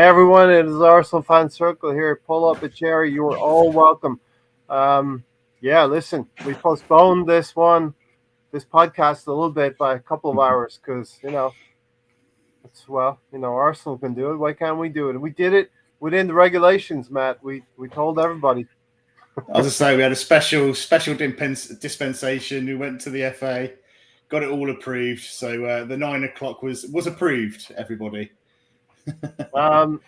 Hey everyone, it is Arsenal Fan Circle here. Pull up a chair. You are all welcome. Yeah, listen, we postponed this podcast a little bit by a couple of hours because Arsenal can do it. Why can't we do it? And we did it within the regulations, Matt. We told everybody. I was just saying we had a special dispensation. We went to the FA, got it all approved. So the 9 o'clock was approved. Everybody.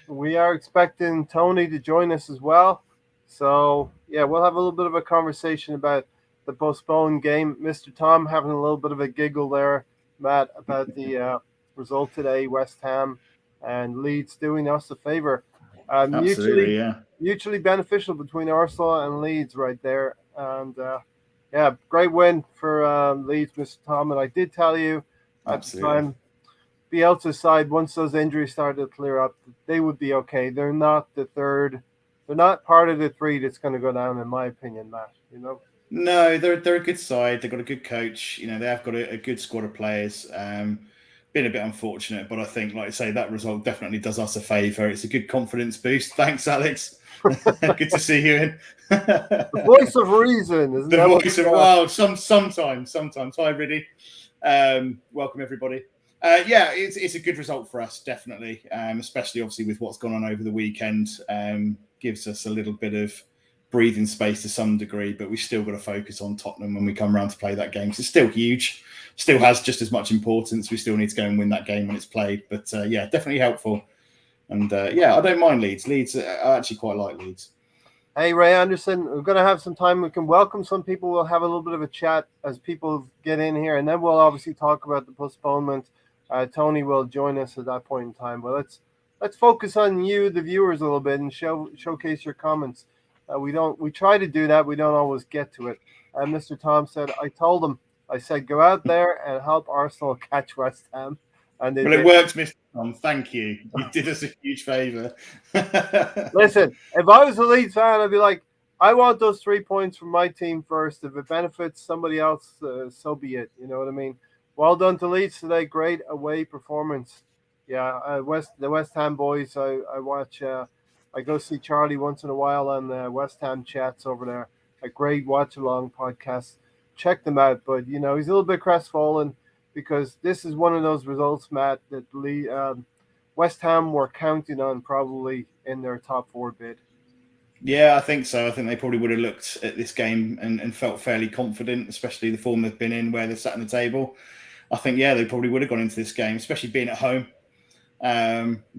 We are expecting Tony to join us as well. So yeah, we'll have a little bit of a conversation about the postponed game. Mr. Tom having a little bit of a giggle there, Matt, about the result today, West Ham and Leeds doing us a favour. Absolutely, yeah. Mutually beneficial between Arsenal and Leeds right there. And yeah, great win for Leeds, Mr. Tom. And I did tell you at the time, Bielsa's side, once those injuries started to clear up, they would be okay. They're not part of the three that's going to go down, in my opinion, Matt. No, they're a good side. They've got a good coach. They have got a good squad of players. Been a bit unfortunate, but I think, like I say, that result definitely does us a favour. It's a good confidence boost. Thanks, Alex. Good to see you in. The voice of reason, isn't the voice of wow. Sometimes. Hi, Riddy. Welcome everybody. Yeah, it's a good result for us, definitely. Especially obviously with what's gone on over the weekend, gives us a little bit of breathing space to some degree. But we still got to focus on Tottenham when we come around to play that game. So it's still huge. Still has just as much importance. We still need to go and win that game when it's played. But yeah, definitely helpful. And yeah, I don't mind Leeds. I actually quite like Leeds. Hey, Ray Anderson, we're going to have some time. We can welcome some people. We'll have a little bit of a chat as people get in here. And then we'll obviously talk about the postponement. Tony will join us at that point in time. But let's focus on you, the viewers, a little bit and showcase your comments. We try to do that. We don't always get to it. Mr. Tom said, I said, go out there and help Arsenal catch West Ham. And it worked, Mr. Tom. Thank you. You did us a huge favour. Listen, if I was a Leeds fan, I'd be like, I want those 3 points from my team first. If it benefits somebody else, so be it. You know what I mean? Well done to Leeds today. Great away performance. Yeah, the West Ham boys. I watch. I go see Charlie once in a while on the West Ham chats over there. A great watch along podcast. Check them out. But he's a little bit crestfallen because this is one of those results, Matt, that West Ham were counting on probably in their top 4 bid. Yeah, I think so. I think they probably would have looked at this game and felt fairly confident, especially the form they've been in, where they're sat on the table. I think, yeah, they probably would have gone into this game, especially being at home.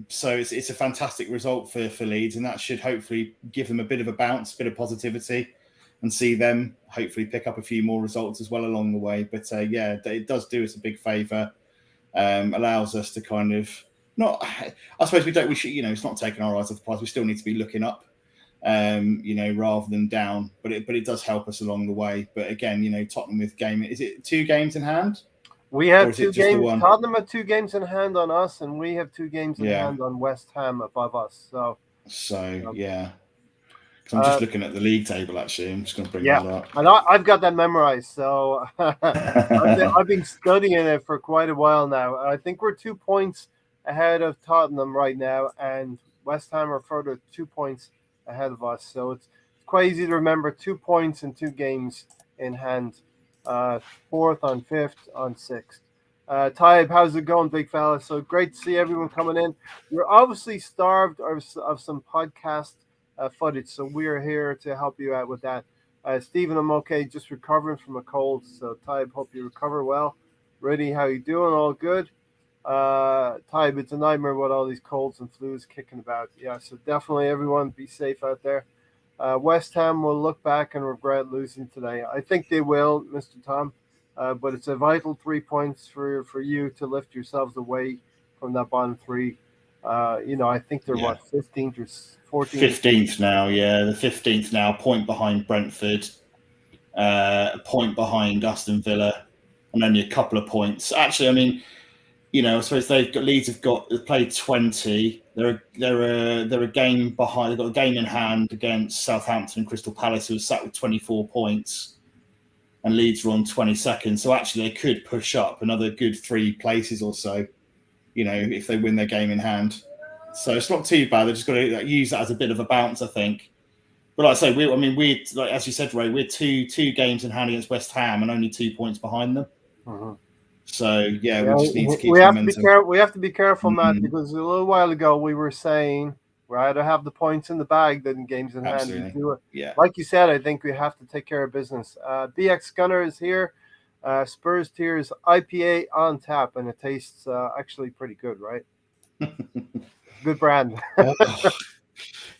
So it's a fantastic result for Leeds, and that should hopefully give them a bit of a bounce, a bit of positivity, and see them hopefully pick up a few more results as well along the way. But yeah, it does do us a big favour. Allows us to kind of I suppose we should, it's not taking our eyes off the prize. We still need to be looking up, rather than down. But it does help us along the way. But again, Tottenham with is it 2 games in hand? We have 2 games. Tottenham have 2 games in hand on us, and we have 2 games in hand on West Ham above us. So yeah. Because I'm just looking at the league table, actually. I'm just going to bring that up. And I've got that memorized. So I've been studying it for quite a while now. I think we're 2 points ahead of Tottenham right now, and West Ham are further 2 points ahead of us. So it's quite easy to remember. 2 points in 2 games in hand. 4th on 5th on 6th. Taib, how's it going, big fella? So great to see everyone coming in. You're obviously starved of some podcast footage, so we're here to help you out with that. Stephen, I'm okay, just recovering from a cold. So Taib, hope you recover well. Riddy, how you doing? All good? Taib, it's a nightmare with all these colds and flus kicking about. Yeah, so definitely everyone be safe out there. West Ham will look back and regret losing today. I think they will, Mr. Tom. But it's a vital 3 points for you to lift yourselves away from that bottom 3. I think they're 15th or 14th? 15th now, yeah. The 15th now, point behind Brentford, a point behind Aston Villa, and only a couple of points. Actually, I mean, I suppose Leeds have played 20. They're a game behind. They've got a game in hand against Southampton and Crystal Palace, who are sat with 24 points, and Leeds are on 22nd. So actually, they could push up another good 3 places or so, if they win their game in hand. So it's not too bad. They've just got to use that as a bit of a bounce, I think. But like I say, we're like as you said, Ray, we're two games in hand against West Ham and only 2 points behind them. Mm-hmm. So yeah, we just need to keep we have momentum. to be careful. We have to be careful, Matt, because a little while ago we were saying we'd rather have the points in the bag than games in hand. We do it. Yeah. Like you said, I think we have to take care of business. BX Gunner is here. Spurs Tears IPA on tap, and it tastes actually pretty good, right? Good brand.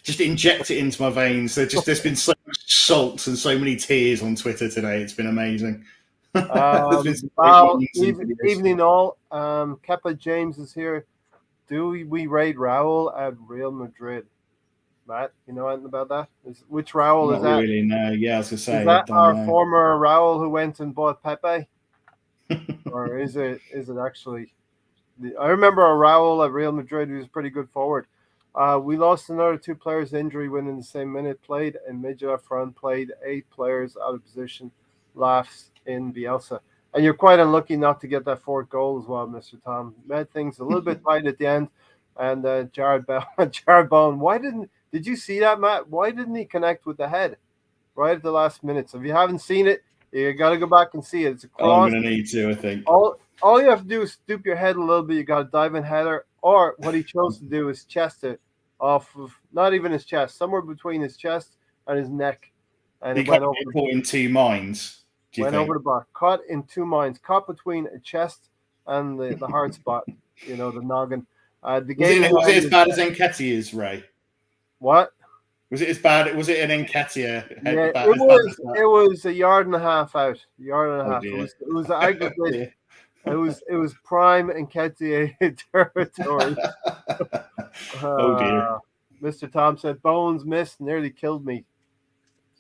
Just inject it into my veins. There's been so much salt and so many tears on Twitter today. It's been amazing. Evening all. Kepa James is here. Do we rate Raul at Real Madrid? Matt, you know anything about that? Which Raul Not is that? really, no. Yeah, I was going to say. Is that our former Raul who went and bought Pepe? Or is it actually... I remember a Raul at Real Madrid who was pretty good forward. We lost another 2 players to injury when in the same minute. Played in midget up front. Played 8 players out of position. Laughs in Bielsa. And you're quite unlucky not to get that 4th goal as well, Mr. Tom. Made things a little bit tight at the end. And Jared Bowen, did you see that, Matt? Why didn't he connect with the head right at the last minute? So if you haven't seen it, you got to go back and see it. It's a cross. I'm going to need to, I think. All you have to do is stoop your head a little bit. You got to dive in header. Or what he chose to do is chest it off of, not even his chest, somewhere between his chest and his neck. And he went over in 2 minds. Over the bar. Caught in 2 minds. Caught between a chest and the hard spot, the noggin. Was it as bad as Nketiah's, Ray? What? Was it as bad? Was it an Nketiah? Yeah, it was a yard and a half out. It was aggregate. It was prime Nketiah territory. Oh dear. Mr. Tom said Bones missed, nearly killed me.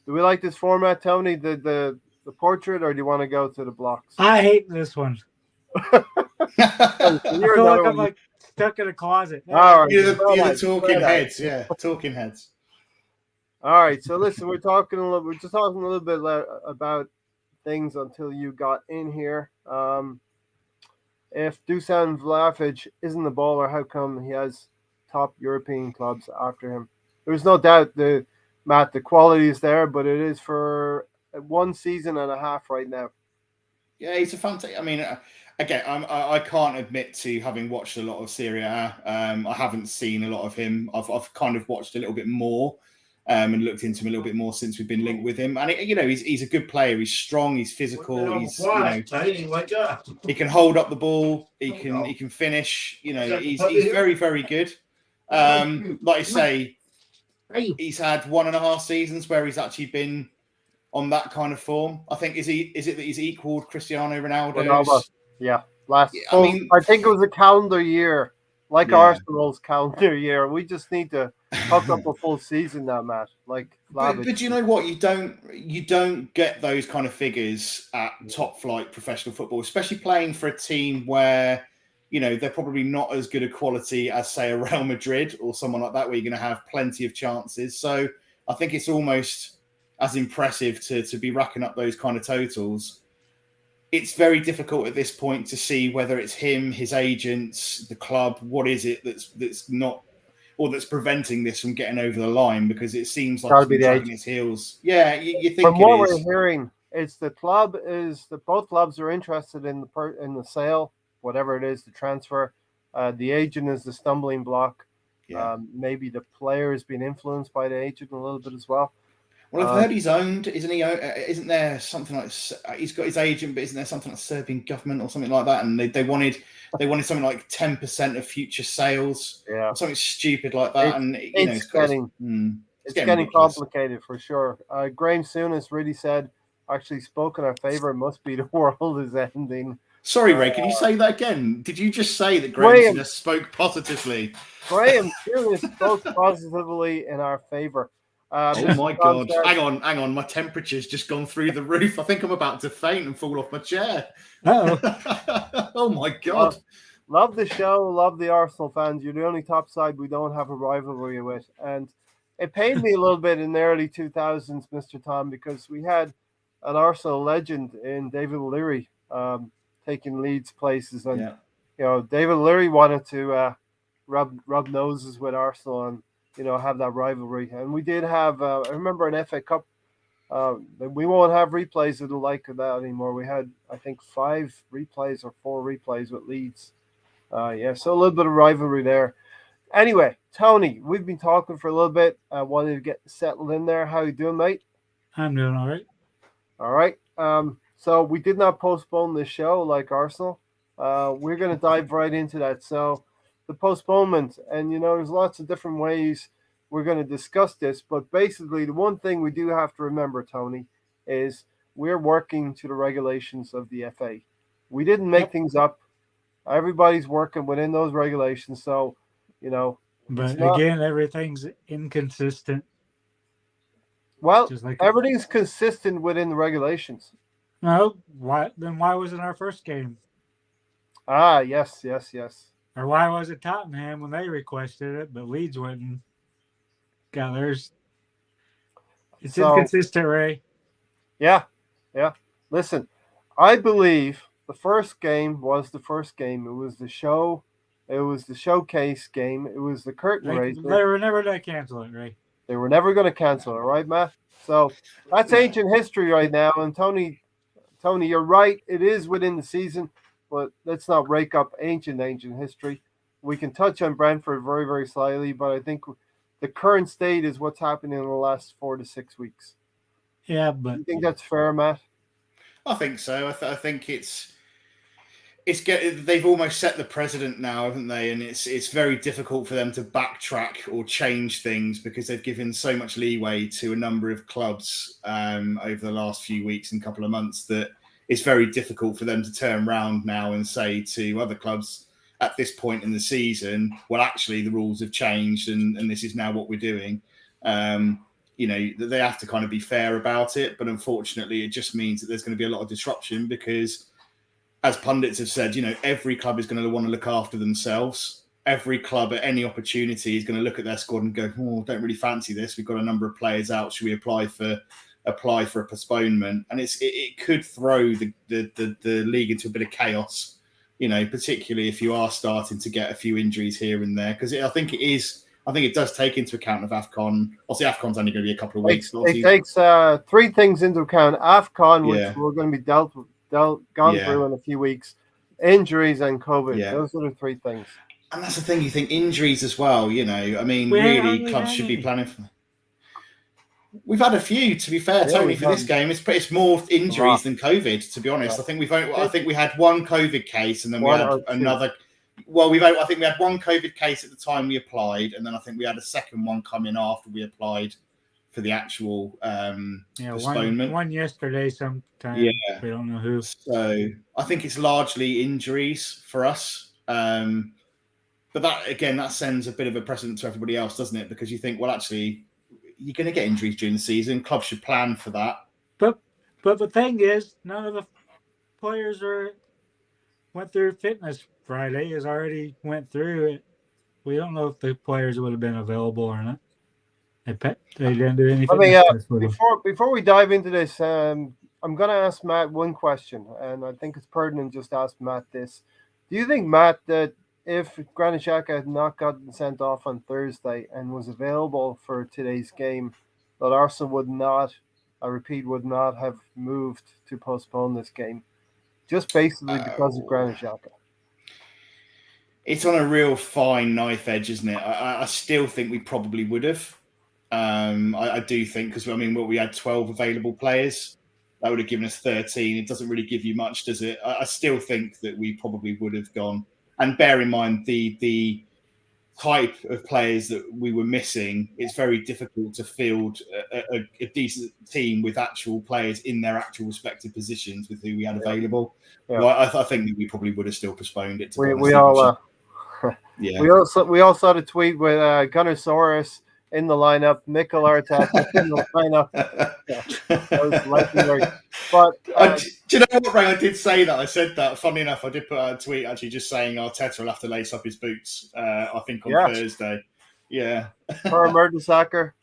Do we like this format, Tony? The portrait, or do you want to go to the blocks? I hate this one. I feel like I'm like stuck in a closet. All right, you're the talking heads, yeah, talking heads. All right, so listen, we're just talking a little bit about things until you got in here. If Dusan Vlahovic isn't the baller, how come he has top European clubs after him? There's no doubt, Matt, the quality is there, but it is for 1 season and a half right now. Yeah, he's a fantastic. I mean, again, I can't admit to having watched a lot of Serie A. I haven't seen a lot of him. I've kind of watched a little bit more and looked into him a little bit more since we've been linked with him. And he's a good player. He's strong. He's physical. He can hold up the ball. He can finish. He's very, very good. Like I say, he's had 1.5 seasons where he's actually been on that kind of form. I think is it that he's equaled Cristiano Ronaldo? Yeah, I think it was a calendar year, like Arsenal's calendar year. We just need to hook up a full season now, Matt. But you know what? You don't get those kind of figures at top flight professional football, especially playing for a team where they're probably not as good a quality as, say, a Real Madrid or someone like that, where you're going to have plenty of chances. So I think it's almost as impressive to be racking up those kind of totals. It's very difficult at this point to see whether it's him, his agents, the club. What is it that's not, or that's preventing this from getting over the line? Because it seems like it's been dragging its heels. Yeah, you think from what we're hearing, it's the club is that both clubs are interested in the sale, whatever it is, the transfer. The agent is the stumbling block. Yeah. Maybe the player has been influenced by the agent a little bit as well. Well, I've heard he's owned, isn't he? Isn't there something like he's got his agent, but isn't there something like Serbian government or something like that? And they wanted something like 10% of future sales, something stupid like that. It's getting complicated for sure. Graham Souness really said, actually spoke in our favor. It must be the world is ending. Sorry, Ray, can you say that again? Did you just say that Graham Souness spoke positively? Graham Souness spoke positively in our favor. Oh my God! Hang on! My temperature's just gone through the roof. I think I'm about to faint and fall off my chair. Oh my God! Love the show. Love the Arsenal fans. You're the only top side we don't have a rivalry with, and it pained me a little bit in the early 2000s, Mr. Tom, because we had an Arsenal legend in David O'Leary taking Leeds places, and David O'Leary wanted to rub noses with Arsenal and have that rivalry. And we did have I remember an FA Cup. We won't have replays of the like of that anymore. We had, I think, 5 replays or 4 replays with Leeds. So a little bit of rivalry there. Anyway, Tony, we've been talking for a little bit. While you get settled in there, how you doing, mate? I'm doing all right. All right. So we did not postpone this show like Arsenal. We're going to dive right into that. So the postponement, and there's lots of different ways we're going to discuss this, but basically the one thing we do have to remember, Tony, is we're working to the regulations of the FA. We didn't make things up. Everybody's working within those regulations, so But again, everything's inconsistent. Well, everything's consistent within the regulations. No, why wasn't our first game? Yes. Or why was it Tottenham when they requested it, but Leeds wouldn't? Got theirs. It's inconsistent, Ray. Yeah. Listen, I believe the first game was the first game. It was the show. It was the showcase game. It was the curtain raiser. They were never going to cancel it, Ray. They were never going to cancel it, right, Matt? So that's ancient history right now. And Tony, you're right. It is within the season, but let's not break up ancient history. We can touch on Brentford very, very slightly, but I think the current state is what's happening in the last 4 to 6 weeks. Yeah, but you think that's fair, Matt? I think so. I think they've almost set the precedent now, haven't they? And it's very difficult for them to backtrack or change things because they've given so much leeway to a number of clubs over the last few weeks and couple of months that it's very difficult for them to turn around now and say to other clubs at this point in the season, well, actually the rules have changed and this is now what we're doing. They have to kind of be fair about it, but unfortunately it just means that there's going to be a lot of disruption because, as pundits have said, every club is going to want to look after themselves. Every club at any opportunity is going to look at their squad and go, "Oh, don't really fancy this. We've got a number of players out. Should we apply for a postponement?" And it could throw the league into a bit of chaos. Particularly if you are starting to get a few injuries here and there, because I think it does take into account of AFCON. Obviously, AFCON's only going to be a couple of weeks. It takes 3 things into account: AFCON, which we're going to be gone through in a few weeks, injuries and COVID. Yeah. Those are the 3 things. And that's the thing. You think injuries as well. Really, clubs should be planning for. We've had a few, to be fair, Tony, for this game. It's more injuries than COVID, to be honest. Yeah. I think we had 1 COVID case, and then we had another. Well, I think we had 1 COVID case at the time we applied, and then I think we had a second one come in after we applied for the actual postponement. One yesterday sometime. Yeah. We don't know who. So I think it's largely injuries for us. But that sends a bit of a precedent to everybody else, doesn't it? Because you think, well, actually, you're going to get injuries during the season. Clubs should plan for that. But the thing is, none of the players went through fitness Friday. Has already went through it. We don't know if the players would have been available or not. They didn't do anything. Before we dive into this, I'm going to ask Matt one question, and I think it's pertinent just to ask Matt this. Do you think, Matt, that if Granit Xhaka had not gotten sent off on Thursday and was available for today's game, that Arsenal would not have moved to postpone this game, just basically because of Granit Xhaka? It's on a real fine knife edge, isn't it? I still think we probably would have. I do think, because we had 12 available players. That would have given us 13. It doesn't really give you much, does it? I still think that we probably would have gone. And bear in mind the type of players that we were missing. It's very difficult to field a decent team with actual players in their actual respective positions with who we had available. Yeah. Well, I think that we probably would have still postponed it. We also had a tweet with Gunnersaurus in the lineup, Mikel Arteta in the lineup. That was legendary. But do you know what, Ray? I did say that. I said that. Funny enough, I did put out a tweet actually just saying Arteta will have to lace up his boots. I think on Thursday. Yeah. For a murder sacker.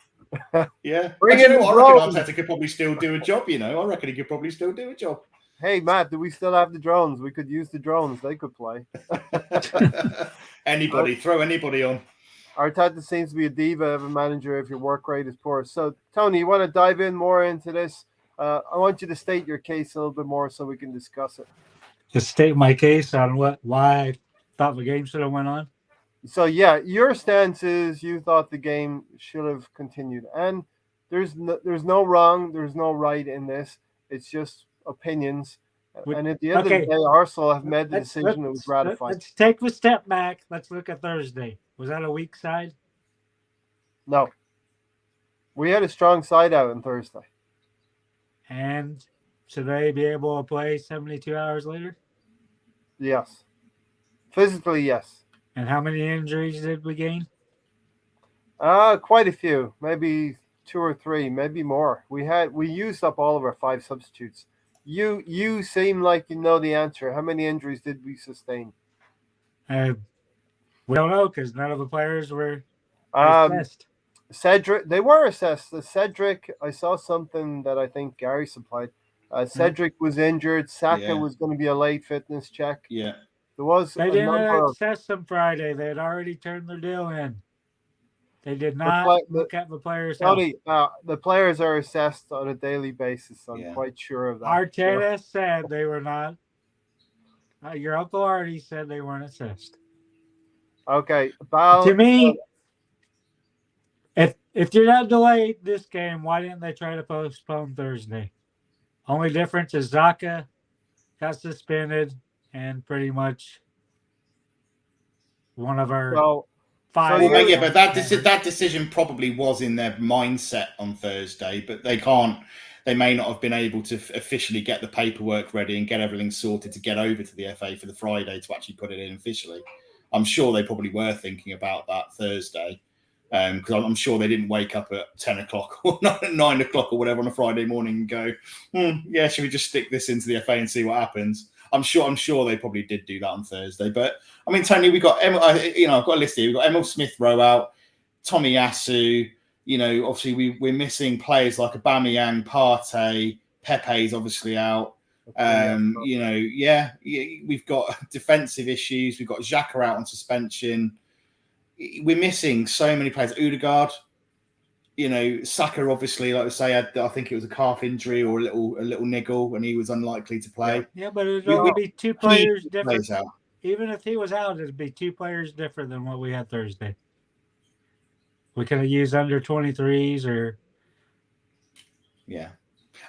Yeah. I reckon Arteta could probably still do a job. I reckon he could probably still do a job. Hey, Matt, do we still have the drones? We could use the drones. They could play. Anybody, throw anybody on. Arteta seems to be a diva of a manager if your work rate is poor. So, Tony, you want to dive in more into this? I want you to state your case a little bit more so we can discuss it. Just state my case on why I thought the game should have went on. So, yeah, your stance is you thought the game should have continued. And there's no wrong, there's no right in this. It's just opinions. And at the end of the day, Arsenal have made the decision that was ratified. Let's take a step back. Let's look at Thursday. Was that a weak side? No. We had a strong side out on Thursday. And should they be able to play 72 hours later? Yes. Physically, yes. And how many injuries did we gain? Quite a few. Maybe 2 or 3, maybe more. We used up all of our 5 substitutes. You seem like you know the answer. How many injuries did we sustain? We don't know because none of the players were assessed. Cedric, they were assessed. Cedric, I saw something that I think Gary supplied. Cedric was injured. Saka was going to be a late fitness check. Yeah. There was they didn't assess them Friday. They had already turned their deal in. They did not look at the players. Tony, the players are assessed on a daily basis. I'm quite sure of that. Arteta said they were not. Your Uncle Artie said they weren't assessed. Okay. To me, if you're not delayed this game, why didn't they try to postpone Thursday? Only difference is Xhaka got suspended and pretty much one of our 5. But that decision probably was in their mindset on Thursday, but they may not have been able to officially get the paperwork ready and get everything sorted to get over to the FA for the Friday to actually put it in officially. I'm sure they probably were thinking about that Thursday, because I'm sure they didn't wake up at 10 o'clock or 9 o'clock or whatever on a Friday morning and go, should we just stick this into the FA and see what happens? I'm sure they probably did do that on Thursday. But I mean, Tony, we got I've got a list here. We've got Emil Smith-Rowe out, Tommy Yasu. Obviously we're missing players like Aubameyang, Partey, Pepe's obviously out. We've got defensive issues. We've got Xhaka out on suspension. We're missing so many players. Odegaard, Saka obviously, like I say, I think it was a calf injury or a little niggle, and he was unlikely to play. Yeah, but it'd only be 2 players different. Even if he was out, it'd be 2 players different than what we had Thursday. We could have used under 23s or. Yeah.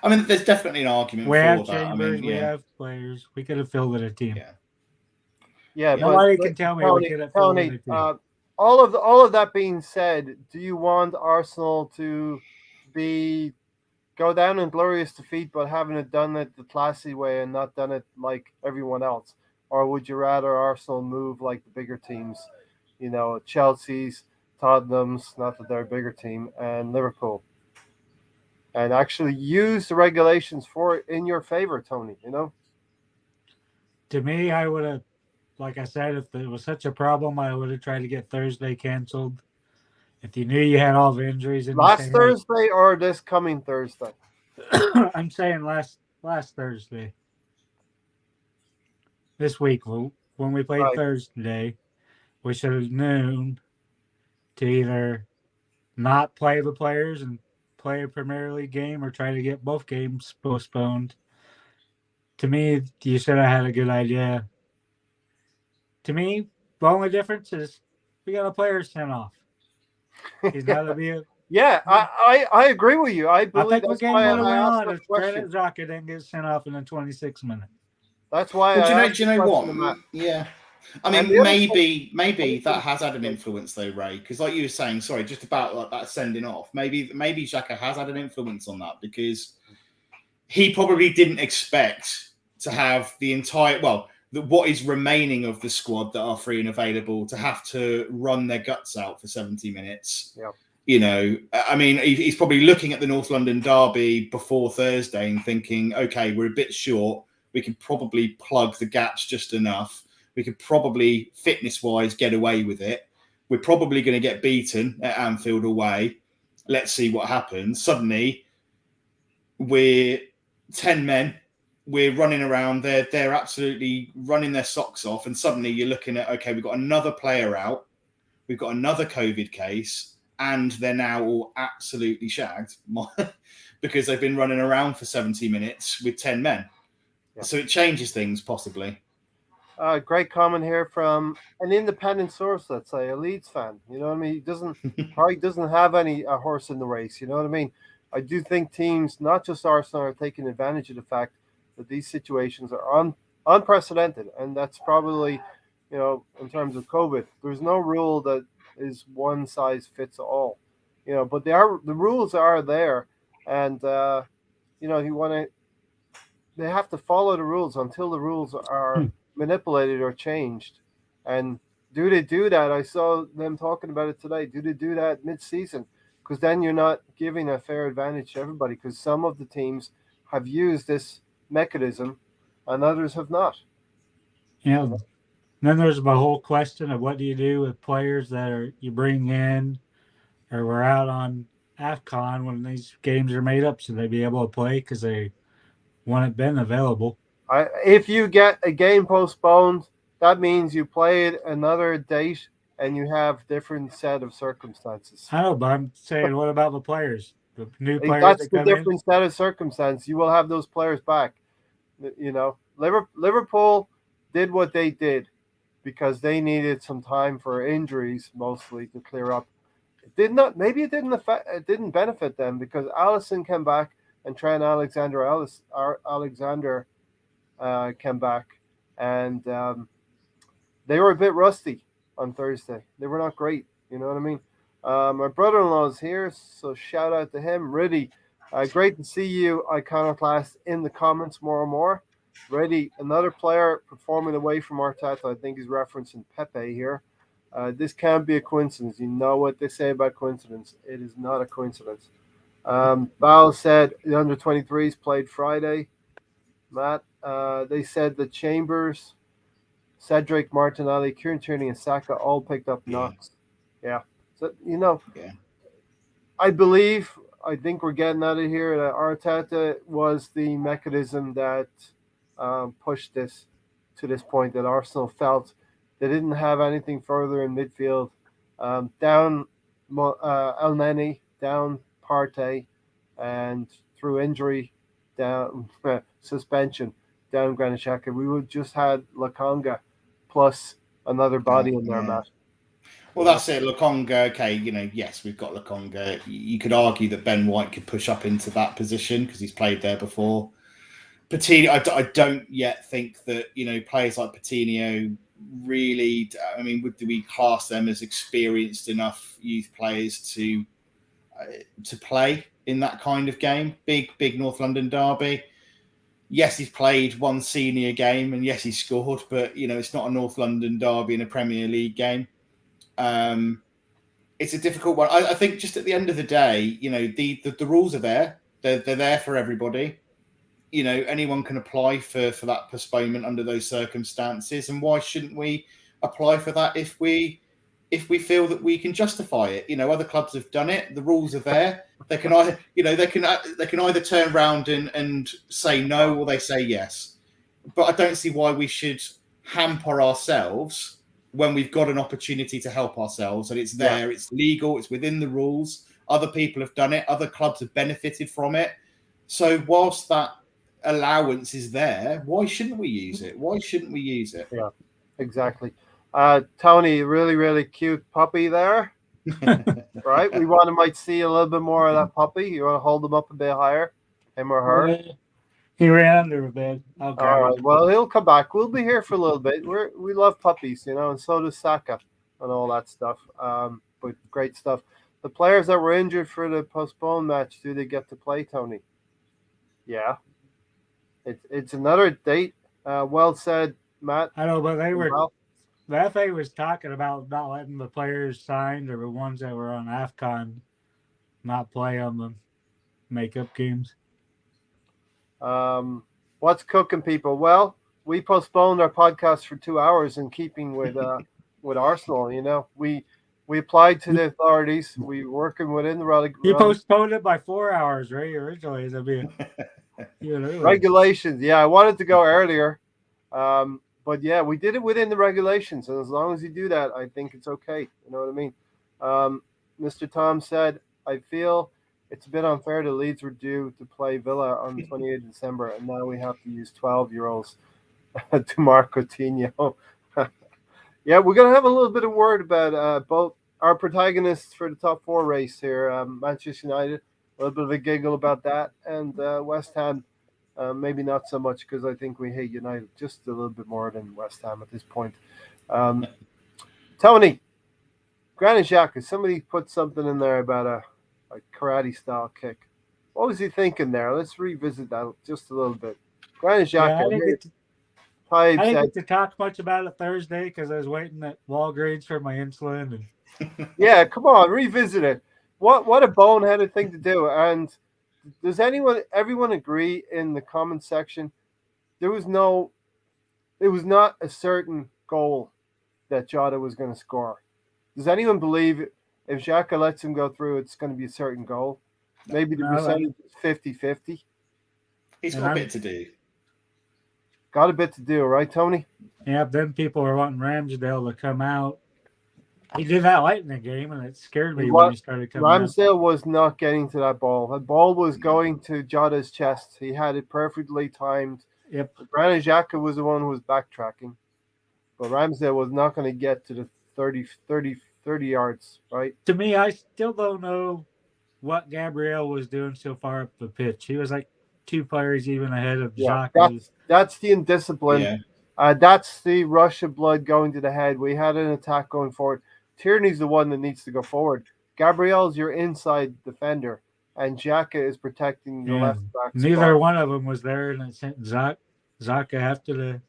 I mean, there's definitely an argument we for have that. Chambers, we have players. We could have filled in a team. Yeah. Nobody can tell me we could have filled in a team. All of that being said, do you want Arsenal to go down in glorious defeat, but having it done it the classy way and not done it like everyone else? Or would you rather Arsenal move like the bigger teams, Chelsea's, Tottenham's, not that they're a bigger team, and Liverpool, and actually use the regulations in your favor, Tony? To me, I would have. Like I said, if it was such a problem, I would have tried to get Thursday canceled. If you knew you had all the injuries in last Thursday or this coming Thursday? I'm saying last Thursday. This week, when we played Thursday, we should have known to either not play the players and play a Premier League game or try to get both games postponed. To me, you should have had a good idea. To me, the only difference is we got a player sent off. He's got to be a. Yeah, I agree with you. I believe that's why I asked the question. Xhaka didn't get sent off in the 26th minute. That's why. Do you know what? Yeah, I mean, maybe that has had an influence though, Ray. Because like you were saying, sorry, just about like that sending off. Maybe Xhaka has had an influence on that because he probably didn't expect to have the entire what is remaining of the squad that are free and available to have to run their guts out for 70 minutes. Yeah. I mean, he's probably looking at the North London derby before Thursday and thinking, okay, we're a bit short. We can probably plug the gaps just enough. We could probably, fitness-wise, get away with it. We're probably going to get beaten at Anfield away. Let's see what happens. Suddenly, we're 10 men we're running around. They're absolutely running their socks off, and suddenly you're looking at, okay, we've got another player out, we've got another COVID case, and they're now all absolutely shagged because they've been running around for 70 minutes with 10 men. Yeah. So it changes things possibly. Great comment here from an independent source, let's say, a Leeds fan. You know what I mean? He probably doesn't have any horse in the race. You know what I mean? I do think teams, not just Arsenal, are taking advantage of the fact that these situations are unprecedented, and that's probably, you know, in terms of COVID, there's no rule that is one size fits all. You know, but the rules are there, and you know, they have to follow the rules until the rules are manipulated or changed. And do they do that? I saw them talking about it today. Do they do that mid-season? Because then you're not giving a fair advantage to everybody, because some of the teams have used this mechanism and others have not. Yeah. Then there's the whole question of what do you do with players that you bring in or we're out on AFCON when these games are made up, so they be able to play because they wouldn't been available. If you get a game postponed, that means you played another date and you have different set of circumstances. I know, but I'm saying, what about the players? The new players that's that the different set of circumstances. You will have those players back. You know, Liverpool did what they did because they needed some time for injuries mostly to clear up. It didn't benefit them because Alisson came back and Trent Alexander came back, and they were a bit rusty on Thursday. They were not great. You know what I mean? My brother-in-law is here, so shout out to him. Riddy, great to see you, Iconoclast, in the comments more and more. Riddy, another player performing away from Arteta. I think he's referencing Pepe here. This can't be a coincidence. You know what they say about coincidence. It is not a coincidence. Val said the under-23s played Friday. Matt, they said the Chambers, Cedric, Martinelli, Kieran Tierney, and Saka all picked up knocks. Yeah. So, you know, I think we're getting out of here that Arteta was the mechanism that pushed this to this point, that Arsenal felt they didn't have anything further in midfield. Down El Neni, down Partey, and through injury, down suspension, down Granit Xhaka. We would just had Lokonga plus another body in there, Matt. Well, that's it. Lokonga, okay, you know, yes, we've got Lokonga. You could argue that Ben White could push up into that position because he's played there before. Patino, I don't yet think that, you know, players like Patino really, I mean, do we class them as experienced enough youth players to play in that kind of game? Big North London derby. Yes, he's played one senior game and yes, he scored, but, you know, it's not a North London derby in a Premier League game. It's a difficult one. I think just at the end of the day, you know, the rules are there. They're there for everybody. You know, anyone can apply for that postponement under those circumstances. And why shouldn't we apply for that if we feel that we can justify it? You know, other clubs have done it. The rules are there. They can either, you know, they can either turn around and say no or they say yes. But I don't see why we should hamper ourselves when we've got an opportunity to help ourselves, and it's there, it's legal, it's within the rules. Other people have done it. Other clubs have benefited from it. So whilst that allowance is there, why shouldn't we use it? Yeah, exactly. Tony, really, really cute puppy there. Right? We might see a little bit more of that puppy. You want to hold him up a bit higher, him or her? He ran under a bed. All right. Well, he'll come back. We'll be here for a little bit. We love puppies, you know, and so does Saka and all that stuff. But great stuff. The players that were injured for the postponed match, do they get to play, Tony? Yeah. It's another date. Well said, Matt. I know, but the FA was talking about not letting the players signed or the ones that were on AFCON not play on the makeup games. What's cooking, people? Well, we postponed our podcast for 2 hours in keeping with Arsenal. You know, we applied to the authorities. We working within the You postponed it by 4 hours, right? Originally, Regulations. Yeah, I wanted to go earlier. But yeah, we did it within the regulations. And as long as you do that, I think it's okay. You know what I mean? Mr. Tom said, I feel it's a bit unfair that Leeds were due to play Villa on the 28th of December, and now we have to use 12-year-olds to mark Coutinho. Yeah, we're going to have a little bit of word about both our protagonists for the top four race here. Manchester United, a little bit of a giggle about that, and West Ham, maybe not so much because I think we hate United just a little bit more than West Ham at this point. Tony, Granit Xhaka, somebody put something in there about a karate style kick. What was he thinking there? Let's revisit that just a little bit. Granit Xhaka. I didn't get to talk much about it Thursday because I was waiting at Walgreens for my insulin. And... yeah, come on, revisit it. What a boneheaded thing to do. And does everyone agree in the comment section? It was not a certain goal that Jota was going to score. Does anyone believe if Xhaka lets him go through, it's going to be a certain goal? Maybe the percentage is 50-50. He's got a bit to do. Got a bit to do, right, Tony? Yeah, then people were wanting Ramsdale to come out. He did that late in the game, and it scared me when he started coming Ramsdale was not getting to that ball. The ball was going to Jota's chest. He had it perfectly timed. Yep. Granit Xhaka was the one who was backtracking. But Ramsdale was not going to get to the 30 yards, right? To me, I still don't know what Gabriel was doing so far up the pitch. He was like 2 players even ahead of Xhaka. That's the indiscipline. Yeah. That's the rush of blood going to the head. We had an attack going forward. Tierney's the one that needs to go forward. Gabriel's your inside defender, and Xhaka is protecting the left back. Neither one of them was there, and it sent Xhaka after the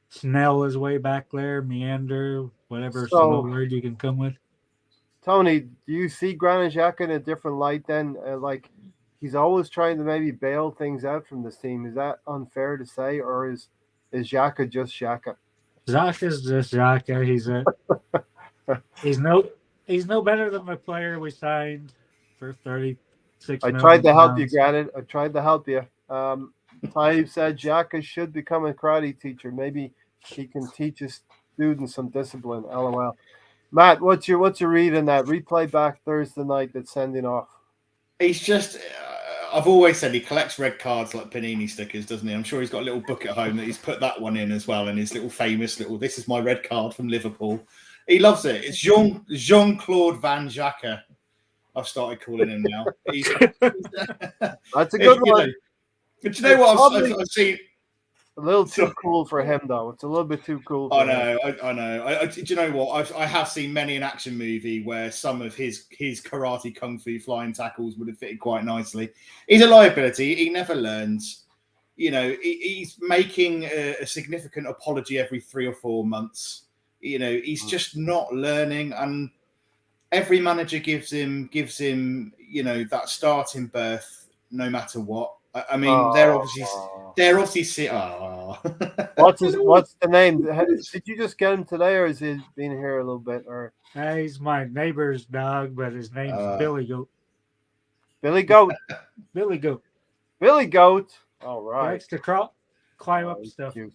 snail his way back there, meander, whatever slow word you can come with. Tony, do you see Granit Xhaka in a different light then? Like, he's always trying to maybe bail things out from this team. Is that unfair to say, or is Xhaka just Xhaka? Xhaka's just Xhaka. He's no better than the player we signed for 36 million. I tried to help you, Granit. I tried to help you. Taib said Xhaka should become a karate teacher. Maybe he can teach his students some discipline. LOL. Matt, what's your read on that replay back Thursday night that's sending off? He's just. I've always said he collects red cards like Panini stickers, doesn't he? I'm sure he's got a little book at home that he's put that one in as well, and his little famous "This is my red card from Liverpool." He loves it. It's Jean-Claude Van Xhaka. I've started calling him now. That's a good one. But you know what? I've seen a little too cool for him, though. It's a little bit too cool. I know. Do you know what? I have seen many an action movie where some of his karate kung fu flying tackles would have fitted quite nicely. He's a liability. He never learns. You know, he's making a significant apology every 3 or 4 months. You know, he's just not learning, and every manager gives him, you know, that starting berth no matter what. I mean, they're obviously. What's the name? Did you just get him today, or has he been here a little bit? Or he's my neighbor's dog, but his name's Billy Goat. Billy Goat. Billy Goat. Billy Goat. All right. He likes to climb up stuff. Cute.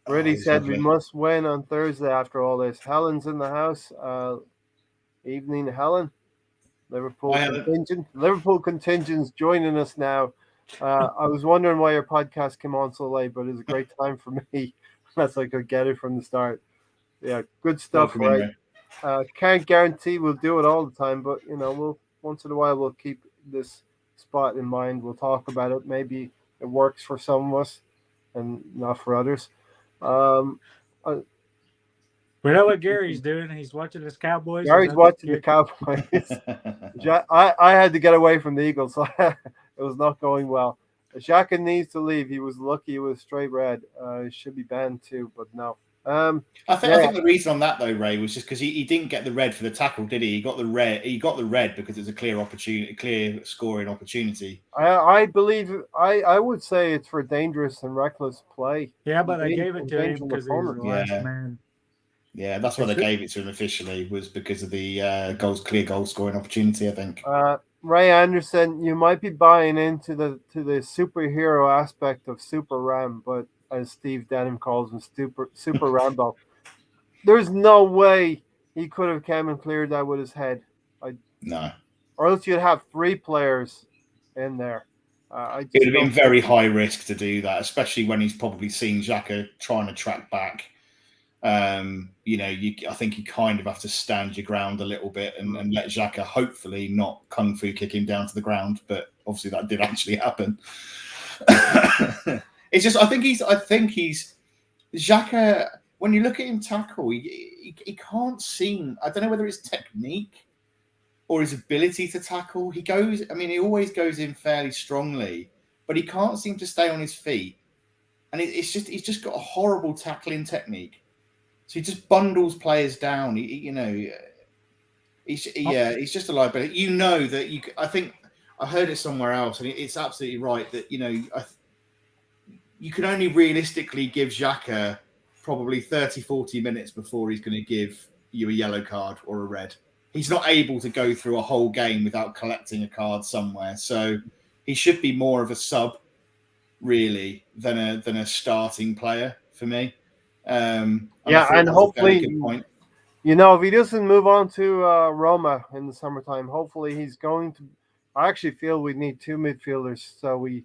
Rudy said we must win on Thursday after all this. Helen's in the house. Evening, Helen. Liverpool contingent's joining us now. I was wondering why your podcast came on so late, but it's a great time for me. Unless I could get it from the start. Yeah, good stuff, right? Can't guarantee we'll do it all the time, but you know, we'll once in a while we'll keep this spot in mind. We'll talk about it. Maybe it works for some of us and not for others. We know what Gary's doing. He's watching his Cowboys. Gary's watching the Cowboys. I had to get away from the Eagles, so it was not going well. Xhaka needs to leave. He was lucky he was straight red. He should be banned too, but no. I think the reason on that though, Ray, was just because he didn't get the red for the tackle, did he? He got the red because it was a clear scoring opportunity. I believe I would say it's for dangerous and reckless play. Yeah, but I gave it to him because he was the last man. Yeah, that's why they gave it to him officially, was because of the clear goal scoring opportunity, I think. Ray Anderson, you might be buying into the superhero aspect of Super Ram, but as Steve Denham calls him, Super Rambo. There's no way he could have come and cleared that with his head. No. Or else you'd have 3 players in there. I It would just have don't. been very high risk to do that, especially when he's probably seen Xhaka trying to track back. I think you kind of have to stand your ground a little bit and let Xhaka hopefully not kung fu kick him down to the ground, but obviously that did actually happen. It's just I think he's Xhaka. When you look at him tackle, he can't seem. I don't know whether it's technique or his ability to tackle. He always goes in fairly strongly, but he can't seem to stay on his feet. And he's just got a horrible tackling technique. So he just bundles players down. He's just a liability. You know that I think I heard it somewhere else, and it's absolutely right that you can only realistically give Xhaka probably 30, 40 minutes before he's going to give you a yellow card or a red. He's not able to go through a whole game without collecting a card somewhere. So he should be more of a sub, really, than a starting player for me. And hopefully, good point. If he doesn't move on to Roma in the summertime, hopefully he's going to. I actually feel we need 2 midfielders, so we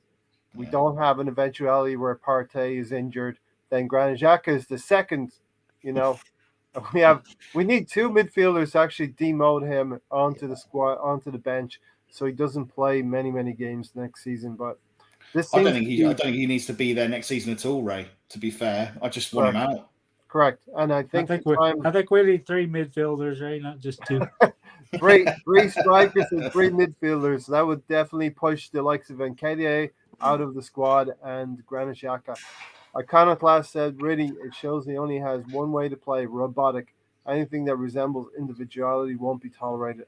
don't have an eventuality where Partey is injured. Then Granit Xhaka is the second. We need 2 midfielders to actually demote him onto the squad, onto the bench, so he doesn't play many games next season. But I don't think he needs to be there next season at all, Ray. To be fair, I just want him out. Correct, and I think we need 3 midfielders, right? Not just 2. 3 strikers and 3 midfielders. That would definitely push the likes of Nketiah out of the squad and Granit Xhaka. Iconoclast said, really, it shows he only has one way to play, robotic. Anything that resembles individuality won't be tolerated.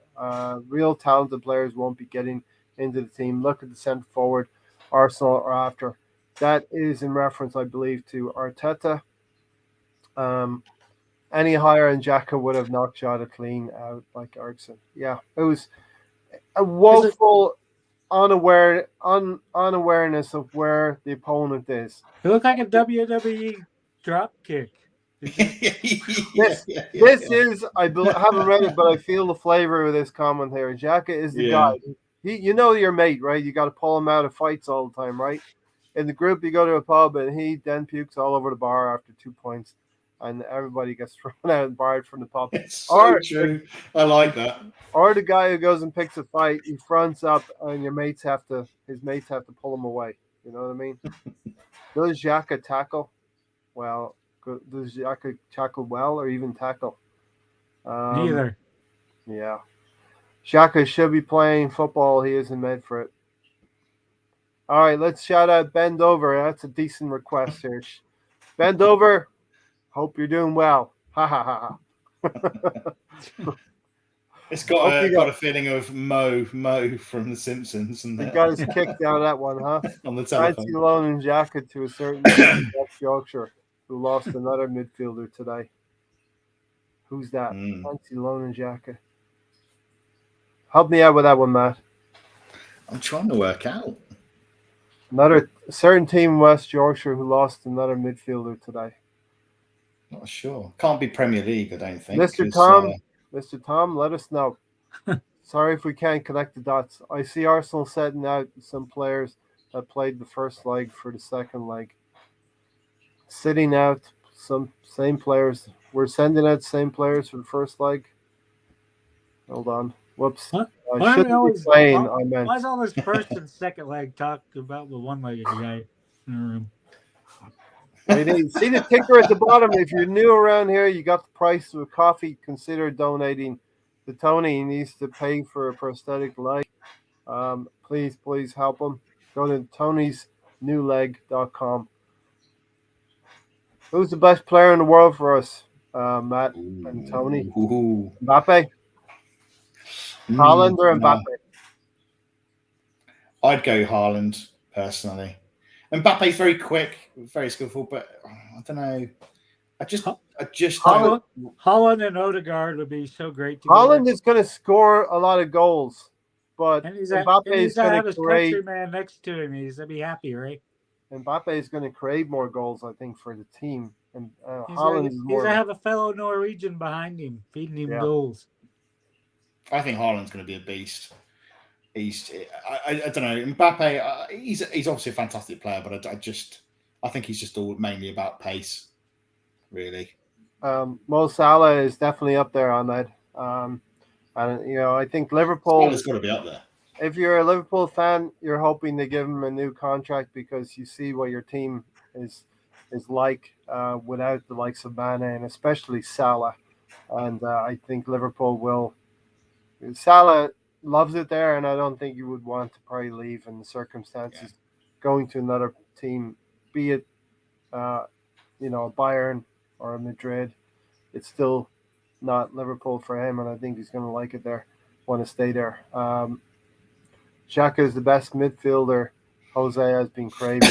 Real talented players won't be getting into the team. Look at the centre forward Arsenal are after. That is in reference, I believe, to Arteta. Any higher and Xhaka would have knocked Jota clean out like Eriksen. Yeah, it was a woeful unawareness of where the opponent is. It looked like a WWE drop kick. This is, I haven't read it, but I feel the flavor of this comment here. Xhaka is the guy. Your mate, right? You got to pull him out of fights all the time, right? In the group, you go to a pub and he then pukes all over the bar after 2 points. And everybody gets thrown out and barred from the pub. It's so true. I like that. Or the guy who goes and picks a fight, he fronts up, and his mates have to pull him away. You know what I mean? Does Xhaka tackle? Well, does Xhaka tackle well or even tackle? Neither. Yeah. Xhaka should be playing football. He isn't meant for it. All right, let's shout out Bend Over. That's a decent request here. Bend Over. Hope you're doing well. Ha ha ha ha. It's got a feeling of Mo from The Simpsons. He got his kick out of that one, huh? On the telephone. Fancy loaning Xhaka to a certain West Yorkshire who lost another midfielder today. Who's that? Fancy loaning Xhaka. Help me out with that one, Matt. I'm trying to work out. Another certain team in West Yorkshire who lost another midfielder today. Not sure. Can't be Premier League, I don't think. Mr. Tom, let us know. Sorry if we can't connect the dots. I see Arsenal setting out some players that played the first leg for the second leg. Sitting out some same players. We're sending out same players for the first leg. Hold on. Whoops. Why is all this first and second leg talk about the one-legged guy in the room? See the ticker at the bottom. If you're new around here, you got the price of a coffee. Consider donating to Tony. He needs to pay for a prosthetic leg. Please help him. Go to tonysnewleg.com. Who's the best player in the world for us, Matt and Tony? Mbappe? Haaland or Mbappe? I'd go Haaland, personally. Mbappe's very quick, very skillful, but I don't know. I just Haaland and Odegaard would be so great together. Haaland is going to score a lot of goals. But And he's Mbappe is got to going have to his create. countryman next to him. He's gonna be happy, right? Mbappe is going to create more goals, I think, for the team. And He's Holland is more gonna of a have a fellow Norwegian behind him, feeding him yeah. goals. I think Haaland's going to be a beast. I don't know. Mbappe, he's obviously a fantastic player, but I think he's just all mainly about pace, really. Mo Salah is definitely up there, Ahmed. And I think Liverpool. Salah's got to be up there. If you're a Liverpool fan, you're hoping to give him a new contract because you see what your team is like without the likes of Mane and especially Salah. And I think Liverpool will. Salah loves it there, and I don't think you would want to probably leave in the circumstances. Going to another team, be it Bayern or Madrid, it's still not Liverpool for him, and I think he's going to like it there, want to stay there. Xhaka is the best midfielder Jose has been craving.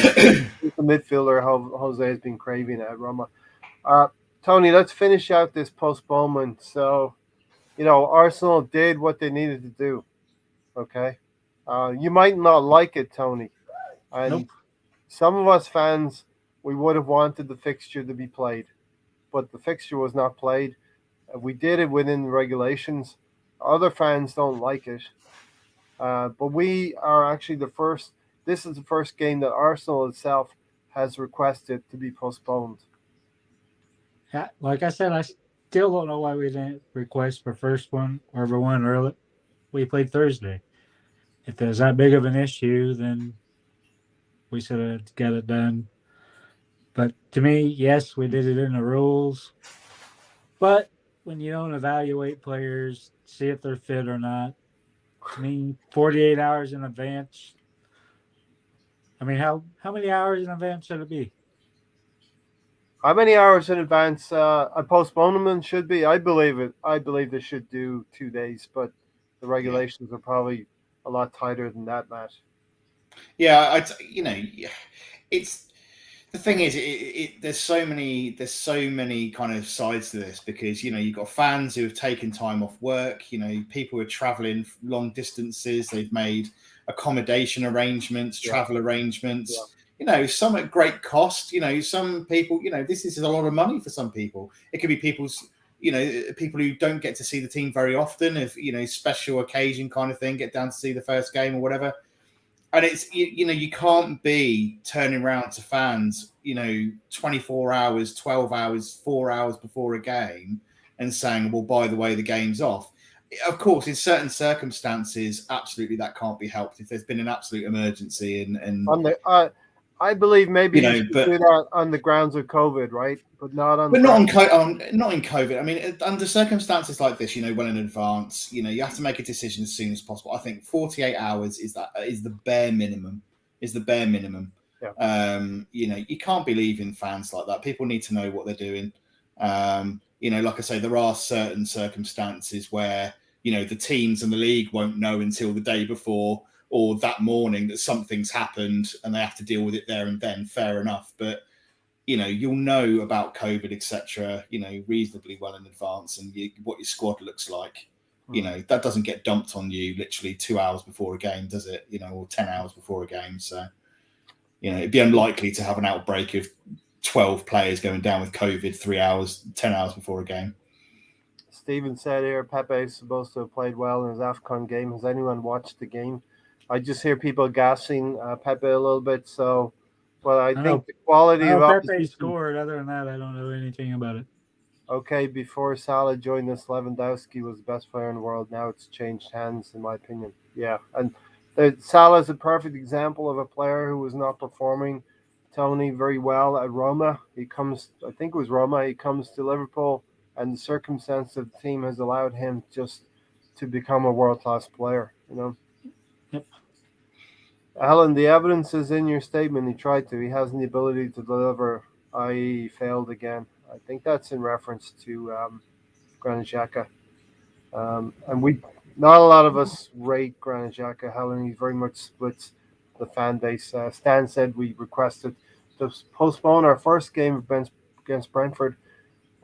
He's the midfielder Jose has been craving at Roma. Tony, let's finish out this postponement. So, Arsenal did what they needed to do. Okay. You might not like it, Tony. And Nope. some of us fans, we would have wanted the fixture to be played, but the fixture was not played. We did it within the regulations. Other fans don't like it. But we are actually the first. This is the first game that Arsenal itself has requested to be postponed. Yeah, like I said, I still don't know why we didn't request for first one or for one early. We played Thursday. If there's that big of an issue, then we should have got it done. But to me, yes, we did it in the rules. But when you don't evaluate players, see if they're fit or not, to me, 48 hours in advance. I mean, how many hours in advance should it be? How many hours in advance a postponement should be? I believe it. I believe they should do 2 days, but the regulations are probably a lot tighter than that, Matt. Yeah, it's the thing is, there's so many kind of sides to this because you've got fans who have taken time off work. People who are traveling long distances. They've made accommodation arrangements, travel arrangements. Some at great cost. Some people. This is a lot of money for some people. It could be people's. People who don't get to see the team very often. If special occasion kind of thing, get down to see the first game or whatever. And it's you can't be turning around to fans 24 hours, 12 hours, 4 hours before a game and saying, well, by the way, the game's off. Of course, in certain circumstances, absolutely that can't be helped. If there's been an absolute emergency and On the I believe maybe you should but do that on the grounds of COVID, right? But not on. But not in COVID. I mean, under circumstances like this, well in advance, you have to make a decision as soon as possible. I think 48 hours is the bare minimum. Yeah. You can't be leaving fans like that. People need to know what they're doing. Like I say, there are certain circumstances where the teams and the league won't know until the day before or that morning that something's happened and they have to deal with it there and then. Fair enough, but you'll know about COVID, etc. Reasonably well in advance, and what your squad looks like. That doesn't get dumped on you literally 2 hours before a game, does it? Or 10 hours before a game. So, it'd be unlikely to have an outbreak of 12 players going down with COVID 3 hours, 10 hours before a game. Stephen said here, Pepe is supposed to have played well in his AFCON game. Has anyone watched the game? I just hear people gassing Pepe a little bit. So, but I think the quality of Pepe scored. Other than that, I don't know anything about it. Okay, before Salah joined us, Lewandowski was the best player in the world. Now it's changed hands, in my opinion. Yeah, and Salah is a perfect example of a player who was not performing, Tony, very well at Roma. I think it was Roma. He comes to Liverpool, and the circumstance of the team has allowed him just to become a world-class player. Yep. Alan, the evidence is in your statement. He tried to. He has the ability to deliver, i.e., he failed again. I think that's in reference to Granit Xhaka. And not a lot of us rate Granit Xhaka. Helen, he very much splits the fan base. Stan said we requested to postpone our first game against Brentford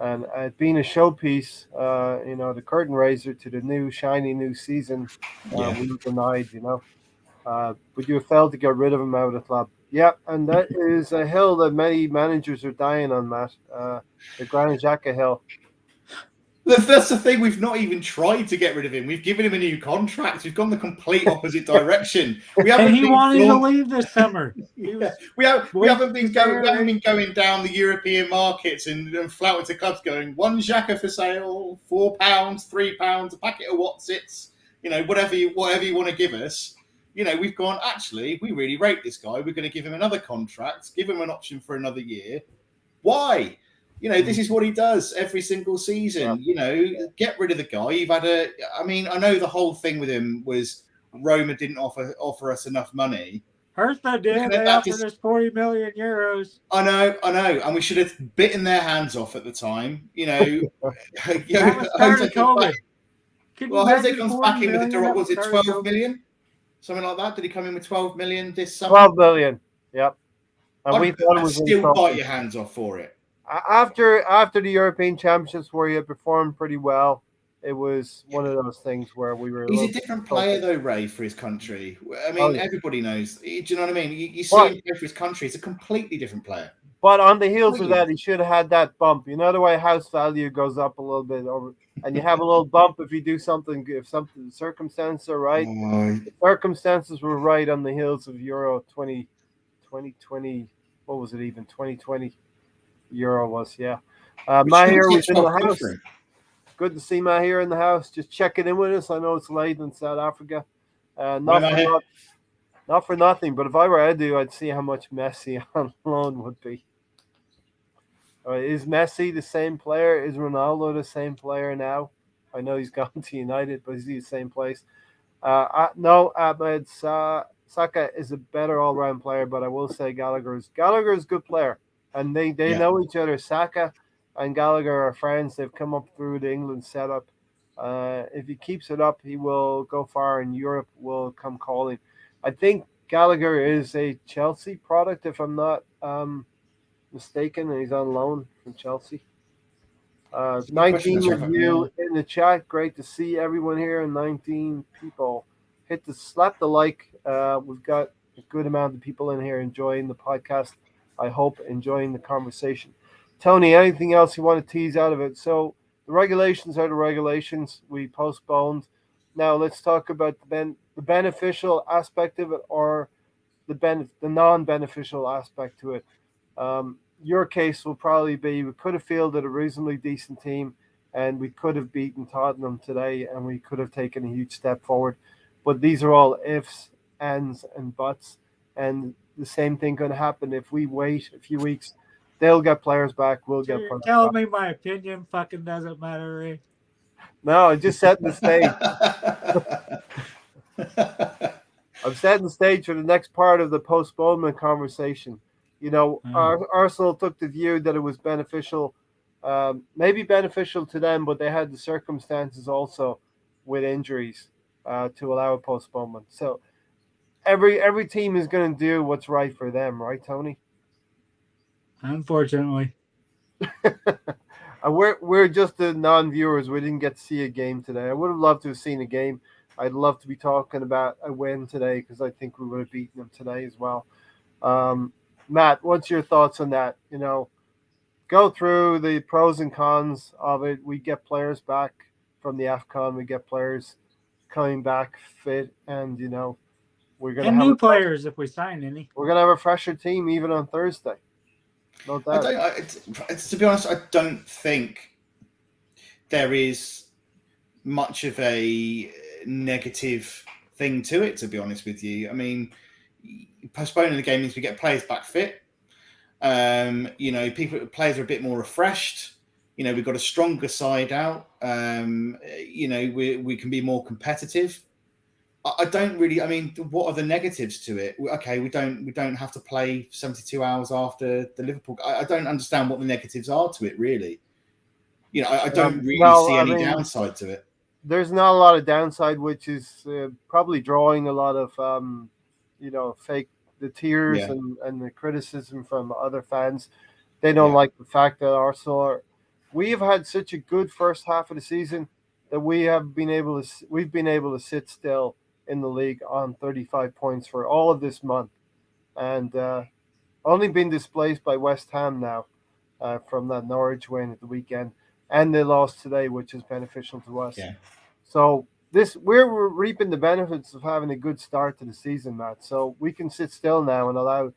And being a showpiece, the curtain raiser to the new shiny new season, Yeah. we were denied. But you failed to get rid of him out of the club. Yeah, and that is a hill that many managers are dying on, Matt. The Granit Xhaka hill. That's the thing. We've not even tried to get rid of him. We've given him a new contract. We've gone the complete opposite direction. We haven't And he been wanted to flaunt- leave this summer. Yeah. We haven't been going down the European markets and flouting to clubs going one Xhaka for sale, £4, £3, a packet of Watsits, whatever you want to give us. We've gone, actually, we really rate this guy. We're going to give him another contract, give him an option for another year. Why? This is what he does every single season. Get rid of the guy. I know the whole thing with him was Roma didn't offer us enough money. Hertha did. They offered us 40 million euros. I know. And we should have bitten their hands off at the time. That was part of COVID. Jose comes back in with was it 12 million? Something like that. Did he come in with 12 million this summer? 12 million. Yep. And we thought it was still bite your hands off for it. After the European Championships, where he performed pretty well, it was one of those things where we were. He's a different player, though, Ray, for his country. I mean, everybody knows. Do you know what I mean? You see him play for his country. He's a completely different player. But on the heels of that, he should have had that bump. You know the way house value goes up a little bit over, and you have a little bump if you do something. If the circumstances are right, the circumstances were right on the heels of Euro 2020. What was it even? 2020 Euro was, yeah. Mahir was in the house. Good to see Mahir in the house. Just checking in with us. I know it's late in South Africa. Not for nothing, but if I were Edu, I'd see how much Messi on loan would be. Is Messi the same player? Is Ronaldo the same player now? I know he's gone to United, but is he the same place? No, Ahmed Saka is a better all-round player, but I will say Gallagher is a good player, and they know each other. Saka and Gallagher are friends. They've come up through the England setup. If he keeps it up, he will go far, and Europe will come calling. I think Gallagher is a Chelsea product, if I'm not mistaken, and he's on loan from Chelsea. 19 of you in the chat. Great to see everyone here, and 19 people. Slap the like. We've got a good amount of people in here enjoying the podcast. I hope enjoying the conversation. Tony, anything else you want to tease out of it? So the regulations are the regulations. We postponed. Now let's talk about the beneficial aspect of it, or the non-beneficial aspect to it. Your case will probably be we could have fielded a reasonably decent team, and we could have beaten Tottenham today, and we could have taken a huge step forward. But these are all ifs, ands, and buts, and the same thing could happen if we wait a few weeks. They'll get players back. We'll get players back. Tell me my opinion fucking doesn't matter, Ray. No, I just setting the stage. I'm setting the stage for the next part of the postponement conversation. Arsenal took the view that it was beneficial, maybe beneficial to them, but they had the circumstances also with injuries to allow a postponement. So every team is going to do what's right for them, right, Tony? Unfortunately. We're just the non-viewers. We didn't get to see a game today. I would have loved to have seen a game. I'd love to be talking about a win today because I think we would have beaten them today as well. Matt, what's your thoughts on that? Go through the pros and cons of it. We get players back from the AFCON. We get players coming back fit, and we're going to have new players if we sign any. We're going to have a fresher team even on Thursday. No doubt. To be honest, I don't think there is much of a negative thing to it, to be honest with you. I mean, postponing the game means we get players back fit. Players are a bit more refreshed. We've got a stronger side out. We can be more competitive. I don't really. I mean, what are the negatives to it? Okay, we don't have to play 72 hours after the Liverpool. I don't understand what the negatives are to it, really. I don't really see any downside to it. There's not a lot of downside, which is probably drawing a lot of fake the tears and the criticism from other fans. They don't like the fact that Arsenal we have had such a good first half of the season that we've been able to sit still in the league on 35 points for all of this month, and only been displaced by West Ham now from that Norwich win at the weekend, and they lost today, which is beneficial to us. Yeah. So we're reaping the benefits of having a good start to the season, Matt. So we can sit still now and allow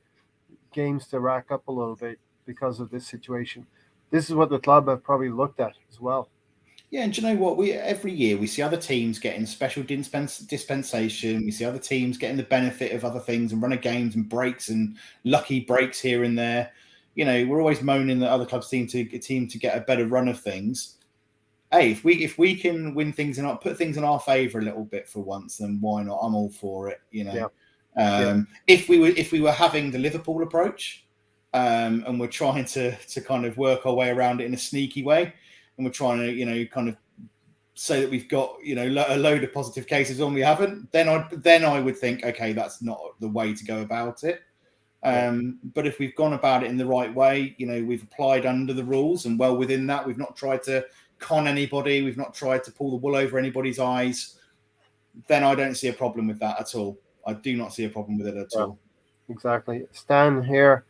games to rack up a little bit because of this situation. This is what the club have probably looked at as well. Yeah, and do you know what? Every year we see other teams getting special dispensation. We see other teams getting the benefit of other things and running games and breaks and lucky breaks here and there. You know, we're always moaning that other clubs seem to get a better run of things. Hey, if we can win things and put things in our favour a little bit for once, then why not? I'm all for it. You know, if we were having the Liverpool approach, and we're trying to kind of work our way around it in a sneaky way, and we're trying to kind of say that we've got a load of positive cases when we haven't, then I would think, okay, that's not the way to go about it. But if we've gone about it in the right way, we've applied under the rules and well within that, we've not tried to con anybody, we've not tried to pull the wool over anybody's eyes, then I don't see a problem with that at all. I do not see a problem with it at all. Exactly. Stan here.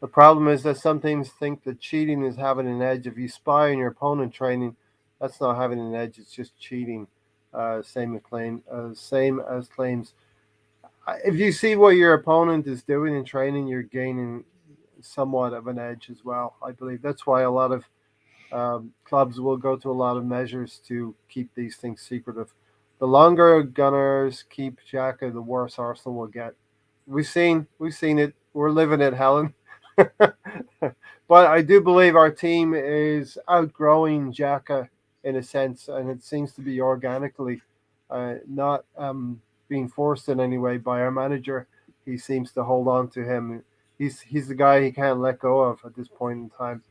The problem is that some teams think that cheating is having an edge. If you spy on your opponent training, that's not having an edge. It's just cheating. Same as claims. If you see what your opponent is doing in training, you're gaining somewhat of an edge as well. I believe that's why a lot of clubs will go to a lot of measures to keep these things secretive. The longer Gunners keep Xhaka, the worse Arsenal will get. We've seen it. We're living it, Helen. But I do believe our team is outgrowing Xhaka in a sense, and it seems to be organically, not being forced in any way by our manager. He seems to hold on to him. He's the guy he can't let go of at this point in time.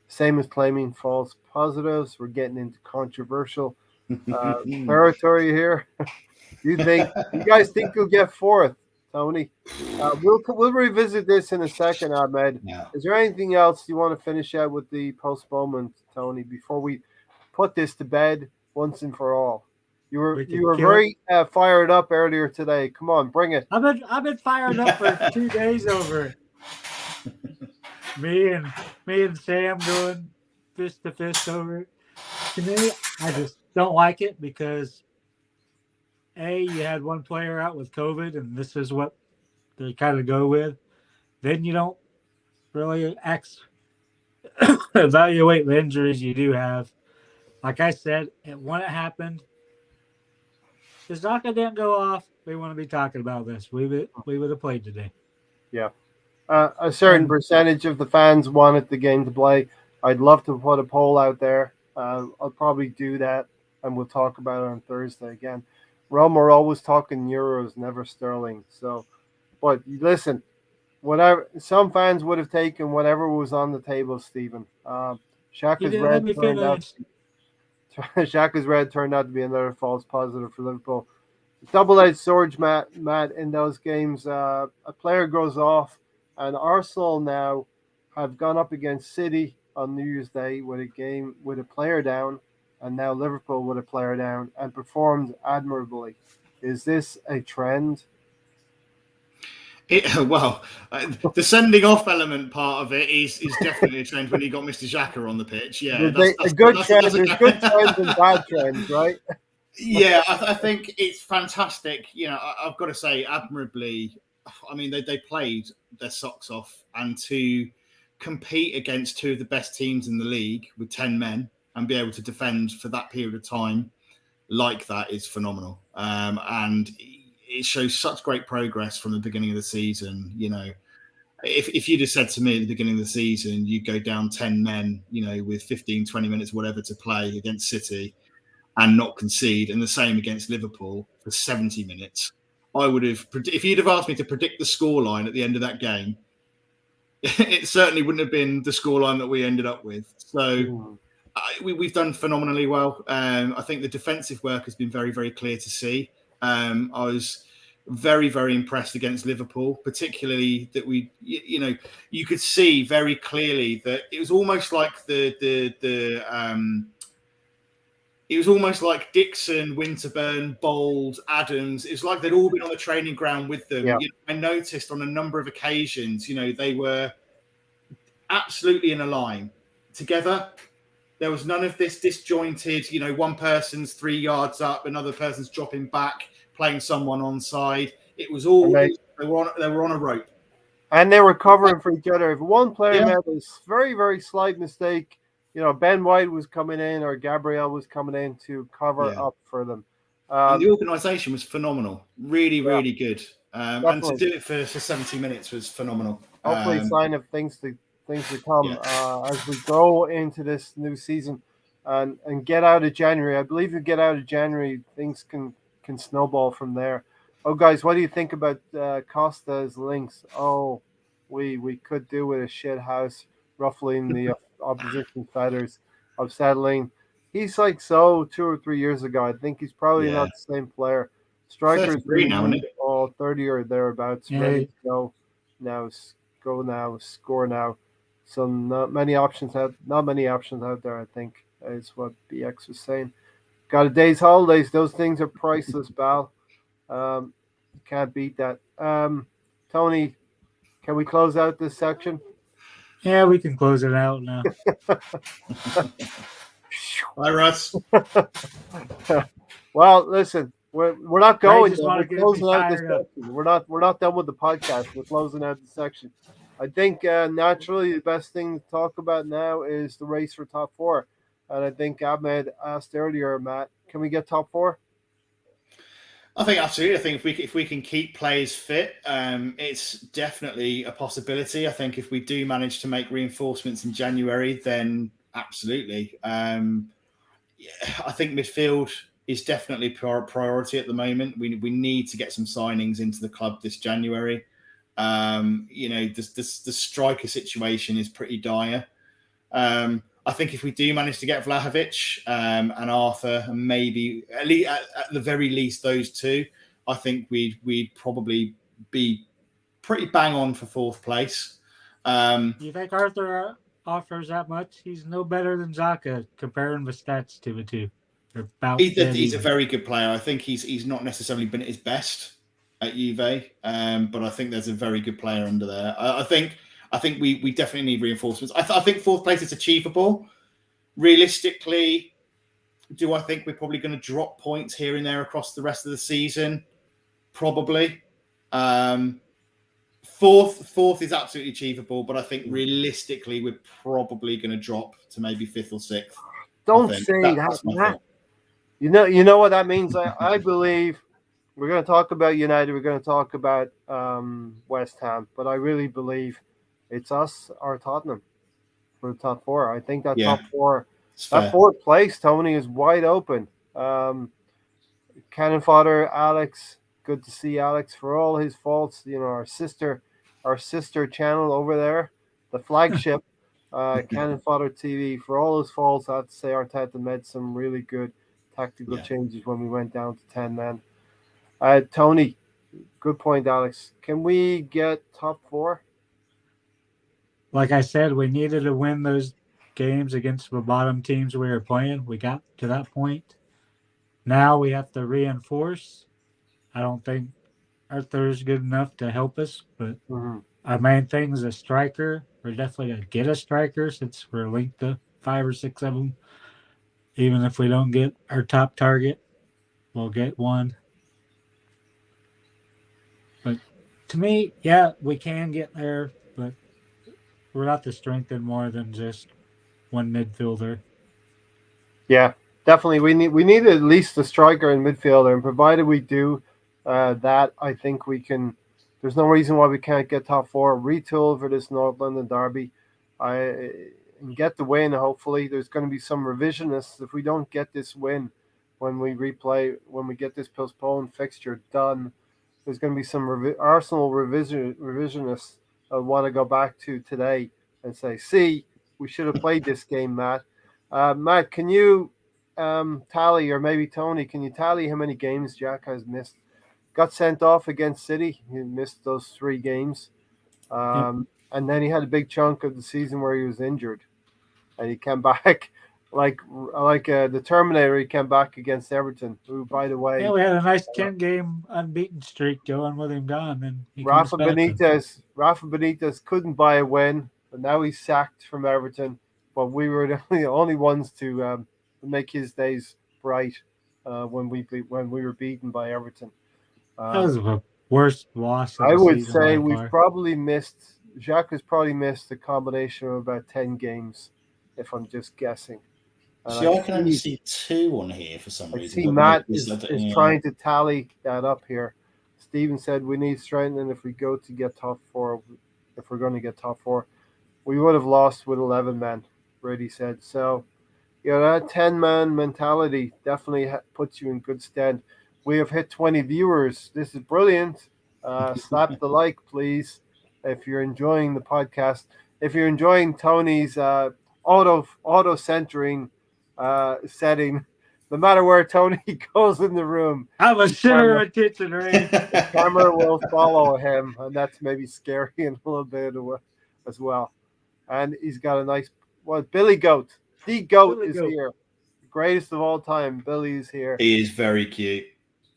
Same as claiming false positives. We're getting into controversial territory here. You guys think you'll get fourth, Tony? We'll revisit this in a second, Ahmed. Yeah. Is there anything else you want to finish out with the postponement, Tony, before we put this to bed once and for all? You were very fired up earlier today. Come on, bring it. I've been fired up for 2 days over it. Me and Sam going fist to fist over it. To me, I just don't like it because you had one player out with COVID, and this is what they kind of go with. Then you don't really evaluate the injuries you do have. Like I said, when it happened, if Zaka didn't go off, we wouldn't be talking about this. We would have played today. Yeah. A certain percentage of the fans wanted the game to play. I'd love to put a poll out there. I'll probably do that, and we'll talk about it on Thursday again. Rome are always talking euros, never sterling. So, but listen, whatever some fans would have taken whatever was on the table, Stephen. Xhaka's red turned out to be another false positive for Liverpool. Double-edged sword, Matt. In those games, a player goes off, and Arsenal now have gone up against City on New Year's Day with a player down, and now Liverpool with a player down, and performed admirably. Is this a trend? The sending off element part of it is definitely a trend when you got Mr. Xhaka on the pitch. Yeah, There's good trends and bad trends, right? Yeah, I think it's fantastic. I've got to say, admirably. I mean, they played their socks off, and to compete against two of the best teams in the league with 10 men and be able to defend for that period of time like that is phenomenal. And it shows such great progress from the beginning of the season. If you'd have said to me at the beginning of the season, you go down 10 men, with 15, 20 minutes, whatever to play against City and not concede, and the same against Liverpool for 70 minutes, I would have, if you'd have asked me to predict the scoreline at the end of that game, it certainly wouldn't have been the scoreline that we ended up with. So we've done phenomenally well. I think the defensive work has been very, very clear to see. I was very, very impressed against Liverpool, particularly that you could see very clearly that it was almost like it was almost like Dixon, Winterburn, Bold, Adams. It's like they'd all been on the training ground with them. Yeah. I noticed on a number of occasions, they were absolutely in a line together. There was none of this disjointed, one person's 3 yards up, another person's dropping back, playing someone onside. It was all they were on a rope. And they were covering for each other. If one player Yeah. made a very, very slight mistake, Ben White was coming in or Gabriel was coming in to cover up for them. And the organisation was phenomenal. Really, really good. And to do it for 70 minutes was phenomenal. Hopefully, sign of things to come as we go into this new season and get out of January. I believe if you get out of January, things can snowball from there. Oh, guys, what do you think about Costa's links? Oh, we could do with a shit house ruffling the opposition feathers of settling. He's like 2 or 3 years ago. I think he's probably not the same player. Strikers now, isn't it? 30 or thereabouts, ready to go now. Score now. So not many options out there, I think, is what BX was saying. Got a day's holidays. Those things are priceless, Bal. Can't beat that. Tony, can we close out this section? Yeah, we can close it out now. Hi, Russ. Well, listen, we're not going. We're closing out this section. We're not done with the podcast. We're closing out the section. I think naturally the best thing to talk about now is the race for top 4. And I think Ahmed asked earlier, Matt, can we get top 4? I think absolutely. I think if we can keep players fit, it's definitely a possibility. I think if we do manage to make reinforcements in January, then absolutely. I think midfield is definitely priority at the moment. We need to get some signings into the club this January. The striker situation is pretty dire. I think if we do manage to get Vlahovic and Arthur, and maybe at the very least those two, I think we'd probably be pretty bang on for 4th place. You think Arthur offers that much? He's no better than Xhaka, comparing the stats to the two. He's a very good player. I think he's not necessarily been at his best at Juve, but I think there's a very good player under there. I think we definitely need reinforcements. I think 4th place is achievable. Realistically, do I think we're probably going to drop points here and there across the rest of the season? Probably. 4th is absolutely achievable, but I think realistically we're probably going to drop to maybe 5th or 6th. Don't say that, Matt. You know what that means? I believe we're going to talk about United. We're going to talk about West Ham, but I really believe it's us or Tottenham for the top 4. I think that top 4, that 4th place, Tony, is wide open. Cannon fodder, Alex. Good to see Alex for all his faults. Our sister channel over there, the flagship, Cannon Fodder TV. For all his faults, I have to say Arteta made some really good tactical changes when we went down to 10 men. Tony, good point, Alex. Can we get top 4? Like I said, we needed to win those games against the bottom teams we were playing. We got to that point. Now we have to reinforce. I don't think Arthur's good enough to help us, but our main thing is a striker. We're definitely going to get a striker since we're linked to 5 or 6 of them. Even if we don't get our top target, we'll get one. But to me, we can get there, but we're not to strengthen more than just one midfielder. Yeah, definitely. We need at least a striker and midfielder, and provided we do that, I think we can. There's no reason why we can't get top 4. Retool for this North London derby, and get the win. Hopefully, there's going to be some revisionists if we don't get this win when we get this postponed fixture done. There's going to be some Arsenal revisionists that want to go back to today and say, "See, we should have played this game, Matt." Matt, can you tally, or maybe Tony, can you tally how many games Jack has missed? got sent off against City. He missed those 3 games. And then he had a big chunk of the season where he was injured. And he came back like the Terminator. He came back against Everton, who, by the way, we had a nice 10-game unbeaten streak going with him gone, and he comes Rafa back. Benitez couldn't buy a win, but now he's sacked from Everton. But we were the only ones to make his days bright when we were beaten by Everton. That was the worst loss of I the would season say by we've far. probably missed. Jacques has probably missed a combination of about 10 games, if I'm just guessing. And See, I can only see 2 on here for some I reason. see but Matt maybe is trying to tally that up here. Stephen said we need strengthening if we go to get top 4. If we're going to get top 4, we would have lost with 11 men. Brady said so. That 10-man mentality definitely puts you in good stead. We have hit 20 viewers. This is brilliant. Slap the like, please, if you're enjoying the podcast. If you're enjoying Tony's auto centering setting, no matter where Tony goes in the room, I'm a center of attention, right? the camera will follow him, and that's maybe scary in a little bit as well. And he's got a nice Billy Goat. The Goat is here. The greatest of all time. Billy's here. He is very cute.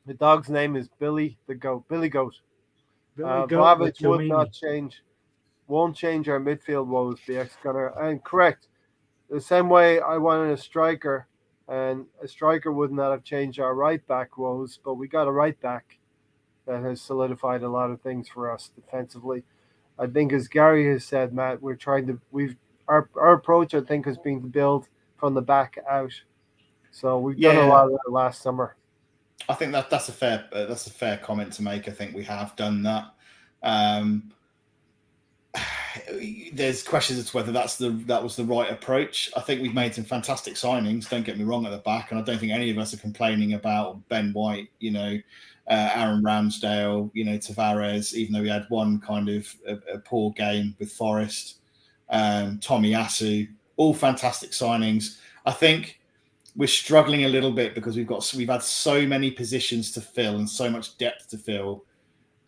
The dog's name is Billy the Goat. Billy Goat. Vlahovic would not change. Won't change our midfield woes, BX Gunner. And correct. The same way I wanted a striker, and a striker would not have changed our right back woes, but we got a right back that has solidified a lot of things for us defensively. I think, as Gary has said, Matt, our approach, I think, has been to build from the back out. So we've done a lot of that last summer. I think that's a fair comment to make. I think we have done that. There's questions as to whether that was the right approach. I think we've made some fantastic signings. Don't get me wrong at the back, and I don't think any of us are complaining about Ben White. Aaron Ramsdale. Tavares. Even though we had one kind of a poor game with Forest. Tomiyasu. All fantastic signings. I think we're struggling a little bit because we've had so many positions to fill and so much depth to fill,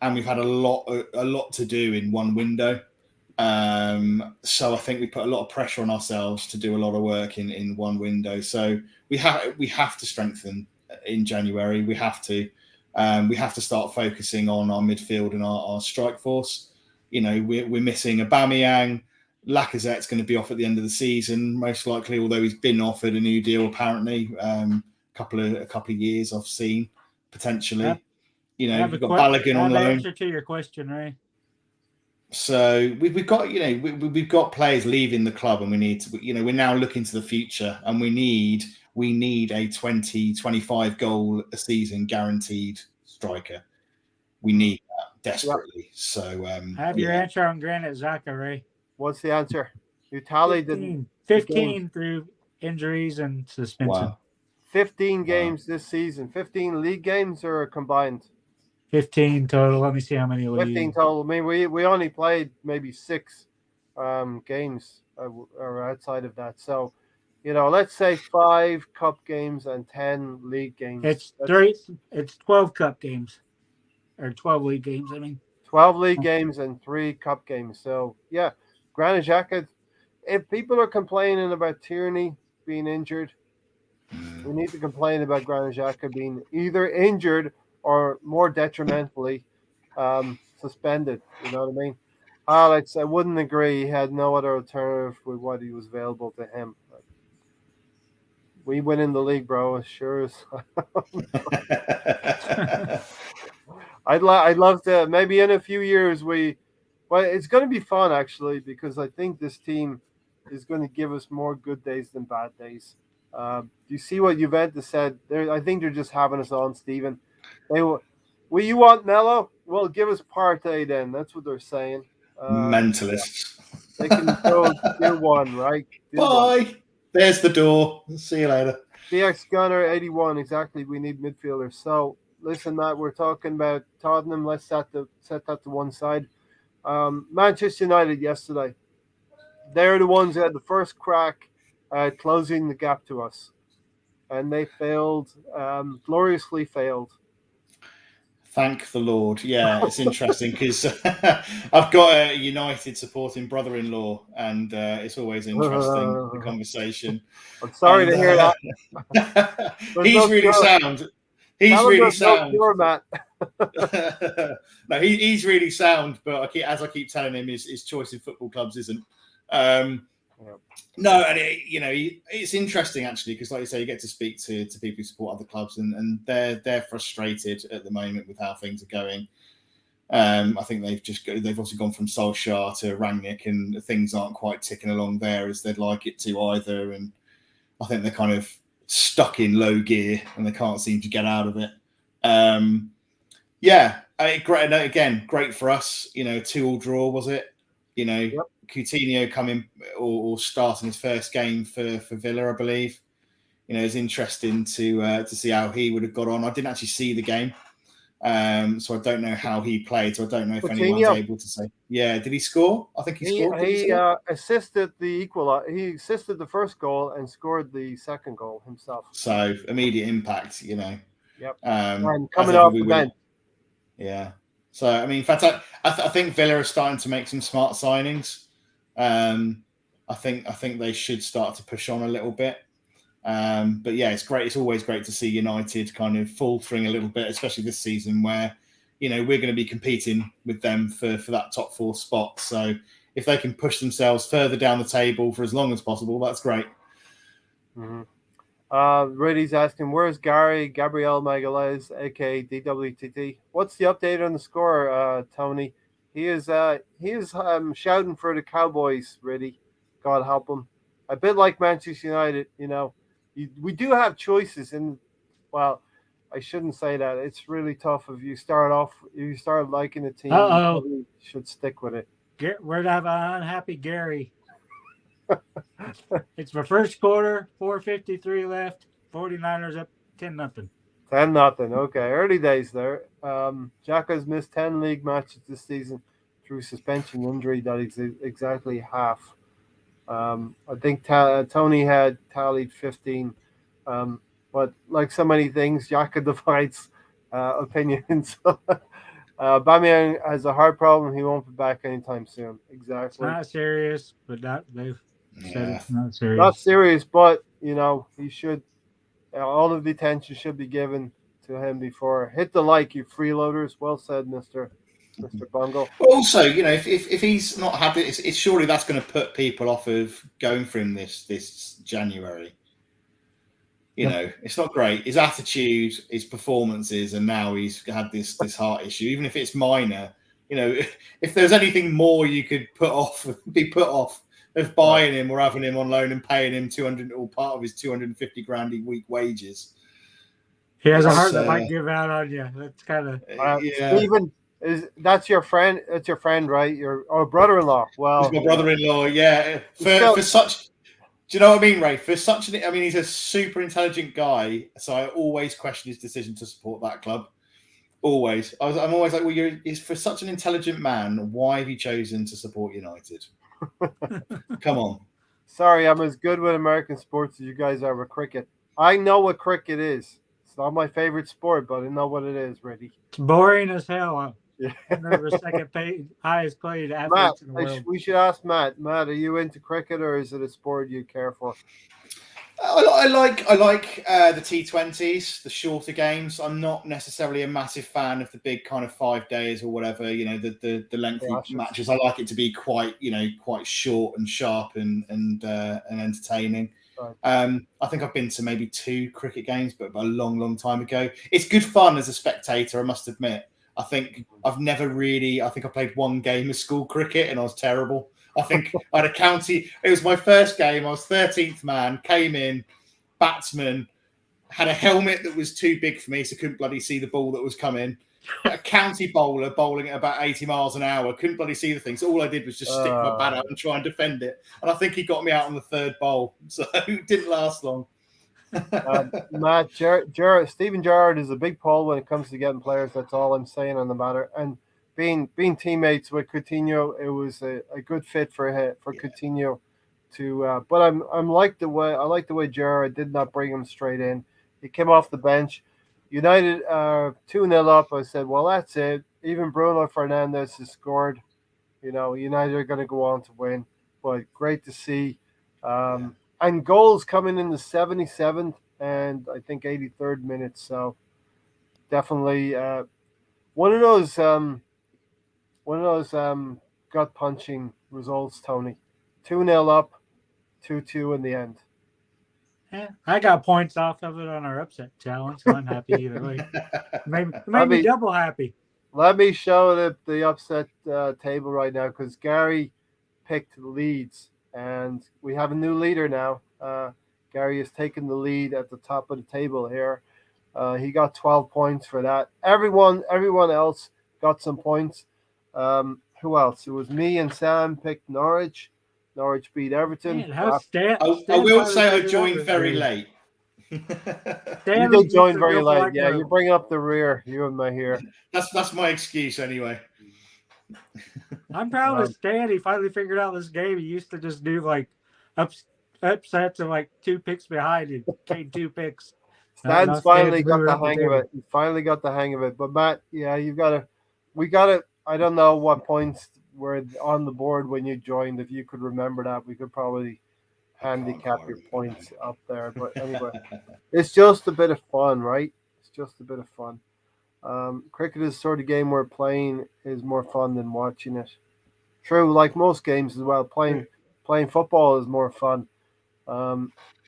and we've had a lot to do in one window. So I think we put a lot of pressure on ourselves to do a lot of work in one window. So we have to strengthen in January. We have to start focusing on our midfield and our strike force. We're missing Aubameyang. Lacazette's going to be off at the end of the season, most likely, although he's been offered a new deal apparently. A couple of years I've seen potentially. We've got Balogun on loan. Answer to your question, Ray. So we've got we've got players leaving the club, and we need to we're now looking to the future, and we need a 20-25 goal a season guaranteed striker. We need that desperately. So have your answer on Granit Xhaka, Ray. What's the answer? You tallied 15 through injuries and suspension. Wow. 15 games this season. 15 league games or combined? 15 total. Let me see how many league. 15 total. I mean, we only played maybe 6 games or outside of that. So, let's say 5 cup games and 10 league games. It's 12 cup games or 12 league games. I mean, 12 league games and 3 cup games. So, yeah, Granit Xhaka. If people are complaining about Tierney being injured, we need to complain about Granit Xhaka being either injured or more detrimentally suspended. You know what I mean? Alex, I wouldn't agree. He had no other alternative with what he was available to him. We win in the league, bro. As sure as. I'd love to. Maybe in a few years it's going to be fun actually, because I think this team is going to give us more good days than bad days. Do you see what Juventus said? I think they're just having us on, Stephen. You want Melo? Well, give us Partey then. That's what they're saying. Mentalists. They can go do one, right? Bye. There's the door. See you later. BX Gunner 81. Exactly. We need midfielders. So listen, Matt. We're talking about Tottenham. Let's set that to one side. Manchester United yesterday. They're the ones who had the first crack at closing the gap to us, and they failed, gloriously failed. Thank the Lord. Yeah, it's interesting because I've got a United supporting brother-in-law, and it's always interesting, the conversation. I'm sorry to hear that. There's He's no really cure. sound. He's Tell him really there's no sound. cure, Matt. No, he's really sound, but as I keep telling him, his choice in football clubs isn't. No, and it's interesting actually because, like you say, you get to speak to people who support other clubs, and they're frustrated at the moment with how things are going. I think they've obviously gone from Solskjaer to Rangnick, and things aren't quite ticking along there as they'd like it to either. And I think they're kind of stuck in low gear and they can't seem to get out of it. Great. Again, great for us. 2-2 draw, was it? Yep. Coutinho coming or starting his first game for Villa, I believe. It's interesting to see how he would have got on. I didn't actually see the game, so I don't know how he played. So I don't know if anyone's able to say. Yeah, did he score? I think he scored. He assisted the equalizer. He assisted the first goal and scored the second goal himself. So immediate impact, Yep. And coming off the bench. Yeah. So I mean, in fact, I think Villa are starting to make some smart signings. I think they should start to push on a little bit. But yeah, it's great. It's always great to see United kind of faltering a little bit, especially this season where, we're going to be competing with them for that top 4 spot. So if they can push themselves further down the table for as long as possible, that's great. Mm-hmm. Reddy's asking, where's Gabriel Magalhaes, aka DWTT? What's the update on the score, Tony? He is shouting for the Cowboys, Reddy. God help him. A bit like Manchester United, we do have choices well, I shouldn't say that. It's really tough if you start liking a team, you probably should stick with it. We're to have an unhappy Gary. It's the first quarter, 4:53 left. 49ers up 10-0. 10-0. Okay, early days there. Xhaka's missed 10 league matches this season through suspension injury. That is exactly half. I think Tony had tallied 15. But like so many things, Xhaka divides opinions. Bamian has a heart problem. He won't be back anytime soon. Exactly. It's not serious, but they've said it's not serious. Not serious, but he should. All of the attention should be given to him before. Hit the like, you freeloaders. Well said, Mr. Bungle. Also, if he's not happy, it's surely that's going to put people off of going for him this January. It's not great. His attitude, his performances, and now he's had this heart issue. Even if it's minor, if there's anything more you could be put off of buying him or having him on loan and paying him 200 or part of his 250 grand a week wages. He has a heart that might give out on you. That's kind of Stephen. That's your friend? That's your friend, right? Your brother-in-law. Well, he's my brother-in-law. Yeah, for such. Do you know what I mean, Ray? He's a super intelligent guy, so I always question his decision to support that club. Always. I'm always like, well, for such an intelligent man, why have you chosen to support United? Come on. Sorry, I'm as good with American sports as you guys are with cricket. I know what cricket is. It's not my favorite sport, but I know what it is, Reddy. It's boring as hell. Yeah. Never highest paid athletes in the world. We should ask Matt. Matt, are you into cricket or is it a sport you care for? I like the T20s, the shorter games. I'm not necessarily a massive fan of the big kind of 5 days or whatever. The lengthy matches. I like it to be quite short and sharp and entertaining. Right. I think I've been to maybe 2 cricket games, but a long time ago. It's good fun as a spectator, I must admit. I think I played 1 game of school cricket and I was terrible. I think I had a county. It was my first game. I was 13th man, came in, batsman, had a helmet that was too big for me, so couldn't bloody see the ball that was coming. A county bowler bowling at about 80 miles an hour, couldn't bloody see the thing. So all I did was just stick my bat out and try and defend it. And I think he got me out on the 3rd bowl. So it didn't last long. Matt, Steven Gerrard is a big pull when it comes to getting players. That's all I'm saying on the matter. And being teammates with Coutinho, it was a good fit for Coutinho to. But I like the way Gerrard did not bring him straight in. He came off the bench. United are 2-0 up. I said, well, that's it. Even Bruno Fernandes has scored. United are going to go on to win. But great to see. And goals coming in the 77th and I think 83rd minute. So definitely one of those gut punching results, Tony. 2-0 up, 2-2 in the end. Yeah, I got points off of it on our upset challenge, so I'm happy either way. It made I me mean- double happy. Let me show the upset table right now because Gary picked Leeds, and we have a new leader now. Gary has taken the lead at the top of the table here. He got 12 points for that. Everyone else got some points. Who else? It was me and Sam picked Norwich. Norwich beat Everton. Man, how Stan, I Stan will finally say I figured out joined this very game. late. Stan You did used join to very go for late. like Yeah, a- you bring up the rear. You and me here. That's my excuse anyway. I'm proud Um, of Stan. He finally figured out this game. He used to just do like upsets of like 2 picks behind. He came 2 picks. Stan's Stan's finally got moving the up the hang of table. it. He finally got the hang of it. But Matt, yeah, we gotta. I don't know what points were on the board when you joined. If you could remember that, we could probably handicap your points up there. But anyway, it's just a bit of fun, right? It's just a bit of fun. Cricket is the sort of game where playing is more fun than watching it. True, like most games as well. Playing football is more fun.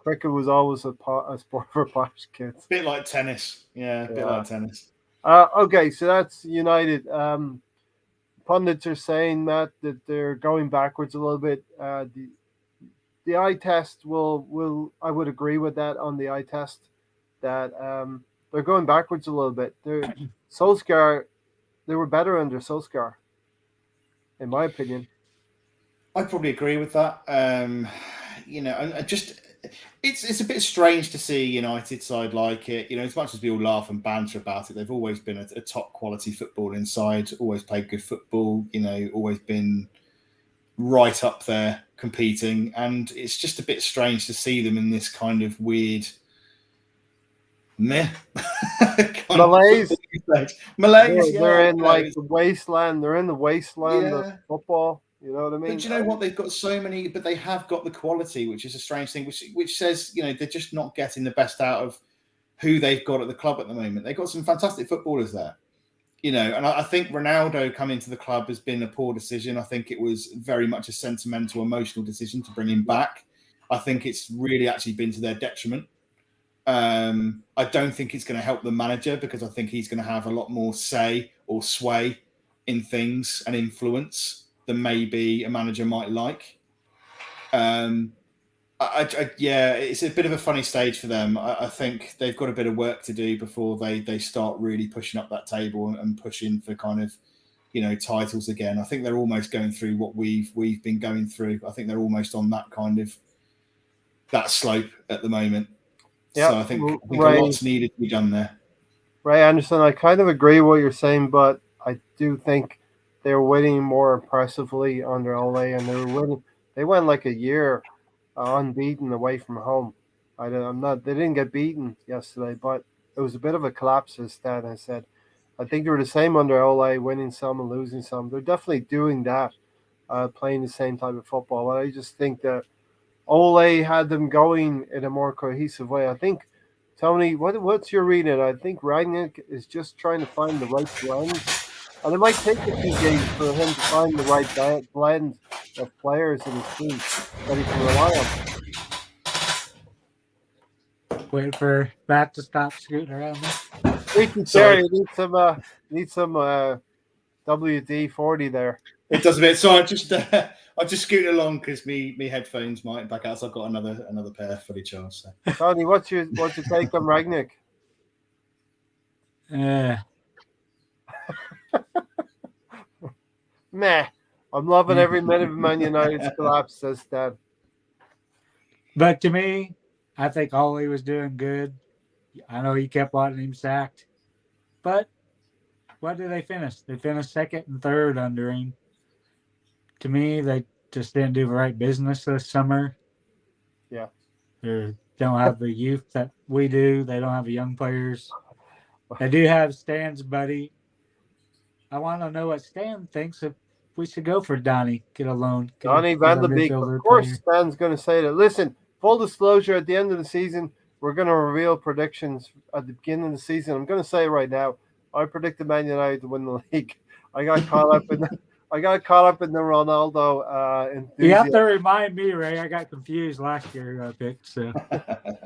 Cricket was always a sport for posh kids. Bit like tennis. Yeah, a bit like tennis. Okay, so that's United. Pundits are saying, Matt, that they're going backwards a little bit. The eye test will I would agree with that on the eye test that they're going backwards a little bit. Solskjaer, they were better under Solskjaer, in my opinion. I probably agree with that. I just it's a bit strange to see United side like it. As much as we all laugh and banter about it, they've always been a top quality footballing side. Always played good football. Always been right up there competing, and it's just a bit strange to see them in this kind of weird meh Malaise. Malaise. They're in like the wasteland. They're in the wasteland of football. You know what I mean? But you know what? They've got so many, but they have got the quality, which is a strange thing, which says they're just not getting the best out of who they've got at the club at the moment. They've got some fantastic footballers there, and I think Ronaldo coming to the club has been a poor decision. I think it was very much a sentimental, emotional decision to bring him back. I think it's really actually been to their detriment. I don't think it's going to help the manager because I think he's going to have a lot more say or sway in things and influence than maybe a manager might like. It's a bit of a funny stage for them. I think they've got a bit of work to do before they start really pushing up that table and pushing for kind of titles again. I think they're almost going through what we've been going through. I think they're almost on that kind of that slope at the moment. Yeah, so I think a lot's needed to be done there. Ray Anderson, I kind of agree with what you're saying, but I do think they're winning more impressively under Ole, and they were winning. They went like a year unbeaten away from home. They didn't get beaten yesterday, but it was a bit of a collapse, as Stan has said. I think they were the same under Ole, winning some and losing some. They're definitely doing that, playing the same type of football. But I just think that Ole had them going in a more cohesive way. I think, Tony, what's your reading? I think Rangnick is just trying to find the right blend. And it might take a few games for him to find the right blend of players in his team that he can rely on. Waiting for Matt to stop scooting around me. Terry, need some WD-40 there. It does a bit. So I just scoot along because me headphones might back out. So I've got another pair fully charged. So. Tony, what's your take on Rangnick? Meh. I'm loving every minute of Man United's collapse, says Stan. But to me, I think Ole was doing good. I know he kept wanting him sacked. But what did they finish? They finished second and third under him. To me, they just didn't do the right business this summer. Yeah. They don't have the youth that we do. They don't have the young players. I do have Stan's buddy. I want to know what Stan thinks if we should go for Donnie, get a loan, Donny get Van a de Beek. Of midfielder course, player. Stan's going to say that. Listen, full disclosure, at the end of the season, we're going to reveal predictions at the beginning of the season. I'm going to say it right now. I predicted Man United to win the league. I got caught up in the Ronaldo You enthusiasm. have to remind me, Ray. I got confused last year who I picked. So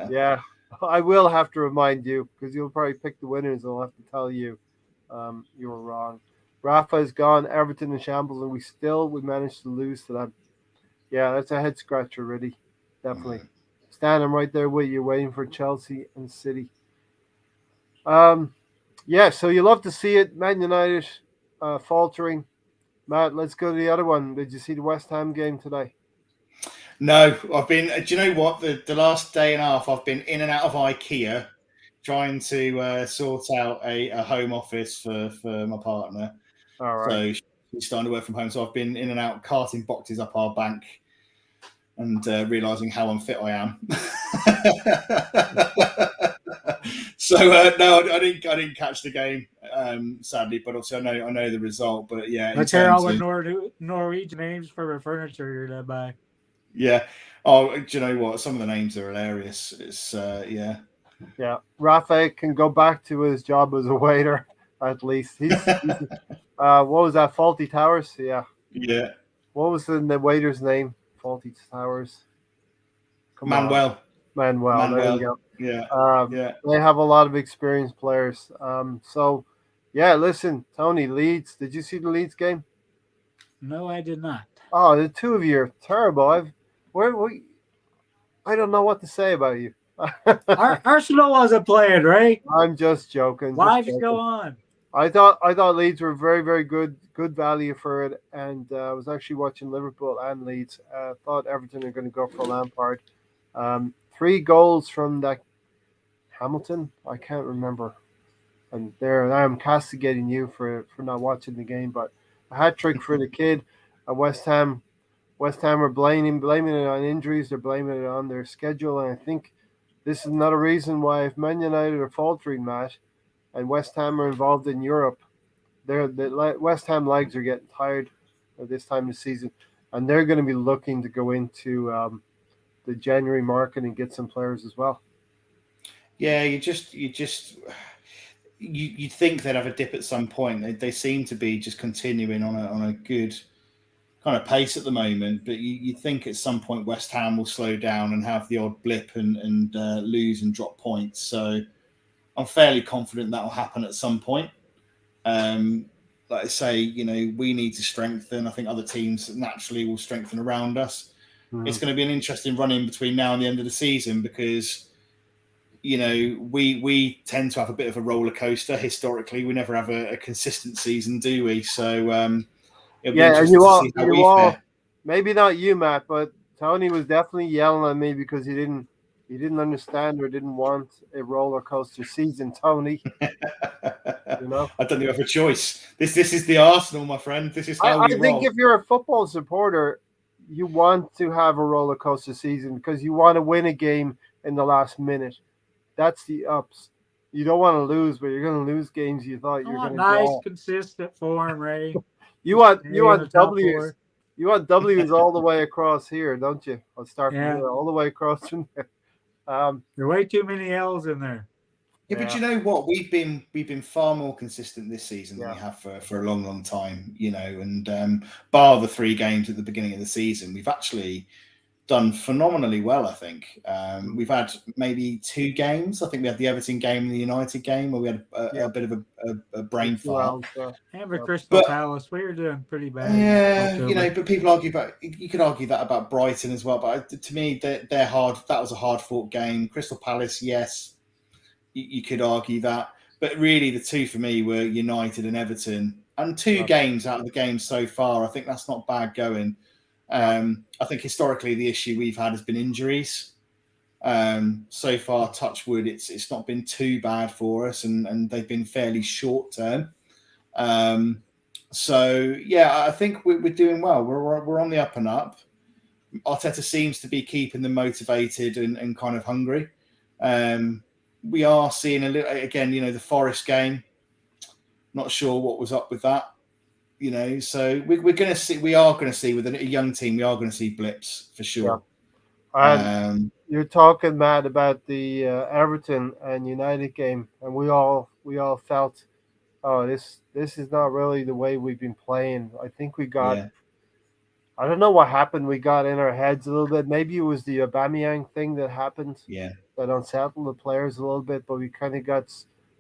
Yeah, I will have to remind you because you'll probably pick the winners and I'll have to tell you you were wrong. Rafa is gone, Everton in shambles, and we managed to lose to them. Yeah, that's a head scratcher, really. Definitely. Stan, I'm right there with you, waiting for Chelsea and City. Yeah, so you love to see it. Man United faltering. Matt, let's go to the other one. Did you see the West Ham game today? No, I've been. Do you know what? The last day and a half, I've been in and out of IKEA trying to sort out a home office for my partner. All right. So she's starting to work from home. So I've been in and out carting boxes up our bank and realizing how unfit I am. So no, I didn't catch the game, sadly. But also I know the result. But yeah, let's hear all the Norwegian names for the furniture you're to buy. Yeah. Oh, do you know what? Some of the names are hilarious. It's yeah. Yeah, Rafa can go back to his job as a waiter at least. He's what was that? Faulty Towers? Yeah. Yeah. What was the waiter's name? Faulty Towers. Manuel. There you go. Yeah. Yeah. They have a lot of experienced players. So, yeah. Listen, Tony, Leeds. Did you see the Leeds game? No, I did not. Oh, the two of you are terrible. I don't know what to say about you. Arsenal wasn't playing, right? I'm just joking. Lives go on. I thought Leeds were very, very good value for it, and I was actually watching Liverpool and Leeds. Thought Everton are going to go for Lampard. 3 goals from that Hamilton. I can't remember. And there I am castigating you for not watching the game, but a hat trick for the kid. West Ham are blaming it on injuries. They're blaming it on their schedule, and I think this is another reason why if Man United are faltering, Matt, and West Ham are involved in Europe, the West Ham legs are getting tired at this time of the season, and they're going to be looking to go into the January market and get some players as well. Yeah, you think they'd have a dip at some point. They seem to be just continuing on a good kind of pace at the moment, but you think at some point West Ham will slow down and have the odd blip and lose and drop points. So I'm fairly confident that will happen at some point. Like I say, we need to strengthen. I think other teams naturally will strengthen around us. Mm-hmm. It's going to be an interesting run-in between now and the end of the season because, we tend to have a bit of a roller coaster historically. We never have a consistent season, do we? So, yeah, and you all, maybe not you, Matt, but Tony was definitely yelling at me because he didn't understand or didn't want a roller coaster season, Tony. I don't think you have a choice. This is the Arsenal, my friend. This is how we roll. I think if you're a football supporter, you want to have a roller coaster season because you want to win a game in the last minute. That's the ups. You don't want to lose, but you're going to lose games you thought you were going to nice, consistent form, Ray. You want W's. You want W's all the way across here, don't you? I'll start from here, all the way across from there. There are way too many L's in there. Yeah, but you know what? We've been far more consistent this season than we have for a long, long time. And bar the 3 games at the beginning of the season, we've actually done phenomenally well. I think we've had maybe 2 games. I think we had the Everton game and the United game where we had a bit of a brain fart. And the Crystal Palace, we were doing pretty bad. Yeah, but people argue about. You could argue that about Brighton as well. But to me, they're hard. That was a hard fought game. Crystal Palace, yes, you could argue that. But really, the 2 for me were United and Everton, and 2 games out of the game so far. I think that's not bad going. I think historically the issue we've had has been injuries. So far, touch wood, it's not been too bad for us, and they've been fairly short term. So yeah, I think we're doing well. We're on the up and up. Arteta seems to be keeping them motivated and kind of hungry. we are seeing a little again. The Forest game. Not sure what was up with that. So we're going to see. We are going to see with a young team. We are going to see blips for sure. And you're talking, Matt, about the Everton and United game, and we all felt, oh, this is not really the way we've been playing. I think we got. Yeah. I don't know what happened. We got in our heads a little bit. Maybe it was the Aubameyang thing that happened. Yeah. That unsettled the players a little bit, but we kind of got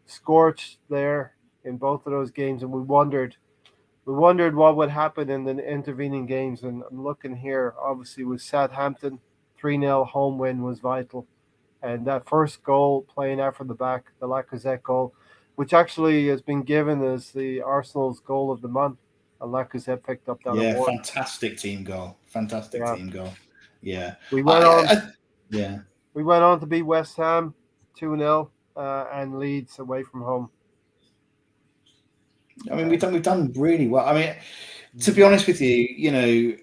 scorched there in both of those games, and we wondered what would happen in the intervening games. And I'm looking here, obviously, with Southampton, 3-0 home win was vital, and that first goal playing out from the back, the Lacazette goal, which actually has been given as the Arsenal's goal of the month. Lacazette picked up that award. Fantastic team goal. Team goal. Yeah. We went on. We went on to beat West Ham 2-0 and Leeds away from home. I mean, we've done really well. I mean, to be honest with you,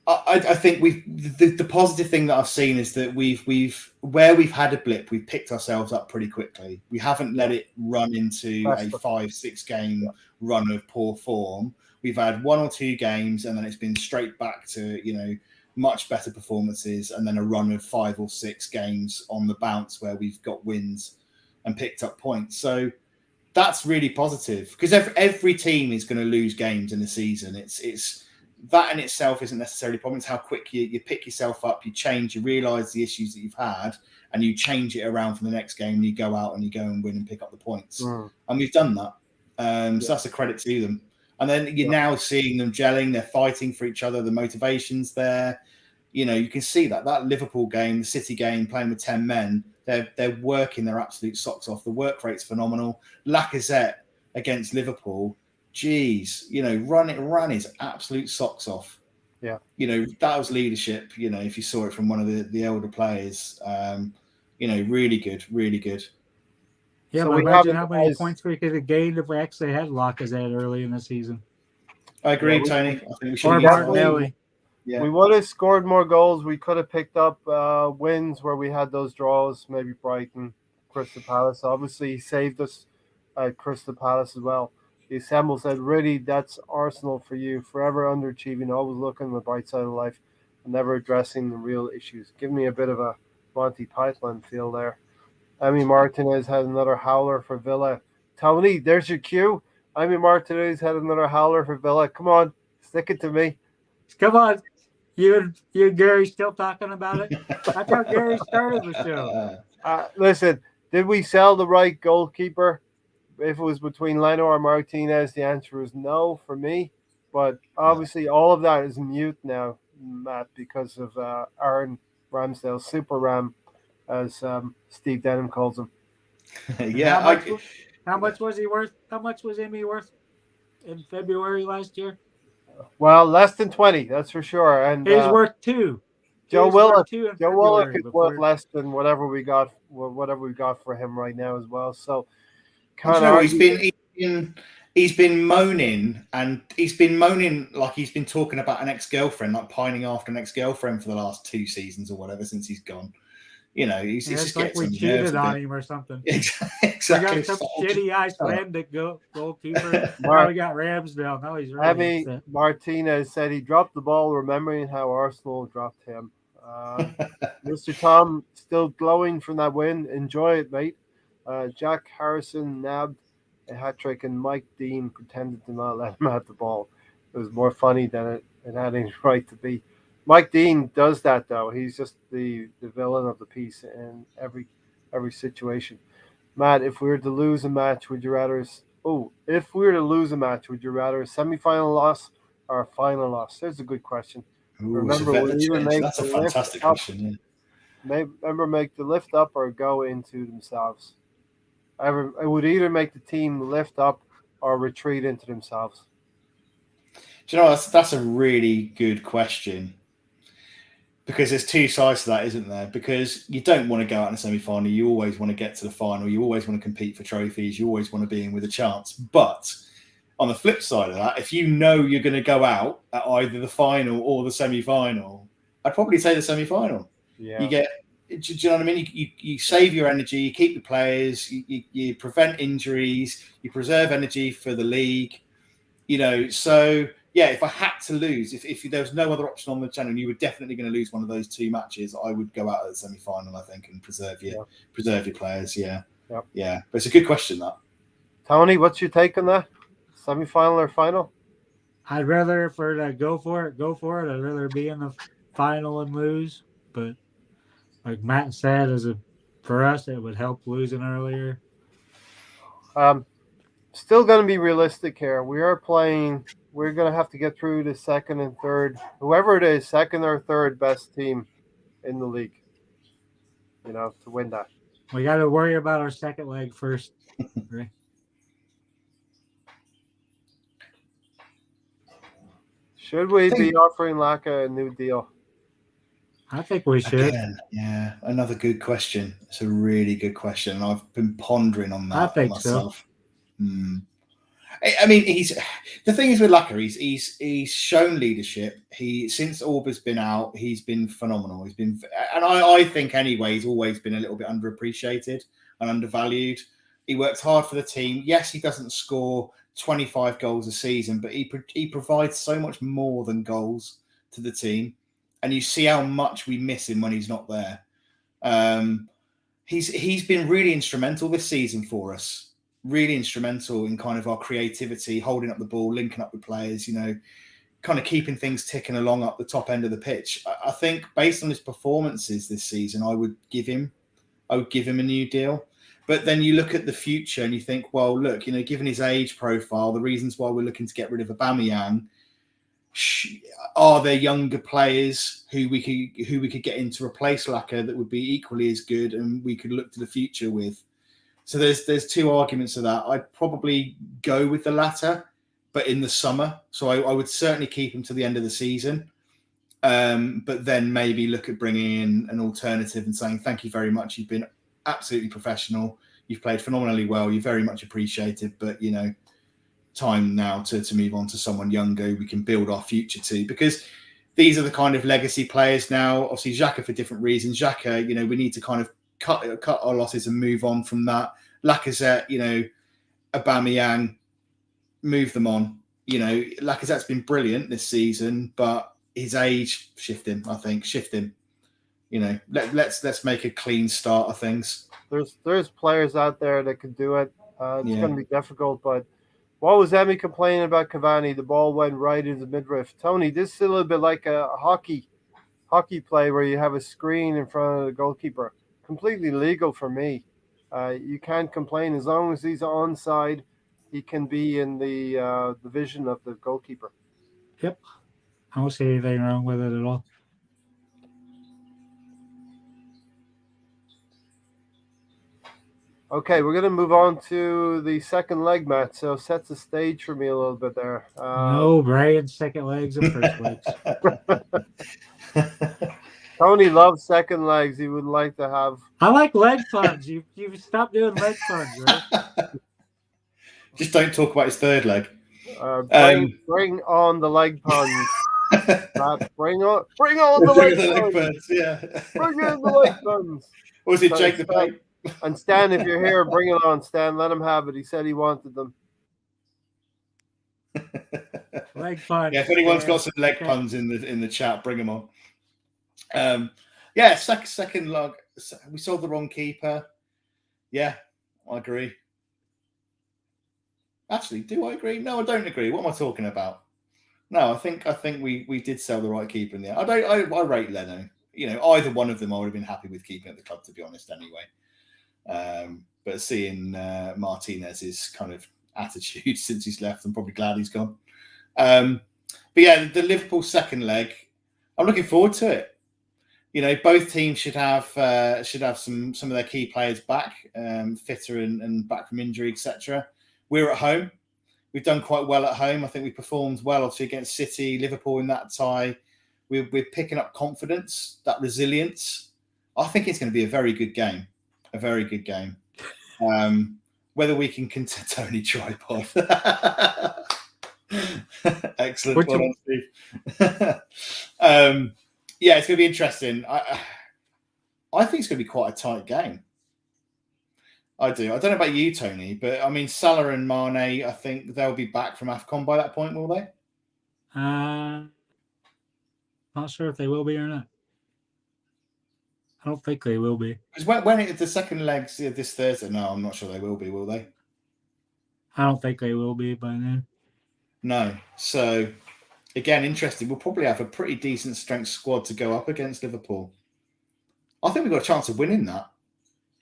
I think the positive thing that I've seen is that where we've had a blip, we've picked ourselves up pretty quickly. We haven't let it run into a 5-6 game run of poor form. We've had 1 or 2 games, and then it's been straight back to much better performances, and then a run of 5 or 6 games on the bounce where we've got wins and picked up points. So that's really positive, because every team is going to lose games in the season. It's that in itself isn't necessarily a problem. It's how quick you pick yourself up, you change, you realise the issues that you've had, and you change it around for the next game, and you go out and you go and win and pick up the points. And we've done that. So that's a credit to them. And then you're now seeing them gelling, they're fighting for each other, the motivation's there. You can see that Liverpool game, the City game, playing with 10 men, they're working their absolute socks off. The work rate's phenomenal. Lacazette against Liverpool, geez, ran his absolute socks off. Yeah. That was leadership, if you saw it from one of the elder players. Really good, really good. Yeah, so imagine how many points we could have gained if we actually had Lacazette early in the season. I agree, Tony. I think we should have Martinelli. Yeah. We would have scored more goals. We could have picked up wins where we had those draws, maybe Brighton, Crystal Palace. Obviously, he saved us at Crystal Palace as well. The Assemble said, really, that's Arsenal for you. Forever underachieving, always looking on the bright side of life, and never addressing the real issues. Give me a bit of a Monty Python feel there. Emi Martinez had another howler for Villa. Tony, there's your cue. Emi Martinez had another howler for Villa. Come on, stick it to me. Come on. You and Gary still talking about it? I thought Gary started the show. Listen, did we sell the right goalkeeper? If it was between Leno or Martinez, the answer is no for me. But obviously, all of that is mute now, Matt, because of Aaron Ramsdale, Super Ram, as Steve Denham calls him. How much was he worth? How much was Emi worth in February last year? Well, less than 20, that's for sure. And he's worth 2. Joe Willock is worth less than whatever we got for him right now as well. So, he's been moaning, and he's been moaning like he's been talking about an ex-girlfriend, like pining after an ex-girlfriend for the last 2 seasons or whatever since he's gone. He's just like we cheated on him or something. Exactly. We got some shitty Icelandic goalkeeper. Now we got Ramsdale. Now he's really Emi Martinez said he dropped the ball, remembering how Arsenal dropped him. Mr. Tom still glowing from that win. Enjoy it, mate. Jack Harrison nabbed a hat-trick, and Mike Dean pretended to not let him have the ball. It was more funny than it had any right to be. Mike Dean does that, though. He's just the villain of the piece in every situation. Matt, if we were to lose a match, would you rather? If we were to lose a match, would you rather a semi-final loss or a final loss? There's a good question. Remember, that's a fantastic question. Remember, make the lift up or go into themselves. It would either make the team lift up or retreat into themselves. Do you know, that's a really good question. Because there's 2 sides to that, isn't there? Because you don't want to go out in a semi-final. You always want to get to the final. You always want to compete for trophies. You always want to be in with a chance. But on the flip side of that, if you know you're going to go out at either the final or the semi-final, I'd probably say the semi-final. Yeah. You get, do you know what I mean? You save your energy, you keep the players, you prevent injuries, you preserve energy for the league. So yeah, if I had to lose, if there was no other option on the channel, and you were definitely going to lose one of those two matches, I would go out at the semi-final, I think, and preserve your players. Yeah, yeah. But it's a good question, that. Tony, what's your take on that? Semi-final or final? I'd rather for to go for it. I'd rather be in the final and lose. But like Matt said, for us, it would help losing earlier. Still going to be realistic here. We are playing. We're going to have to get through the second and third, whoever it is, second or third best team in the league. To win that. We got to worry about our second leg first, right? Should we be offering Laka a new deal? I think we should. Again, yeah, another good question. It's a really good question, and I've been pondering on that I think myself. So. I mean, the thing is with Laka, he's shown leadership. Since Orba's been out, he's been phenomenal. And I think anyway, he's always been a little bit underappreciated and undervalued. He works hard for the team. Yes, he doesn't score 25 goals a season, but he provides so much more than goals to the team. And you see how much we miss him when he's not there. He's been really instrumental this season for us. Really instrumental in kind of our creativity, holding up the ball, linking up with players, kind of keeping things ticking along up the top end of the pitch. I think based on his performances this season, I would give him a new deal. But then you look at the future and you think, well, look, given his age profile, the reasons why we're looking to get rid of Aubameyang, are there younger players who we could get in to replace Laka that would be equally as good and we could look to the future with? So there's two arguments to that. I'd probably go with the latter, but in the summer. So I would certainly keep him to the end of the season, but then maybe look at bringing in an alternative and saying, thank you very much. You've been absolutely professional. You've played phenomenally well. You're very much appreciated, but, time now to move on to someone younger we can build our future to, because these are the kind of legacy players now. Obviously, Xhaka for different reasons. Xhaka, we need to kind of cut our losses and move on from that. Lacazette, Aubameyang, move them on. Lacazette's been brilliant this season, but his age shift him. Let's make a clean start of things. There's players out there that can do it. It's going to be difficult, but what was Emmy complaining about Cavani? The ball went right into the midriff. Tony, this is a little bit like a hockey play where you have a screen in front of the goalkeeper. Completely legal for me. You can't complain as long as he's onside. He can be in the vision of the goalkeeper. Yep, I don't see anything wrong with it at all. Okay, we're going to move on to the second leg, Matt. So set the stage for me a little bit there. No, Brian, second legs and first legs. Tony loves second legs. He would like to have. I like leg puns. You've stopped doing leg puns, right? Just don't talk about his third leg. Bring on the leg puns. Bring on the leg puns. Yeah. Bring on the leg puns. Or was it Jake the Pipe? And Stan, if you're here, bring it on. Stan, let him have it. He said he wanted them. Leg puns. Yeah, if anyone's got some leg puns in the chat, bring them on. Second log. We sold the wrong keeper. Yeah, I agree. Actually, do I agree? No, I don't agree. What am I talking about? No, I think we did sell the right keeper in there. I rate Leno. Either one of them I would have been happy with keeping at the club, to be honest, anyway. But seeing Martinez's kind of attitude since he's left, I'm probably glad he's gone. But yeah, the Liverpool second leg, I'm looking forward to it. Both teams should have some of their key players back, fitter and back from injury, etc. We're at home. We've done quite well at home. I think we performed well, obviously, against City, Liverpool in that tie. We're picking up confidence, that resilience. I think it's going to be a very good game. A very good game. Whether we can Tony Tripod. Excellent. Well done, Steve. Yeah, it's going to be interesting. I think it's going to be quite a tight game. I do. I don't know about you, Tony, but I mean, Salah and Mane, I think they'll be back from AFCON by that point, will they? Not sure if they will be or not. I don't think they will be. Because when the second leg's this Thursday, no, I'm not sure they will be, will they? I don't think they will be by then. No. So, again, interesting. We'll probably have a pretty decent strength squad to go up against Liverpool. I think we've got a chance of winning that.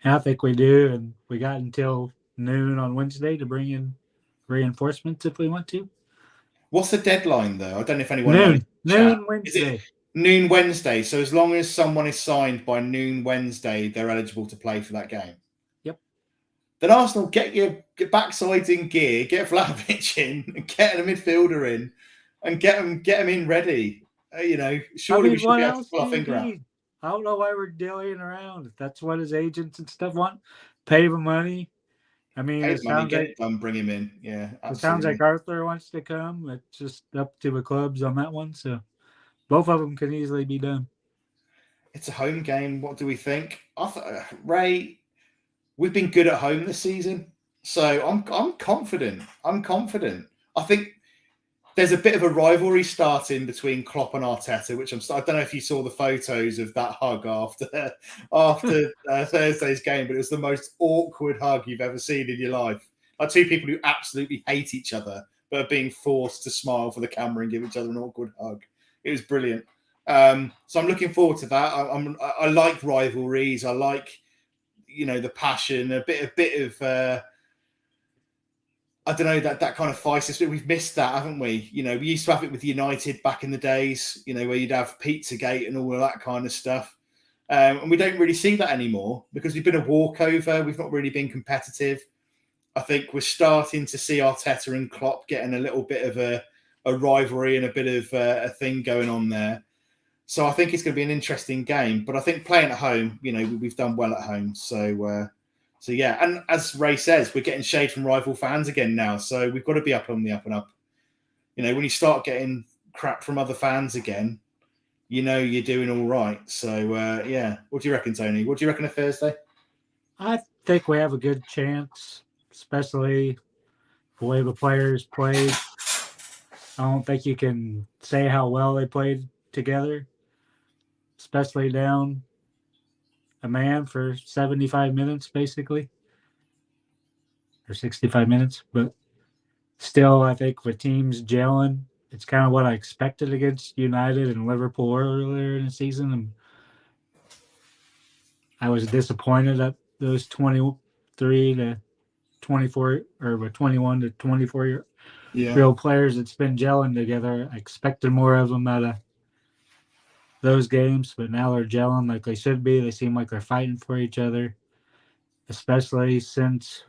I think we do, and we got until noon on Wednesday to bring in reinforcements if we want to. What's the deadline, though? I don't know if anyone knows. Noon Wednesday. Is it noon Wednesday? So as long as someone is signed by noon Wednesday, they're eligible to play for that game. Yep. Then Arsenal, get your backsides in gear, get Vlahovic in, and get a midfielder in, and get them in ready. Surely we should be able to pull our finger out. I don't know why we're dealing around. If that's what his agents and stuff want, pay him money. I mean, it sounds like bring him in. Yeah, absolutely. It sounds like Arthur wants to come. It's just up to the clubs on that one. So both of them can easily be done. It's a home game. What do we think? Ray, we've been good at home this season, so I'm confident. I think there's a bit of a rivalry starting between Klopp and Arteta, which I don't know if you saw the photos of that hug after Thursday's game, but it was the most awkward hug you've ever seen in your life. Like two people who absolutely hate each other, but are being forced to smile for the camera and give each other an awkward hug. It was brilliant. So I'm looking forward to that. I like rivalries. I like, the passion, a bit of I don't know, that kind of feistiness. We've missed that, haven't we? We used to have it with United back in the days, where you'd have Pizzagate and all of that kind of stuff. And we don't really see that anymore because we've been a walkover. We've not really been competitive. I think we're starting to see Arteta and Klopp getting a little bit of a rivalry and a bit of a thing going on there. So I think it's going to be an interesting game. But I think playing at home, we've done well at home. So yeah, and as Ray says, we're getting shade from rival fans again now. So we've got to be up on the up and up. When you start getting crap from other fans again, you're doing all right. So yeah, what do you reckon, Tony? What do you reckon of Thursday? I think we have a good chance, especially the way the players played. I don't think you can say how well they played together, especially down a man for 75 minutes, basically, or 65 minutes. But still, I think with teams gelling, it's kind of what I expected against United and Liverpool earlier in the season. And I was disappointed at those 23 to 24 or 21 to 24 real players that's been gelling together. I expected more of them out of those games, but now they're gelling like they should be. They seem like they're fighting for each other, especially since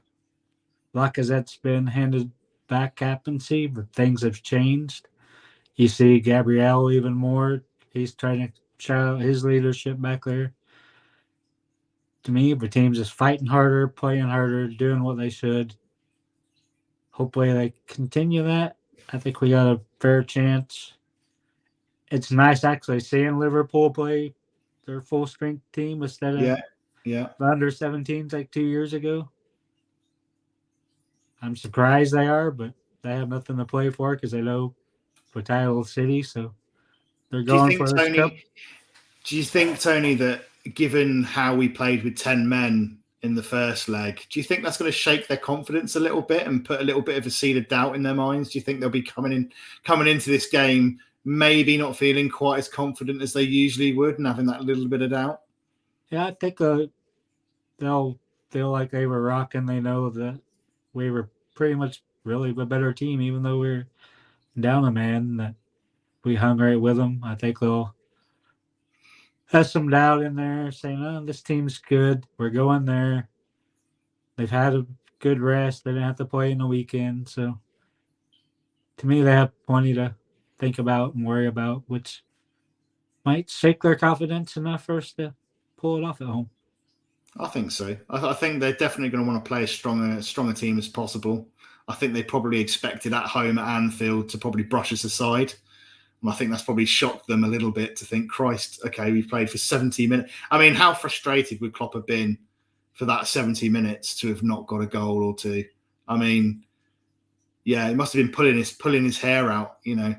Lacazette's been handed back captaincy, but things have changed. You see Gabriel even more. He's trying to show his leadership back there. To me, the team's just fighting harder, playing harder, doing what they should. Hopefully they continue that. I think we got a fair chance. It's nice actually seeing Liverpool play their full strength team instead of the under 17s like 2 years ago. I'm surprised they are, but they have nothing to play for because they know for title city, so they're going for this cup. Do you think, Tony, that given how we played with 10 men in the first leg, do you think that's going to shake their confidence a little bit and put a little bit of a seed of doubt in their minds? Do you think they'll be coming into this game maybe not feeling quite as confident as they usually would and having that little bit of doubt? Yeah, I think they'll feel like they were rocking. They know that we were pretty much really the better team, even though we're down a man, that we hung right with them. I think they'll have some doubt in there saying, oh, this team's good. We're going there. They've had a good rest. They didn't have to play in the weekend. So to me, they have plenty to think about and worry about, which might shake their confidence enough for us to pull it off at home. I think so. I think they're definitely going to want to play as strong a team as possible. I think they probably expected at home at Anfield to probably brush us aside. And I think that's probably shocked them a little bit to think, Christ, okay, we've played for 70 minutes. I mean, how frustrated would Klopp have been for that 70 minutes to have not got a goal or two? I mean, yeah, he must have been pulling his hair out, you know.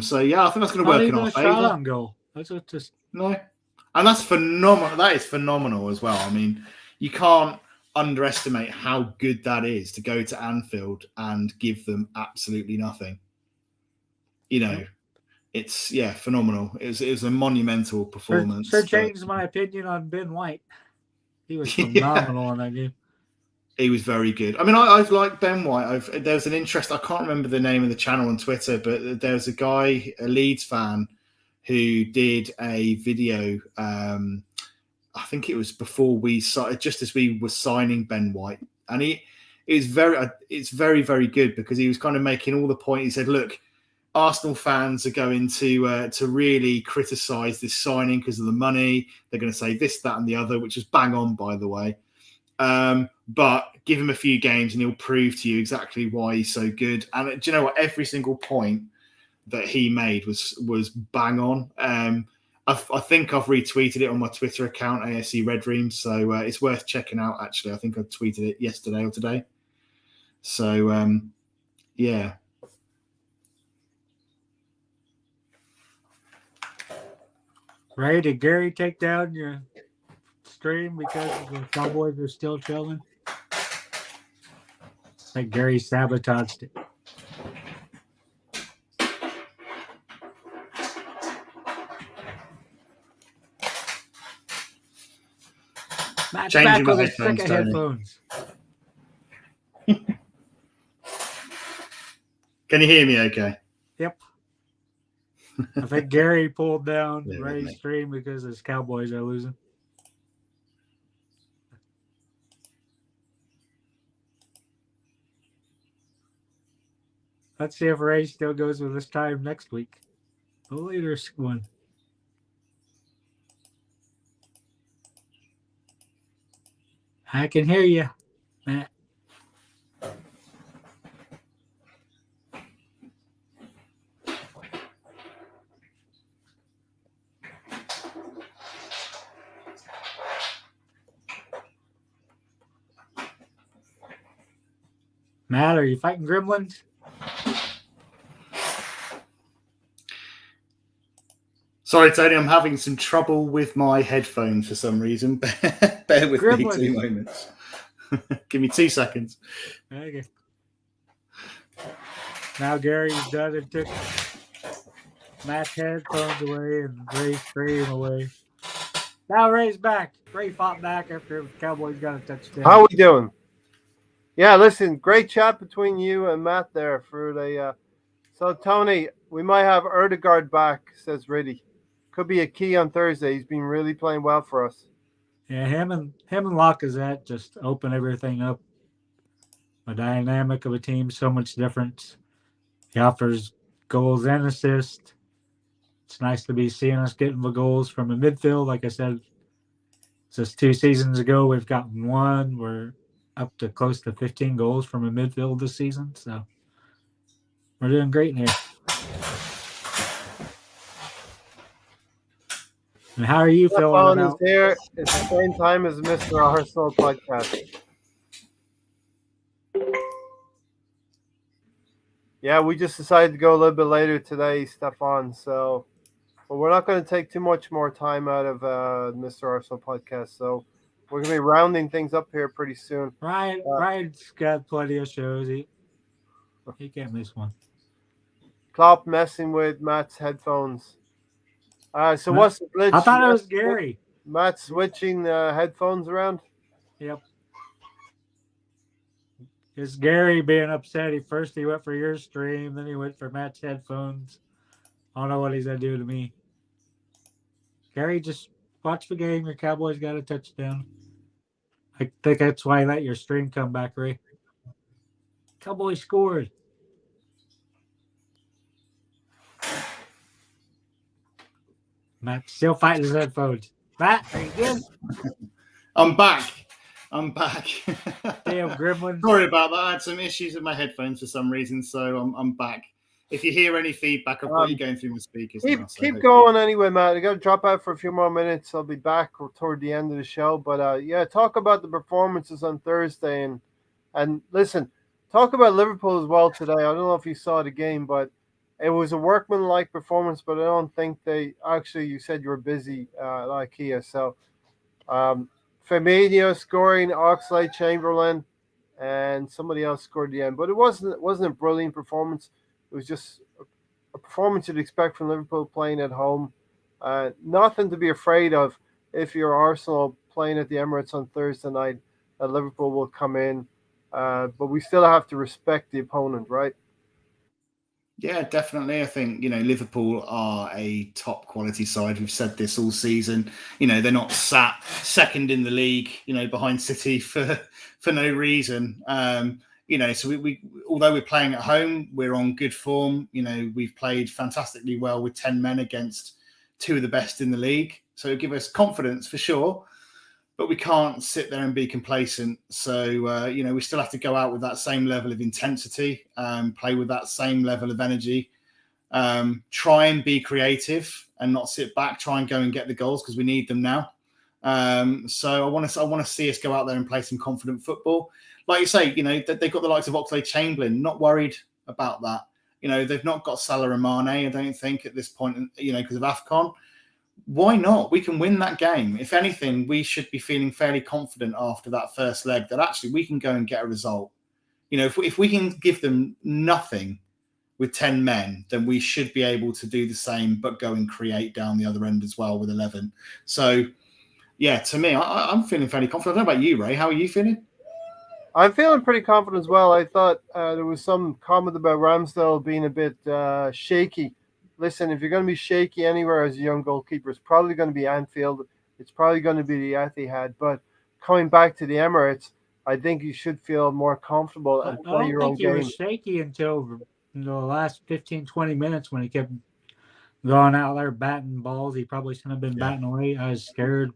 So yeah, I think that's going to work in our Not even a shot favour. on goal. That's what just No, and that's phenomenal. That is phenomenal as well. I mean, you can't underestimate how good that is to go to Anfield and give them absolutely nothing. You know, it's phenomenal. It was a monumental performance. Sure changed my opinion on Ben White. He was phenomenal in that game. He was very good. I mean, I've liked Ben White. There's an interest. I can't remember the name of the channel on Twitter, but there's a guy, a Leeds fan, who did a video. I think it was before we started, just as we were signing Ben White, and it's very, very good because he was kind of making all the point. He said, "Look, Arsenal fans are going to really criticise this signing because of the money. They're going to say this, that, and the other," which is bang on, by the way. But give him a few games and he'll prove to you exactly why he's so good. And do you know what? Every single point that he made was bang on. I think I've retweeted it on my Twitter account, ASC Red Dream. So it's worth checking out, actually. I think I tweeted it yesterday or today. So, yeah. Ray, did Gary take down your stream because the Cowboys are still chilling? Like Gary sabotaged it. Matt's back with his second headphones. Can you hear me okay? Yep. I think Gary pulled down Ray's stream because his Cowboys are losing. Let's see if Ray still goes with this time next week. The later one. I can hear you, Matt. Matt, are you fighting gremlins? Sorry, Tony, I'm having some trouble with my headphones for some reason. Bear with me 2 moments. Give me 2 seconds. Okay. Now Gary's done and took Matt's headphones away and Ray's stream away. Now Ray's back. Ray fought back after the Cowboys got a touchdown. How are we doing? Yeah, listen, great chat between you and Matt there for the. So Tony, we might have Erdegaard back, says Riddy. Could be a key on Thursday. He's been really playing well for us. Yeah, him and Lacazette just open everything up. The dynamic of a team so much different. He offers goals and assists. It's nice to be seeing us getting the goals from the midfield. Like I said, just 2 seasons ago, we've gotten one. We're up to close to 15 goals from the midfield this season. So we're doing great here. And how are you feeling about? Is here. It's the same time as Mr. Arsenal podcast. Yeah, we just decided to go a little bit later today, Stefan. So, but we're not going to take too much more time out of Mr. Arsenal podcast. So, we're going to be rounding things up here pretty soon. Ryan's got plenty of shows. He can't miss one. Klopp messing with Matt's headphones. So what's the glitch? I thought it was Gary. Matt switching headphones around? Yep. It's Gary being upset. First he went for your stream, then he went for Matt's headphones. I don't know what he's going to do to me. Gary, just watch the game. Your Cowboys got a touchdown. I think that's why I let your stream come back, Ray. Cowboys scored. Matt still fighting his headphones. Matt, are you good? I'm back. Damn gremlin. Sorry about that. I had some issues with my headphones for some reason, so I'm back. if you hear any feedback, I've got you going through my speakers now. So keep going anyway, Matt. I got to drop out for a few more minutes. I'll be back toward the end of the show. But yeah, talk about the performances on Thursday and listen, talk about Liverpool as well today. I don't know if you saw the game, but it was a workmanlike performance. But I don't think they actually. You said you were busy at IKEA, so Firmino scoring, Oxlade-Chamberlain, and somebody else scored at the end. But it wasn't a brilliant performance. It was just a performance you'd expect from Liverpool playing at home. Nothing to be afraid of if you're Arsenal playing at the Emirates on Thursday night. Liverpool will come in, but we still have to respect the opponent, right? Yeah, definitely. I think, Liverpool are a top quality side. We've said this all season. They're not sat second in the league, behind City for no reason. So we although we're playing at home, we're on good form. We've played fantastically well with 10 men against two of the best in the league. So it gives us confidence for sure. But we can't sit there and be complacent. So, we still have to go out with that same level of intensity, play with that same level of energy, try and be creative and not sit back, try and go and get the goals because we need them now. So I want to see us go out there and play some confident football. Like you say, they've got the likes of Oxlade-Chamberlain, not worried about that. They've not got Salah and Mane, I don't think, at this point, because of AFCON. Why not? We can win that game. If anything, we should be feeling fairly confident after that first leg that actually we can go and get a result. If we can give them nothing with 10 men, then we should be able to do the same, but go and create down the other end as well with 11. So, yeah, to me, I'm feeling fairly confident. I don't know about you, Ray. How are you feeling? I'm feeling pretty confident as well. I thought there was some comment about Ramsdale being a bit shaky. Listen, if you're going to be shaky anywhere as a young goalkeeper, it's probably going to be Anfield. It's probably going to be the Etihad. But coming back to the Emirates, I think you should feel more comfortable and play your own game. I don't think he was shaky until the last 15, 20 minutes when he kept going out there batting balls. He probably shouldn't have been batting away. I was scared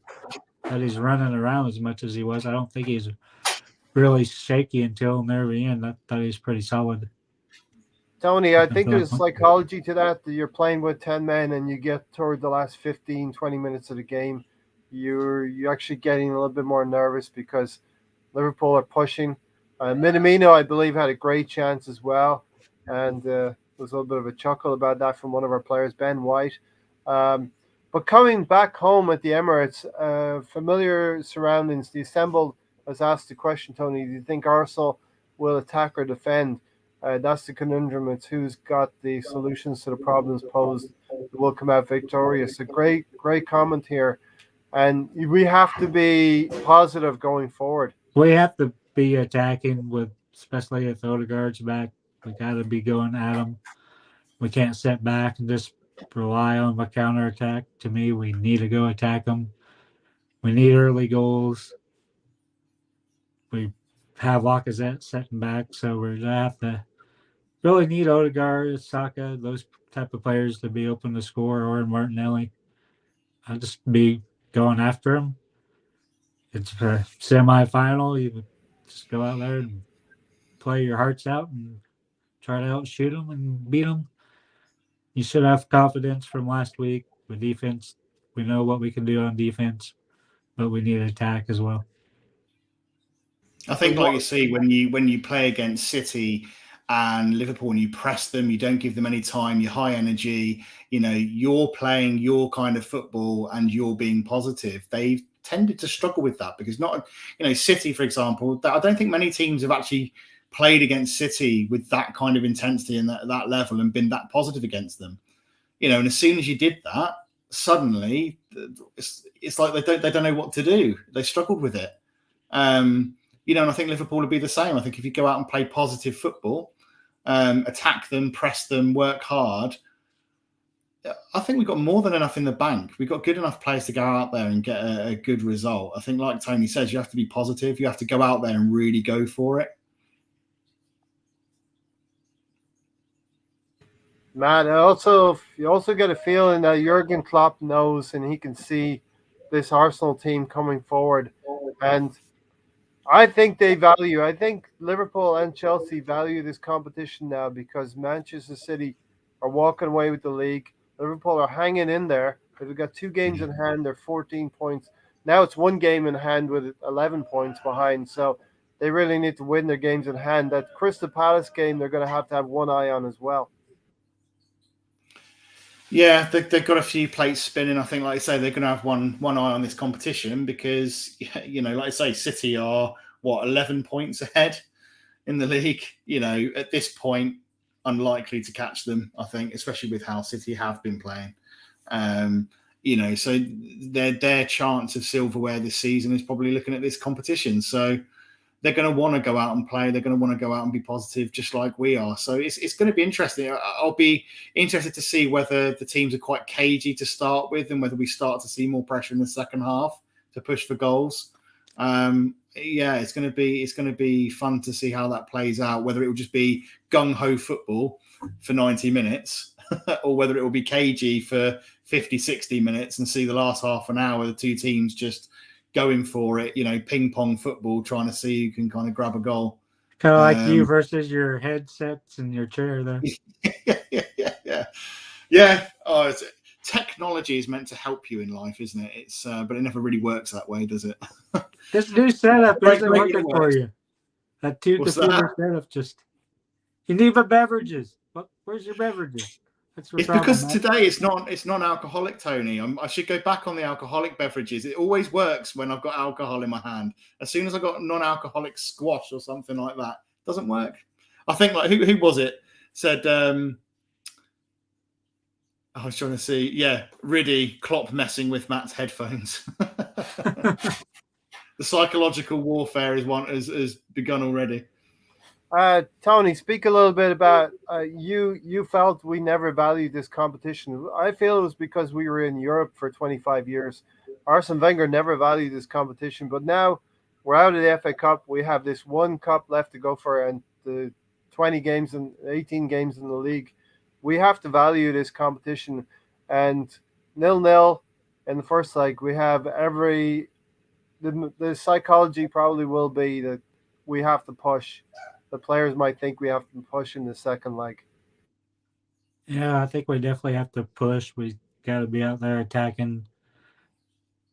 that he's running around as much as he was. I don't think he's really shaky until near the end. I thought he was pretty solid. Tony, I think there's psychology to that you're playing with 10 men and you get toward the last 15, 20 minutes of the game. You're actually getting a little bit more nervous because Liverpool are pushing. Minamino, I believe, had a great chance as well. And there was a little bit of a chuckle about that from one of our players, Ben White. But coming back home at the Emirates, familiar surroundings, the Assembled has asked the question, Tony, do you think Arsenal will attack or defend? That's the conundrum. It's who's got the solutions to the problems posed that will come out victorious. A great comment here. And we have to be positive going forward. We have to be attacking especially if Odegaard's back. We got to be going at them. We can't sit back and just rely on the counterattack. To me, we need to go attack them. We need early goals. We have Lacazette setting back, so we're going to have to really need Odegaard, Saka, those type of players to be open to score, or Martinelli. I'll just be going after him. It's a semi-final. You just go out there and play your hearts out and try to outshoot them and beat them. You should have confidence from last week with defense. We know what we can do on defense, but we need attack as well. I think, like you see, when you play against City and Liverpool and you press them, you don't give them any time, you're high energy, you're playing your kind of football and you're being positive. They've tended to struggle with that because City, for example, I don't think many teams have actually played against City with that kind of intensity and that level and been that positive against them. And as soon as you did that, suddenly it's like they don't know what to do. They struggled with it. And I think Liverpool would be the same. I think if you go out and play positive football, attack them, press them, work hard, I think we've got more than enough in the bank. We've got good enough players to go out there and get a good result. I think, like Tony says, you have to be positive. You have to go out there and really go for it. Matt, you also get a feeling that Jurgen Klopp knows and he can see this Arsenal team coming forward. And I think Liverpool and Chelsea value this competition now because Manchester City are walking away with the league. Liverpool are hanging in there. They've got 2 games in hand. They're 14 points. Now it's 1 game in hand with 11 points behind. So they really need to win their games in hand. That Crystal Palace game, they're going to have one eye on as well. Yeah, they've got a few plates spinning. I think, like I say, they're going to have one eye on this competition because, like I say, City are, 11 points ahead in the league. At this point, unlikely to catch them, I think, especially with how City have been playing. So their chance of silverware this season is probably looking at this competition. So they're going to want to go out and play. They're going to want to go out and be positive, just like we are. So it's going to be interesting. I'll be interested to see whether the teams are quite cagey to start with, and whether we start to see more pressure in the second half to push for goals. It's going to be fun to see how that plays out. Whether it will just be gung ho football for 90 minutes, or whether it will be cagey for 50, 60 minutes, and see the last half an hour the two teams just going for it, ping pong football, trying to see who can kind of grab a goal. Kind of like you versus your headsets and your chair there. Yeah. Oh, technology is meant to help you in life, isn't it? It's but it never really works that way, does it? This new setup isn't working for you. That two-computer setup just. You need the beverages. Where's your beverages? It's because today it's non-alcoholic, Tony. I should go back on the alcoholic beverages. It always works when I've got alcohol in my hand. As soon as I've got non-alcoholic squash or something like that, it doesn't work. I think, like, who was it? Said, I was trying to see. Yeah, Riddy, Klopp messing with Matt's headphones. The psychological warfare has begun already. Tony, speak a little bit about you felt we never valued this competition. I feel it was because we were in Europe for 25 years. Arsene Wenger never valued this competition, but now we're out of the FA Cup. We have this one cup left to go for, and the 20 games and 18 games in the league. We have to value this competition, and 0-0 in the first leg. We have the psychology probably will be that we have to push. The players might think we have to push in the second leg. Yeah, I think we definitely have to push. We got to be out there attacking.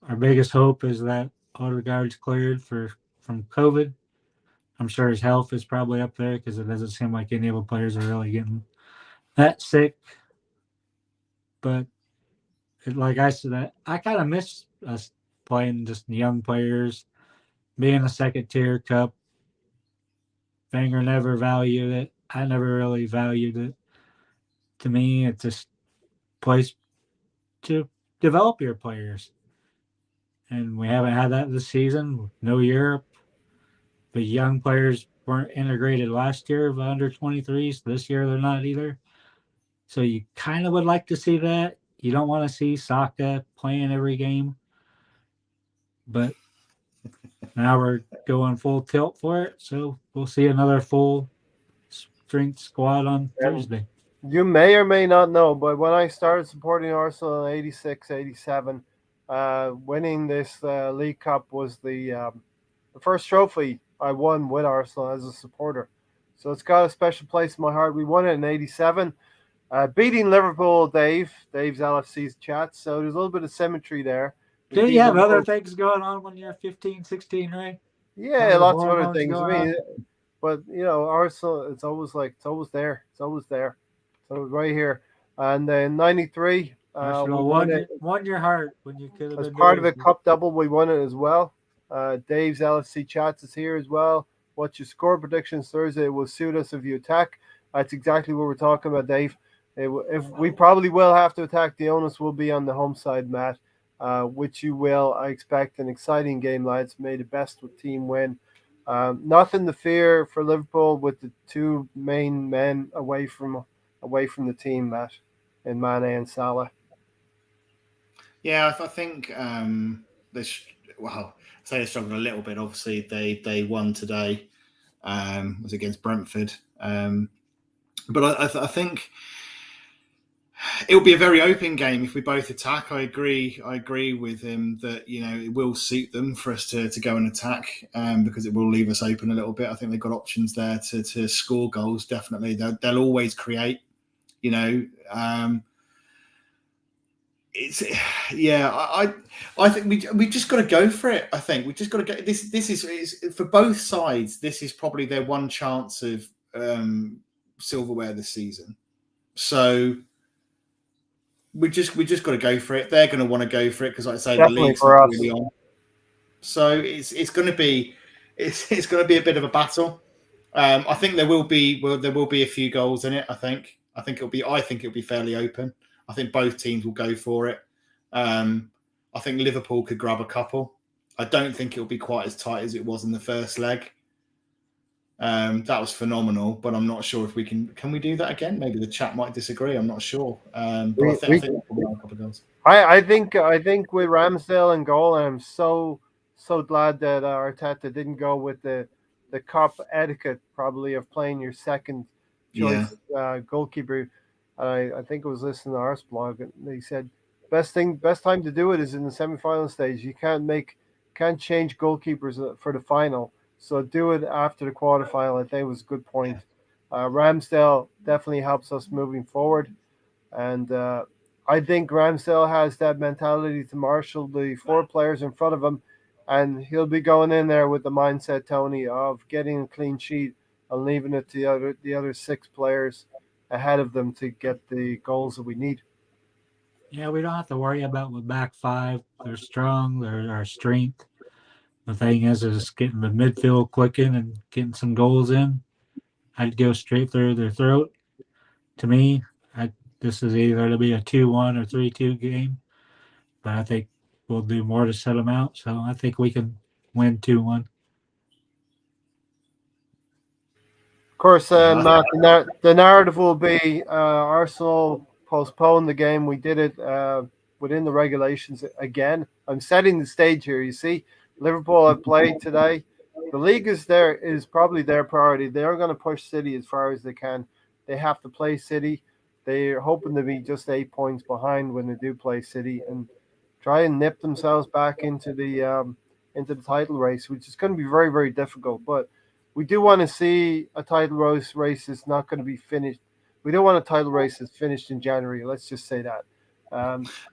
Our biggest hope is that Odegaard's cleared from COVID. I'm sure his health is probably up there because it doesn't seem like any of the players are really getting that sick. But like I said, I kind of miss us playing just young players, being a second-tier cup. Wenger never valued it. I never really valued it. To me, it's just a place to develop your players. And we haven't had that this season. No Europe. The young players weren't integrated last year of under 23s. This year, they're not either. So you kind of would like to see that. You don't want to see Saka playing every game. But now we're going full tilt for it. So we'll see another full strength squad on Thursday. You may or may not know, but when I started supporting Arsenal in 86, 87, winning this League Cup was the first trophy I won with Arsenal as a supporter. So it's got a special place in my heart. We won it in 87, beating Liverpool, Dave's LFC's chat. So there's a little bit of symmetry there. Did you have other things going on when you're 15, 16, right? Yeah, lots of other things. But Arsenal, it's always there. It's always there. So right here. And then 93. Won your heart when you could have been. As part of a cup double, we won it as well. Dave's LFC chats is here as well. What's your score predictions Thursday? It will suit us if you attack. That's exactly what we're talking about, Dave. If we probably will have to attack, the onus will be on the home side, Matt, which you will. I expect an exciting game, lads. May the best team win. Nothing to fear for Liverpool with the two main men away from the team, Matt, in Mane and Salah. Yeah, I think they struggled a little bit. Obviously, they won today. Was against Brentford, but I think it will be a very open game if we both attack. I agree with him that it will suit them for us to go and attack because it will leave us open a little bit. I think they've got options there to score goals. Definitely, they'll always create. You know, it's I think we just got to go for it. I think we just got to go. This is for both sides. This is probably their one chance of silverware this season. So we just got to go for it. They're going to want to go for it because, like I say, Definitely the league's for not us. really on. So it's going to be a bit of a battle. I think there will be a few goals in it. I think it'll be fairly open. I think both teams will go for it. I think Liverpool could grab a couple. I don't think it'll be quite as tight as it was in the first leg. That was phenomenal, but I'm not sure if we can we do that again? Maybe the chat might disagree. I'm not sure. But I think we'll have a couple of goals. I think with Ramsdale and goal, and I'm so glad that Arteta didn't go with the cop etiquette probably of playing your second choice goalkeeper. I think it was listening to our blog, and they said best time to do it is in the semi-final stage. You can't change goalkeepers for the final, so do it after the quarterfinal. I think it was a good point. Ramsdale definitely helps us moving forward, and I think Ramsdale has that mentality to marshal the 4 players in front of him, and he'll be going in there with the mindset, Tony, of getting a clean sheet and leaving it to the other 6 players ahead of them to get the goals that we need. Yeah, we don't have to worry about the back 5. They're strong. They're our strength. The thing is getting the midfield clicking and getting some goals in. I'd go straight through their throat. To me, this is either to be a 2-1 or 3-2 game, but I think we'll do more to set them out. So I think we can win 2-1. Of course, Matt, the narrative will be Arsenal postponed the game. We did it within the regulations again. I'm setting the stage here. You see, Liverpool have played today. The league is probably their priority. They are going to push City as far as they can. They have to play City. They're hoping to be just 8 points behind when they do play City and try and nip themselves back into the title race, which is going to be very, very difficult. But we do want to see a title race is not going to be finished. We don't want a title race that's finished in January. Let's just say that.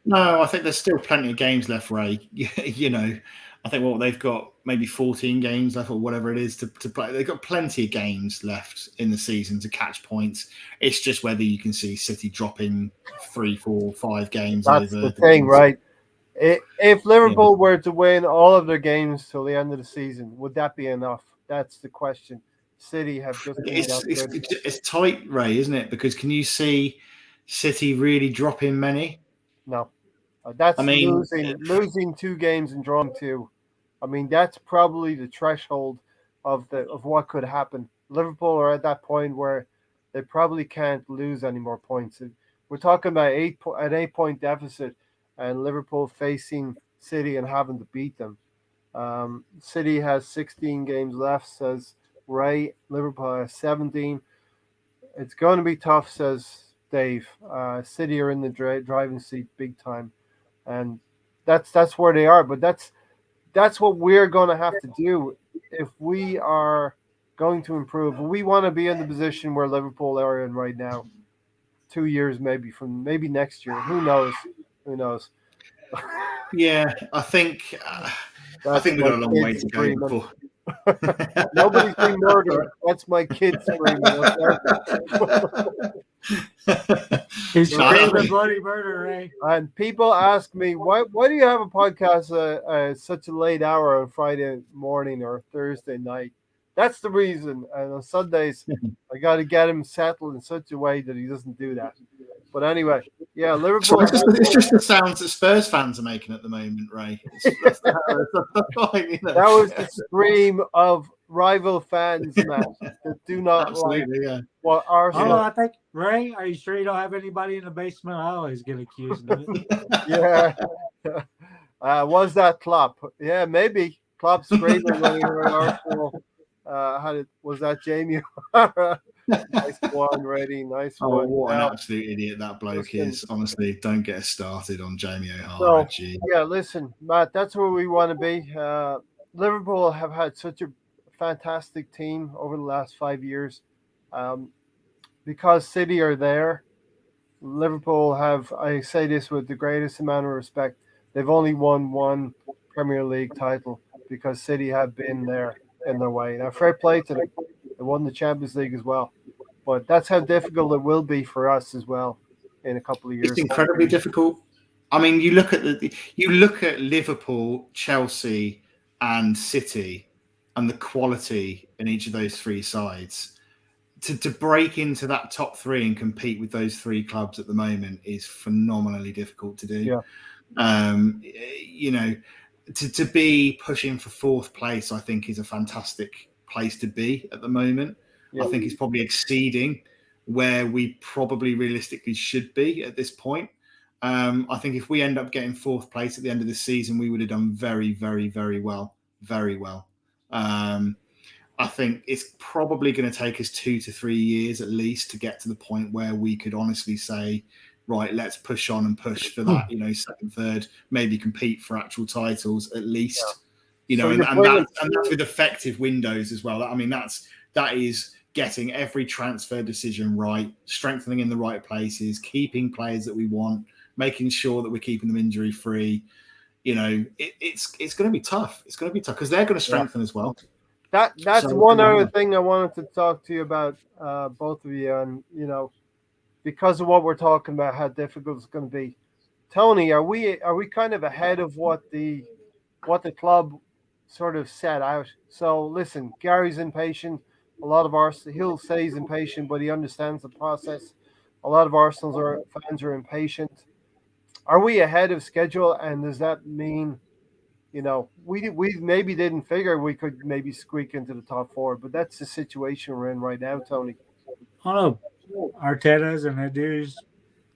No, I think there's still plenty of games left, Ray. You know, I think they've got maybe 14 games left or whatever it is to play. They've got plenty of games left in the season to catch points. It's just whether you can see City dropping 3, 4, 5 games That's over the thing, right? If Liverpool were to win all of their games till the end of the season, would that be enough? That's the question. City have just been it's tight, Ray, isn't it? Because can you see City really dropping many? No. That's losing 2 games and drawing 2. I mean, that's probably the threshold of what could happen. Liverpool are at that point where they probably can't lose any more points. We're talking about an 8-point deficit, and Liverpool facing City and having to beat them. City has 16 games left, says Ray. Liverpool has 17. It's going to be tough, says Dave. City are in the driving seat big time, and that's where they are. But that's what we're going to have to do if we are going to improve. We want to be in the position where Liverpool are in right now. 2 years, maybe next year. Who knows? Who knows? Yeah, I think we've got a long way to go before. Nobody's been murdered. That's my kid screaming. He's screaming bloody murder, Ray. And people ask me, why do you have a podcast at such a late hour on Friday morning or Thursday night? That's the reason. And on Sundays, I got to get him settled in such a way that he doesn't do that. But anyway, yeah, Liverpool. So it's just the sounds that Spurs fans are making at the moment, Ray. That's fine, you know. That was the scream of rival fans, Matt, that do not like what Arsenal. Oh, I think, Ray, are you sure you don't have anybody in the basement? I always get accused of it. Yeah. Was that Klopp? Yeah, maybe. Klopp screaming when he heard Arsenal. Was that Jamie? Nice one, Reddy. Nice one. What an absolute idiot that bloke is. Honestly, don't get us started on Jamie O'Hara. Yeah, listen, Matt, that's where we want to be. Liverpool have had such a fantastic team over the last 5 years. Because City are there, Liverpool have, I say this with the greatest amount of respect, they've only won one Premier League title because City have been there in their way. Now, fair play to them. They won the Champions League as well. But that's how difficult it will be for us as well in a couple of It's years. incredibly difficult. I mean, you look at Liverpool, Chelsea, and City, and the quality in each of those three sides. To break into that top three and compete with those three clubs at the moment is phenomenally difficult to do. Yeah. You know, to be pushing for fourth place, I think, is a fantastic place to be at the moment. Yeah. I think it's probably exceeding where we probably realistically should be at this point. I think if we end up getting fourth place at the end of the season, we would have done very, very, very well. Very well. I think it's probably going to take us 2 to 3 years at least to get to the point where we could honestly say, right, let's push on and push for that, second, third, maybe compete for actual titles at least, So and you're that's with effective windows as well. I mean, that is getting every transfer decision right, strengthening in the right places, keeping players that we want, making sure that we're keeping them injury free. It's going to be tough. It's going to be tough because they're going to strengthen as well. That's one other thing I wanted to talk to you about, both of you, and because of what we're talking about, how difficult it's going to be. Tony, are we kind of ahead of what the club sort of set out? So listen, Gary's impatient. A lot of he'll say he's impatient, but he understands the process. A lot of Arsenal fans are impatient. Are we ahead of schedule? And does that mean, we maybe didn't figure we could maybe squeak into the top four, but that's the situation we're in right now, Tony. I don't know. Arteta's and Edu's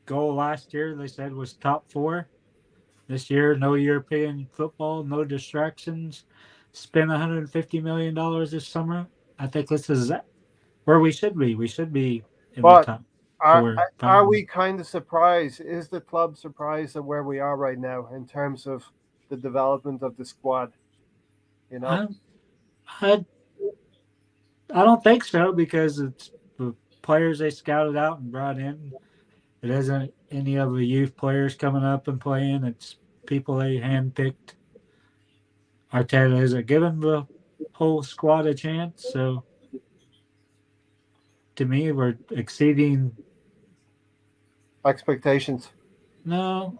goal last year, they said, was top four. This year, no European football, no distractions. Spend $150 million this summer. I think this is where we should be. We should be in the top four. Are we kind of surprised? Is the club surprised at where we are right now in terms of the development of the squad? I don't think so, because it's the players they scouted out and brought in. It isn't any of the youth players coming up and playing. It's people they handpicked. Arteta hasn't given the whole squad a chance, so to me, we're exceeding expectations. No,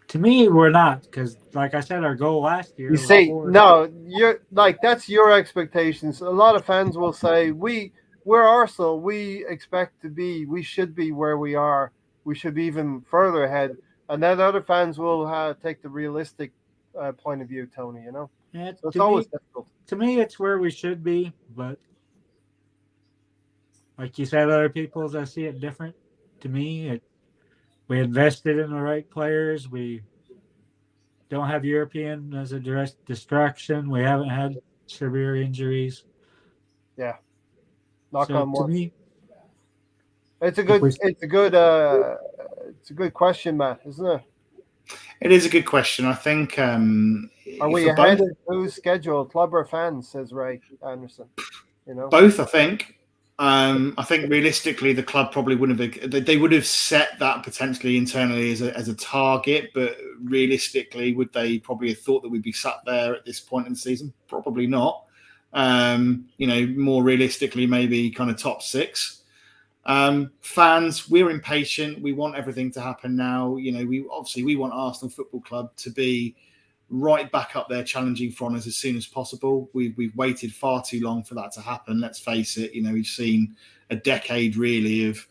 to me, we're not, because, like I said, our goal last year. You see, no, you're like, that's your expectations. A lot of fans will say we're Arsenal. We should be where we are. We should be even further ahead. And then other fans will take the realistic point of view, Tony. Yeah, so it's always difficult. To me, it's where we should be, but like you said, other people that see it different. To me, we invested in the right players. We don't have European as a direct distraction. We haven't had severe injuries. Yeah. Knock on wood. To me, it's a good question, Matt, isn't it? It is a good question. I think. Are we ahead of who's schedule, club or fans? Says Ray Anderson. Both, I think. I think realistically, the club probably wouldn't have. They would have set that potentially internally as a target, but realistically, would they probably have thought that we'd be sat there at this point in the season? Probably not. More realistically, maybe kind of top six. Fans, we're impatient. We want everything to happen now. We want Arsenal Football Club to be right back up there challenging for honours as soon as possible. We've waited far too long for that to happen. Let's face it, we've seen a decade really of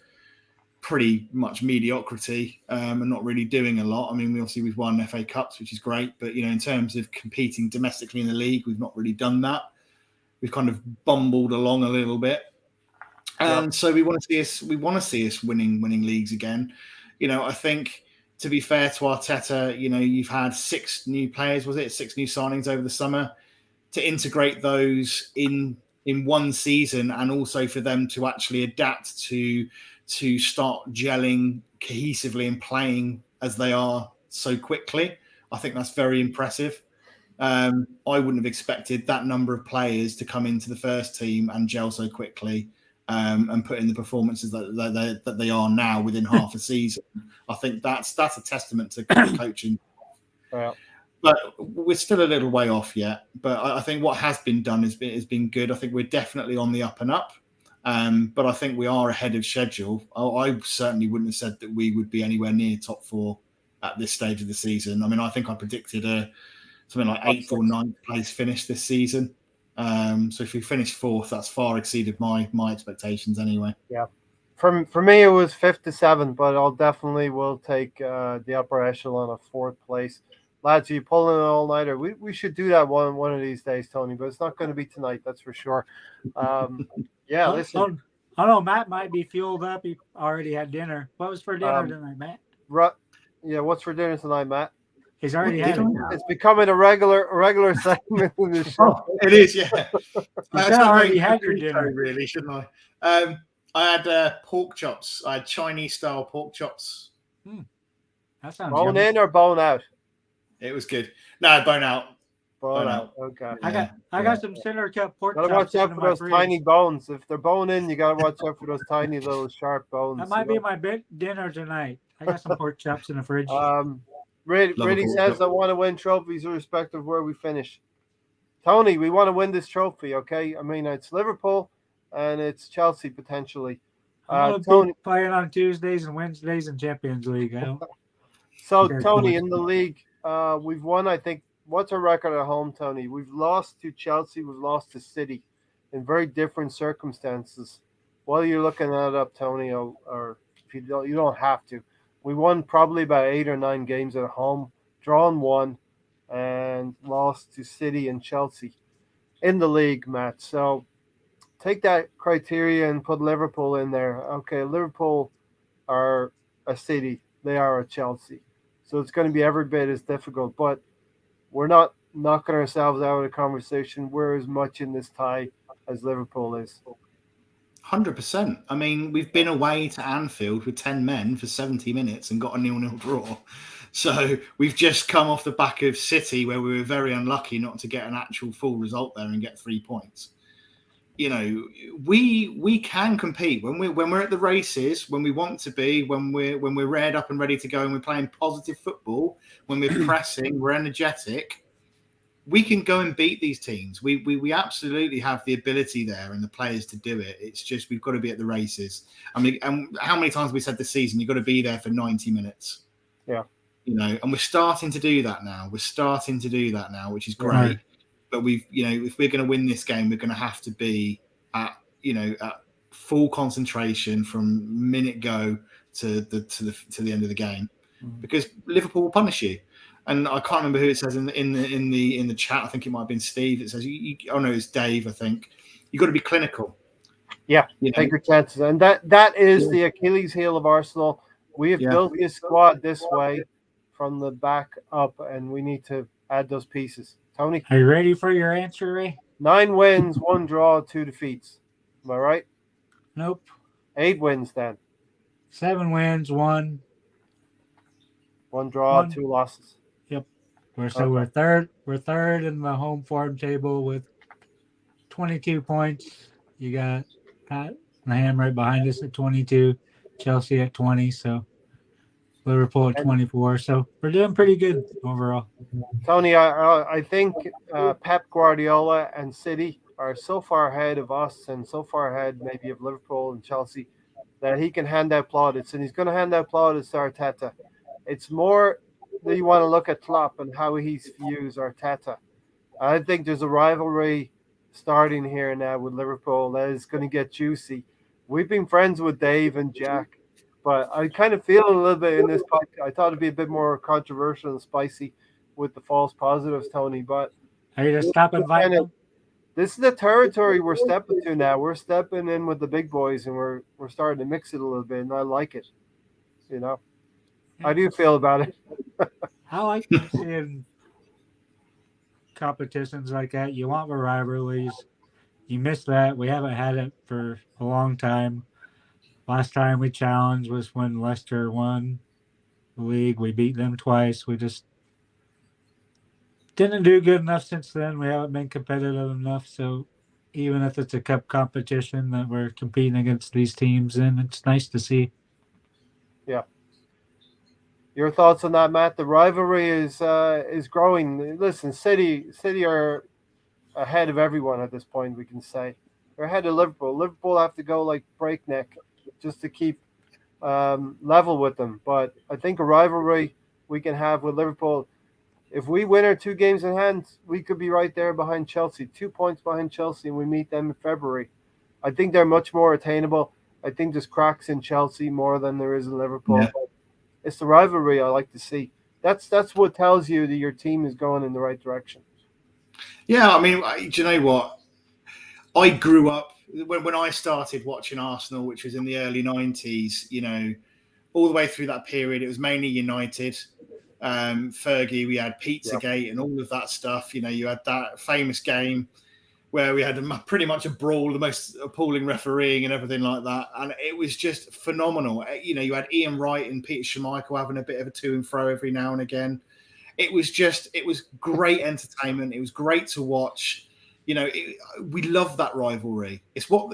pretty much mediocrity and not really doing a lot. I mean, we've won FA Cups, which is great, but in terms of competing domestically in the league, we've not really done that. We've kind of bumbled along a little bit. And so we want to see us winning leagues again. I think, to be fair to Arteta, you've had 6 new players, 6 new signings over the summer, to integrate those in one season, and also for them to actually adapt to start gelling cohesively and playing as they are so quickly. I think that's very impressive. I wouldn't have expected that number of players to come into the first team and gel so quickly and put in the performances that they are now within half a season. I think that's a testament to the coaching. Yeah. But we're still a little way off yet. But I think what has been done has been good. I think we're definitely on the up and up. But I think we are ahead of schedule. I certainly wouldn't have said that we would be anywhere near top 4 at this stage of the season. I mean, I think I predicted something like 8th or 9th place finish this season. So if we finish 4th, that's far exceeded my expectations anyway. Yeah. For me, it was 5th to 7th, but I'll definitely will take the upper echelon of 4th place. Lads, are you pulling an all-nighter? We should do that one of these days, Tony, but it's not going to be tonight, that's for sure. Yeah, listen. I know Matt might be fueled up. He already had dinner. What was for dinner tonight, Matt? Yeah, what's for dinner tonight, Matt? He's already had it. It's becoming a regular segment of the show. Oh, it is, yeah. I already had your dinner, really, shouldn't I? I had pork chops. I had Chinese style pork chops. That sounds bone yummy. in or bone out? It was good. No, bone out. Bone out. Okay. I got some center cut pork chops. Gotta watch out for those tiny bones. If they're bone in, you gotta watch out for those tiny little sharp bones. That might be my dinner tonight. I got some pork chops in the fridge. Reddy says I want to win trophies irrespective of where we finish. Tony, we want to win this trophy, okay? I mean, it's Liverpool and it's Chelsea potentially. Tony playing on Tuesdays and Wednesdays in Champions League. So Tony, in the league, we've won. I think. What's our record at home, Tony? We've lost to Chelsea. We've lost to City, in very different circumstances. While you're looking that up, Tony, or if you don't have to. We won probably about 8 or 9 games at home, drawn 1, and lost to City and Chelsea in the league, Matt. So take that criteria and put Liverpool in there. Okay, Liverpool are a City. They are a Chelsea. So it's going to be every bit as difficult. But we're not knocking ourselves out of the conversation. We're as much in this tie as Liverpool is. 100%. I mean, we've been away to Anfield with 10 men for 70 minutes and got a 0-0 draw. So we've just come off the back of City, where we were very unlucky not to get an actual full result there and get 3 points. You know, we can compete when we're at the races, when we want to be, when we're reared up and ready to go, and we're playing positive football, when we're pressing, we're energetic. We can go and beat these teams. We absolutely have the ability there and the players to do it. It's just we've got to be at the races. I mean, and how many times have we said this season you've got to be there for 90 minutes? Yeah. You know, and we're starting to do that now. Which is great. Right. But if we're going to win this game, we're going to have to be at full concentration from minute go to the end of the game, because Liverpool will punish you. And I can't remember who it says in the chat. I think it might have been Steve. It says, it's Dave. I think you got to be clinical. Yeah, take your chances, and that is the Achilles heel of Arsenal. We have built this squad this way from the back up, and we need to add those pieces. Tony, are you ready for your answer, Ray? 9 wins, 1 draw, 2 defeats. Am I right? Nope. 8 wins then. 7 wins, 1 draw, 2 losses. Yep. We're third. We're third in the home form table with 22 points. You got Tottenham right behind us at 22, Chelsea at 20, so Liverpool at 24. So we're doing pretty good overall. Tony, I think Pep Guardiola and City are so far ahead of us and so far ahead maybe of Liverpool and Chelsea that he can hand out plaudits, and he's going to hand out plaudits to Arteta. It's more that you want to look at Klopp and how he views Arteta. I think there's a rivalry starting here now with Liverpool that is going to get juicy. We've been friends with Dave and Jack, but I kind of feel a little bit in this podcast. I thought it'd be a bit more controversial and spicy with the false positives, Tony. But are you just stop inviting them? This is the territory we're stepping to now. We're stepping in with the big boys, and we're starting to mix it a little bit, and I like it. How do you feel about it? I like seeing competitions like that. You want rivalries. You miss that. We haven't had it for a long time. Last time we challenged was when Leicester won the league. We beat them twice. We just didn't do good enough since then. We haven't been competitive enough. So even if it's a cup competition that we're competing against these teams in. It's nice to see. Yeah. Your thoughts on that, Matt? The rivalry is growing. Listen, City are ahead of everyone at this point. We can say they're ahead of Liverpool. Liverpool have to go like breakneck just to keep level with them. But I think a rivalry we can have with Liverpool. If we win our 2 games in hand, we could be right there behind Chelsea, 2 points behind Chelsea, and we meet them in February. I think they're much more attainable. I think there's cracks in Chelsea more than there is in Liverpool. Yeah. But it's the rivalry I like to see. That's what tells you that your team is going in the right direction. Yeah, I mean, do you know what? I grew up when I started watching Arsenal, which was in the early 90s, all the way through that period. It was mainly United. Fergie, we had Pizzagate and all of that stuff. You had that famous game where we had pretty much a brawl, the most appalling refereeing and everything like that. And it was just phenomenal. You had Ian Wright and Peter Schmeichel having a bit of a to and fro every now and again. It was great entertainment. It was great to watch. We love that rivalry. It's what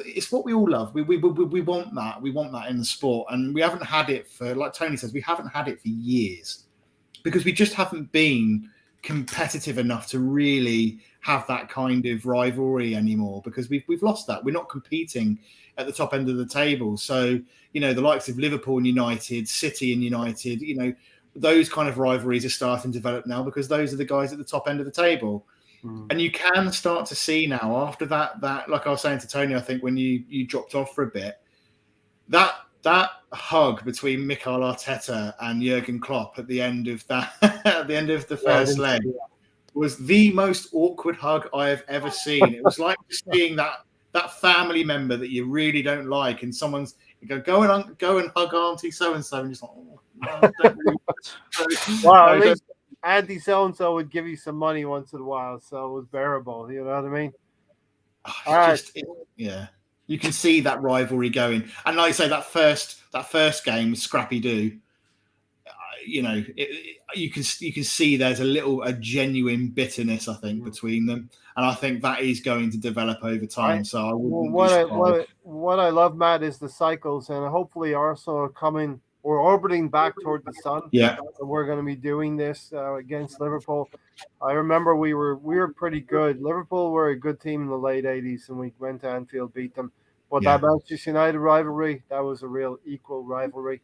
we all love. We want that. We want that in the sport. And we haven't had it for, like Tony says, we haven't had it for years because we just haven't been competitive enough to really have that kind of rivalry anymore because we've lost that. We're not competing at the top end of the table. So, the likes of Liverpool and United, City and United, those kind of rivalries are starting to develop now because those are the guys at the top end of the table. And you can start to see now after that, like I was saying to Tony, I think when you dropped off for a bit, that hug between Mikel Arteta and Jurgen Klopp at the end of that, at the end of the first leg, was the most awkward hug I have ever seen. It was like seeing that family member that you really don't like, and someone's go and hug Auntie so and so, and just like, oh, no, don't really. Well, at least Auntie so and so would give you some money once in a while, so it was bearable. You know what I mean? You can see that rivalry going, and like I say, that first game, Scrappy Doo. You can see there's a genuine bitterness, I think, between them, and I think that is going to develop over time. So I wouldn't be surprised. What I love, Matt, is the cycles, and hopefully Arsenal are coming. We're orbiting back toward the sun. Yeah, we're going to be doing this against Liverpool. I remember we were pretty good. Liverpool were a good team in the late '80s, and we went to Anfield, beat them. But that Manchester United rivalry, that was a real equal rivalry.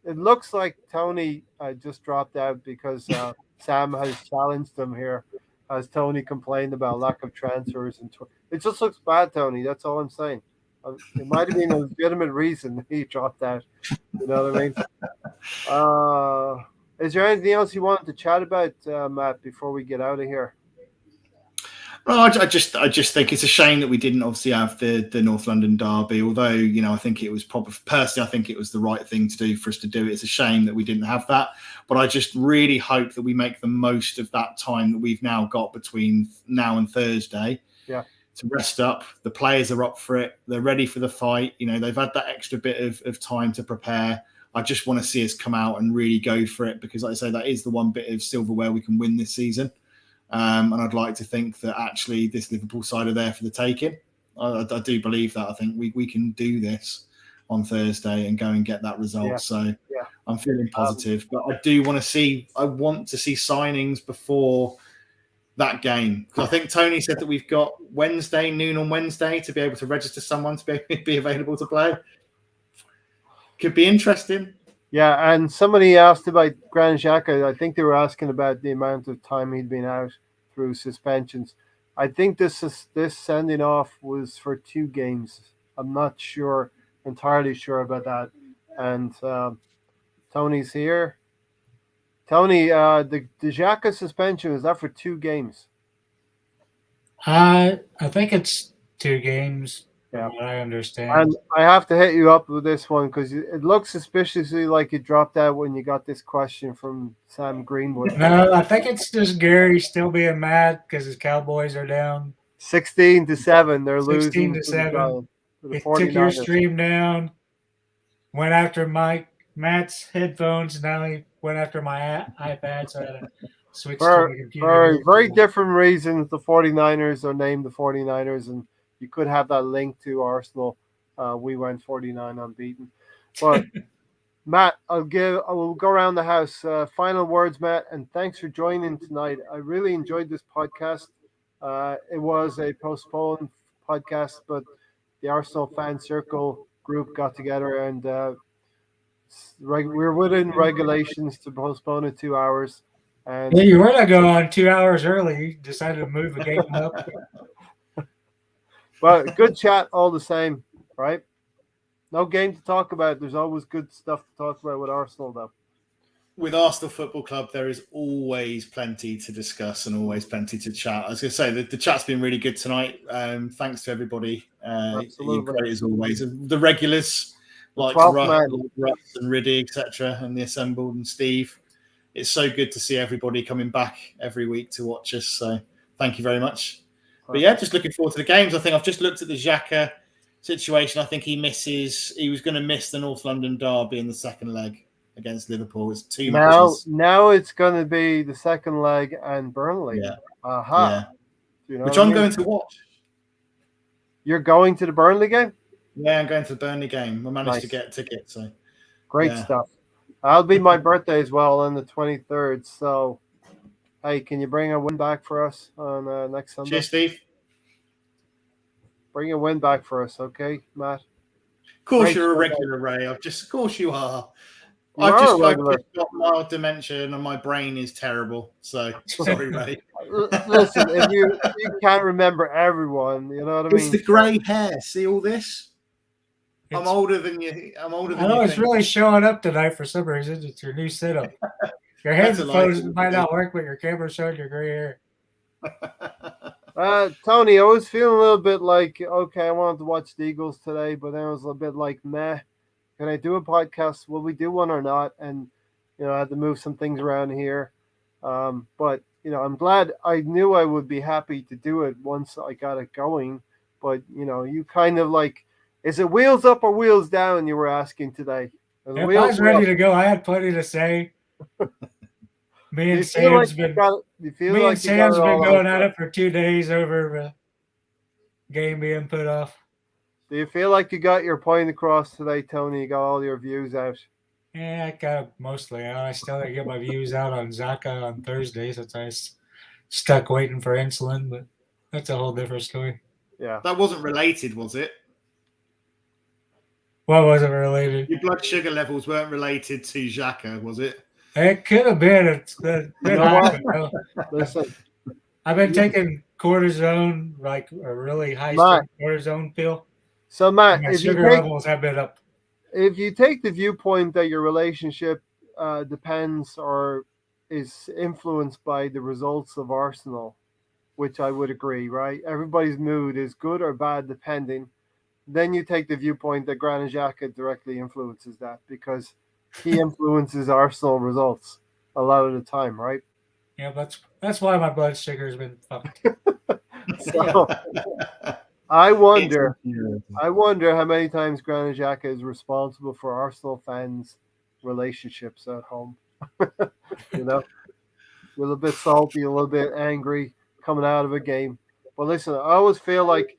It looks like Tony just dropped out because Sam has challenged him here, as Tony complained about lack of transfers. It just looks bad, Tony. That's all I'm saying. It might have been a legitimate reason he dropped out. You know what I mean? Is there anything else you wanted to chat about, Matt, before we get out of here? Well, I just think it's a shame that we didn't obviously have the North London derby. Although I think it was personally, I think it was the right thing to do for us to do it. It's a shame that we didn't have that, but I just really hope that we make the most of that time that we've now got between now and Thursday. Yeah. To rest up. The players are up for it. They're ready for the fight. They've had that extra bit of time to prepare. I just want to see us come out and really go for it because, like I say, that is the one bit of silverware we can win this season. And I'd like to think that actually this Liverpool side are there for the taking. I do believe that. I think we can do this on Thursday and go and get that result. I'm feeling positive. But I want to see signings before that game. I think Tony said that we've got noon on Wednesday to be able to register someone to be available to play. Could be interesting. Yeah, and somebody asked about Granit Xhaka. I think they were asking about the amount of time he'd been out through suspensions. I think this sending off was for 2 games. I'm not entirely sure about that. And Tony's here. Tony, the Xhaka suspension, is that for 2 games? I think it's 2 games. From what I understand. And I have to hit you up with this one because it looks suspiciously like you dropped out when you got this question from Sam Greenwood. No, I think it's just Gary still being mad because his Cowboys are down 16-7. They're losing 16-7. He took your stream down, went after Matt's headphones, and now he went after my iPad. So I had to switch to For, the computer. for very different reasons, the 49ers are named the 49ers, and you could have that link to Arsenal. We went 49 unbeaten. But Matt, I will go around the house. Final words, Matt, and thanks for joining tonight. I really enjoyed this podcast. It was a postponed podcast, but the Arsenal fan circle group got together and we're within regulations to postpone it 2 hours. And Yeah, you were not going on 2 hours early. You decided to move the game up. but good chat all the same, right? No game to talk about. There's always good stuff to talk about with Arsenal, though. With Arsenal Football Club, there is always plenty to discuss and always plenty to chat. I was going to say the chat's been really good tonight. Thanks to everybody. You're great as always. The regulars like Russ and Riddy, etc., and the assembled and Steve. It's so good to see everybody coming back every week to watch us. So thank you very much. But yeah, just looking forward to the games. I think I've just looked at the Xhaka situation. I think he was going to miss the North London derby in the second leg against Liverpool. It's two matches. Now it's going to be the second leg and Burnley. Yeah. Aha. Yeah. You know which I'm going to watch. You're going to the Burnley game? Yeah, I'm going to the Burnley game. I managed to get tickets. So great stuff. I'll be my birthday as well on the 23rd. So, hey, can you bring a win back for us on next Sunday? Cheers, Steve. Bring a win back for us, okay, Matt? Of course, you're a regular, Ray. Of course you are. I've just got mild dementia and my brain is terrible. So sorry, Ray. Listen, if you can't remember everyone, you know what I mean? It's the grey hair. See all this? I'm older than you. I know it's really showing up tonight for some reason. It's your new setup. Your headphones might not work, but your camera's showing your gray hair. Tony, I was feeling a little bit like, okay, I wanted to watch the Eagles today, but then I was a bit like, meh. Can I do a podcast? Will we do one or not? And, I had to move some things around here. But, I'm glad. I knew I would be happy to do it once I got it going. But, you kind of like, is it wheels up or wheels down? You were asking today. If I was ready to go, I had plenty to say. Me and Sam's been going at it for 2 days over the game being put off. Do you feel like you got your point across today, Tony? You got all your views out? Yeah, I got it mostly out. I still got to get my views out on Xhaka on Thursday since I was stuck waiting for insulin, but that's a whole different story. Yeah. That wasn't related, was it? What wasn't related? Your blood sugar levels weren't related to Xhaka, was it? It could have been. Listen, I've been taking cortisone, like a really high cortisone pill. So, Matt, my sugar levels have been up. If you take the viewpoint that your relationship depends or is influenced by the results of Arsenal, which I would agree, right? Everybody's mood is good or bad depending. Then you take the viewpoint that Granit Xhaka directly influences that because he influences Arsenal results a lot of the time, right? Yeah, that's why my blood sugar has been fucked. So I wonder how many times Granit Xhaka is responsible for Arsenal fans' relationships at home. A little bit salty, a little bit angry coming out of a game. But listen, I always feel like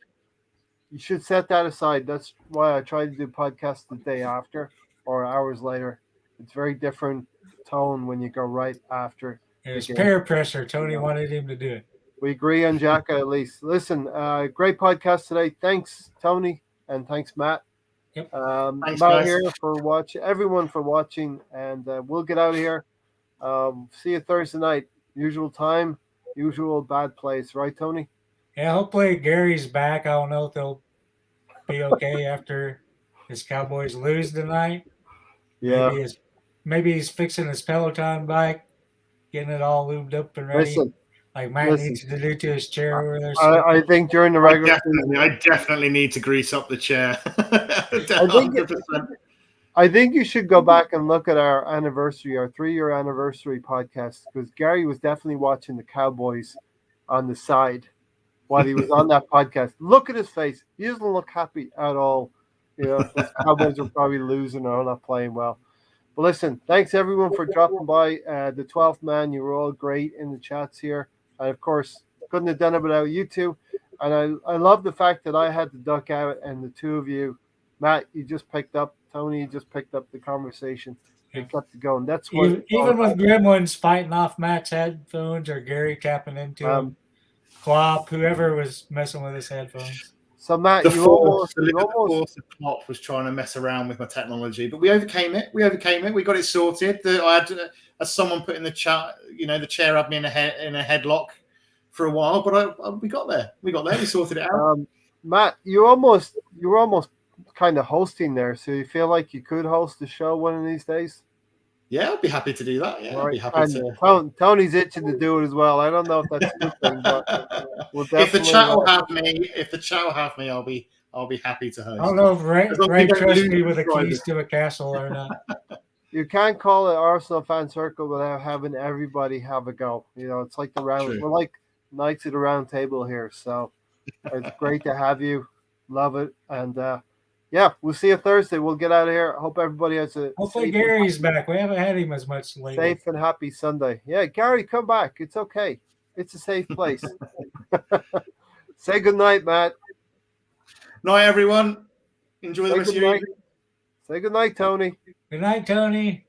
you should set that aside. That's why I try to do podcasts the day after or hours later. It's very different tone when you go right after. It's peer pressure. Tony wanted him to do it. We agree on Xhaka at least. Listen, great podcast today. Thanks, Tony, and thanks, Matt. Yep. Thanks, Matt guys. here for watching, everyone for watching, and we'll get out of here. See you Thursday night. Usual time, usual bad place, right, Tony? Yeah, hopefully Gary's back. I don't know if they'll be okay after his Cowboys lose tonight. Yeah. Maybe he's fixing his Peloton bike, getting it all lubed up and ready. Like Matt needs to do to his chair over there. I think during the regular season, I definitely need to grease up the chair. I think you should go back and look at our 3-year anniversary podcast because Gary was definitely watching the Cowboys on the side while he was on that podcast. Look at his face. He doesn't look happy at all. The Cowboys are probably losing or not playing well. Well, listen, thanks everyone for dropping by. The 12th man, you were all great in the chats here. And of course, couldn't have done it without you two. And I love the fact that I had to duck out and the two of you, Matt, you just picked up, Tony, you just picked up the conversation. Yeah. It kept it going. That's what even with Gremlins fighting off Matt's headphones or Gary tapping into him, Klopp, whoever was messing with his headphones. So Matt, The you force almost of Klopp was trying to mess around with my technology, but we overcame it. We got it sorted. I had, as someone put in the chat, the chair had me in a headlock for a while, but we got there. We sorted it out. Matt, you were almost kind of hosting there, so you feel like you could host the show one of these days? Yeah, I'd be happy to do that. Yeah, right. I'd be happy to. Tony's itching to do it as well. I don't know if that's a good thing, but we'll definitely. If the chat will have me, I'll be happy to host. I don't know if Ray trusts me with the keys to a castle or not. You can't call it Arsenal fan circle without having everybody have a go. It's like the round. True. We're like knights at the round table here, so it's great to have you. Love it, and yeah, we'll see you Thursday. We'll get out of here. I hope everybody has a. Hopefully Gary's back. We haven't had him as much lately. Safe and happy Sunday. Yeah, Gary, come back. It's okay. It's a safe place. Say good night, Matt. Night, everyone. Enjoy the rest of your evening. Say good night, Tony. Good night, Tony.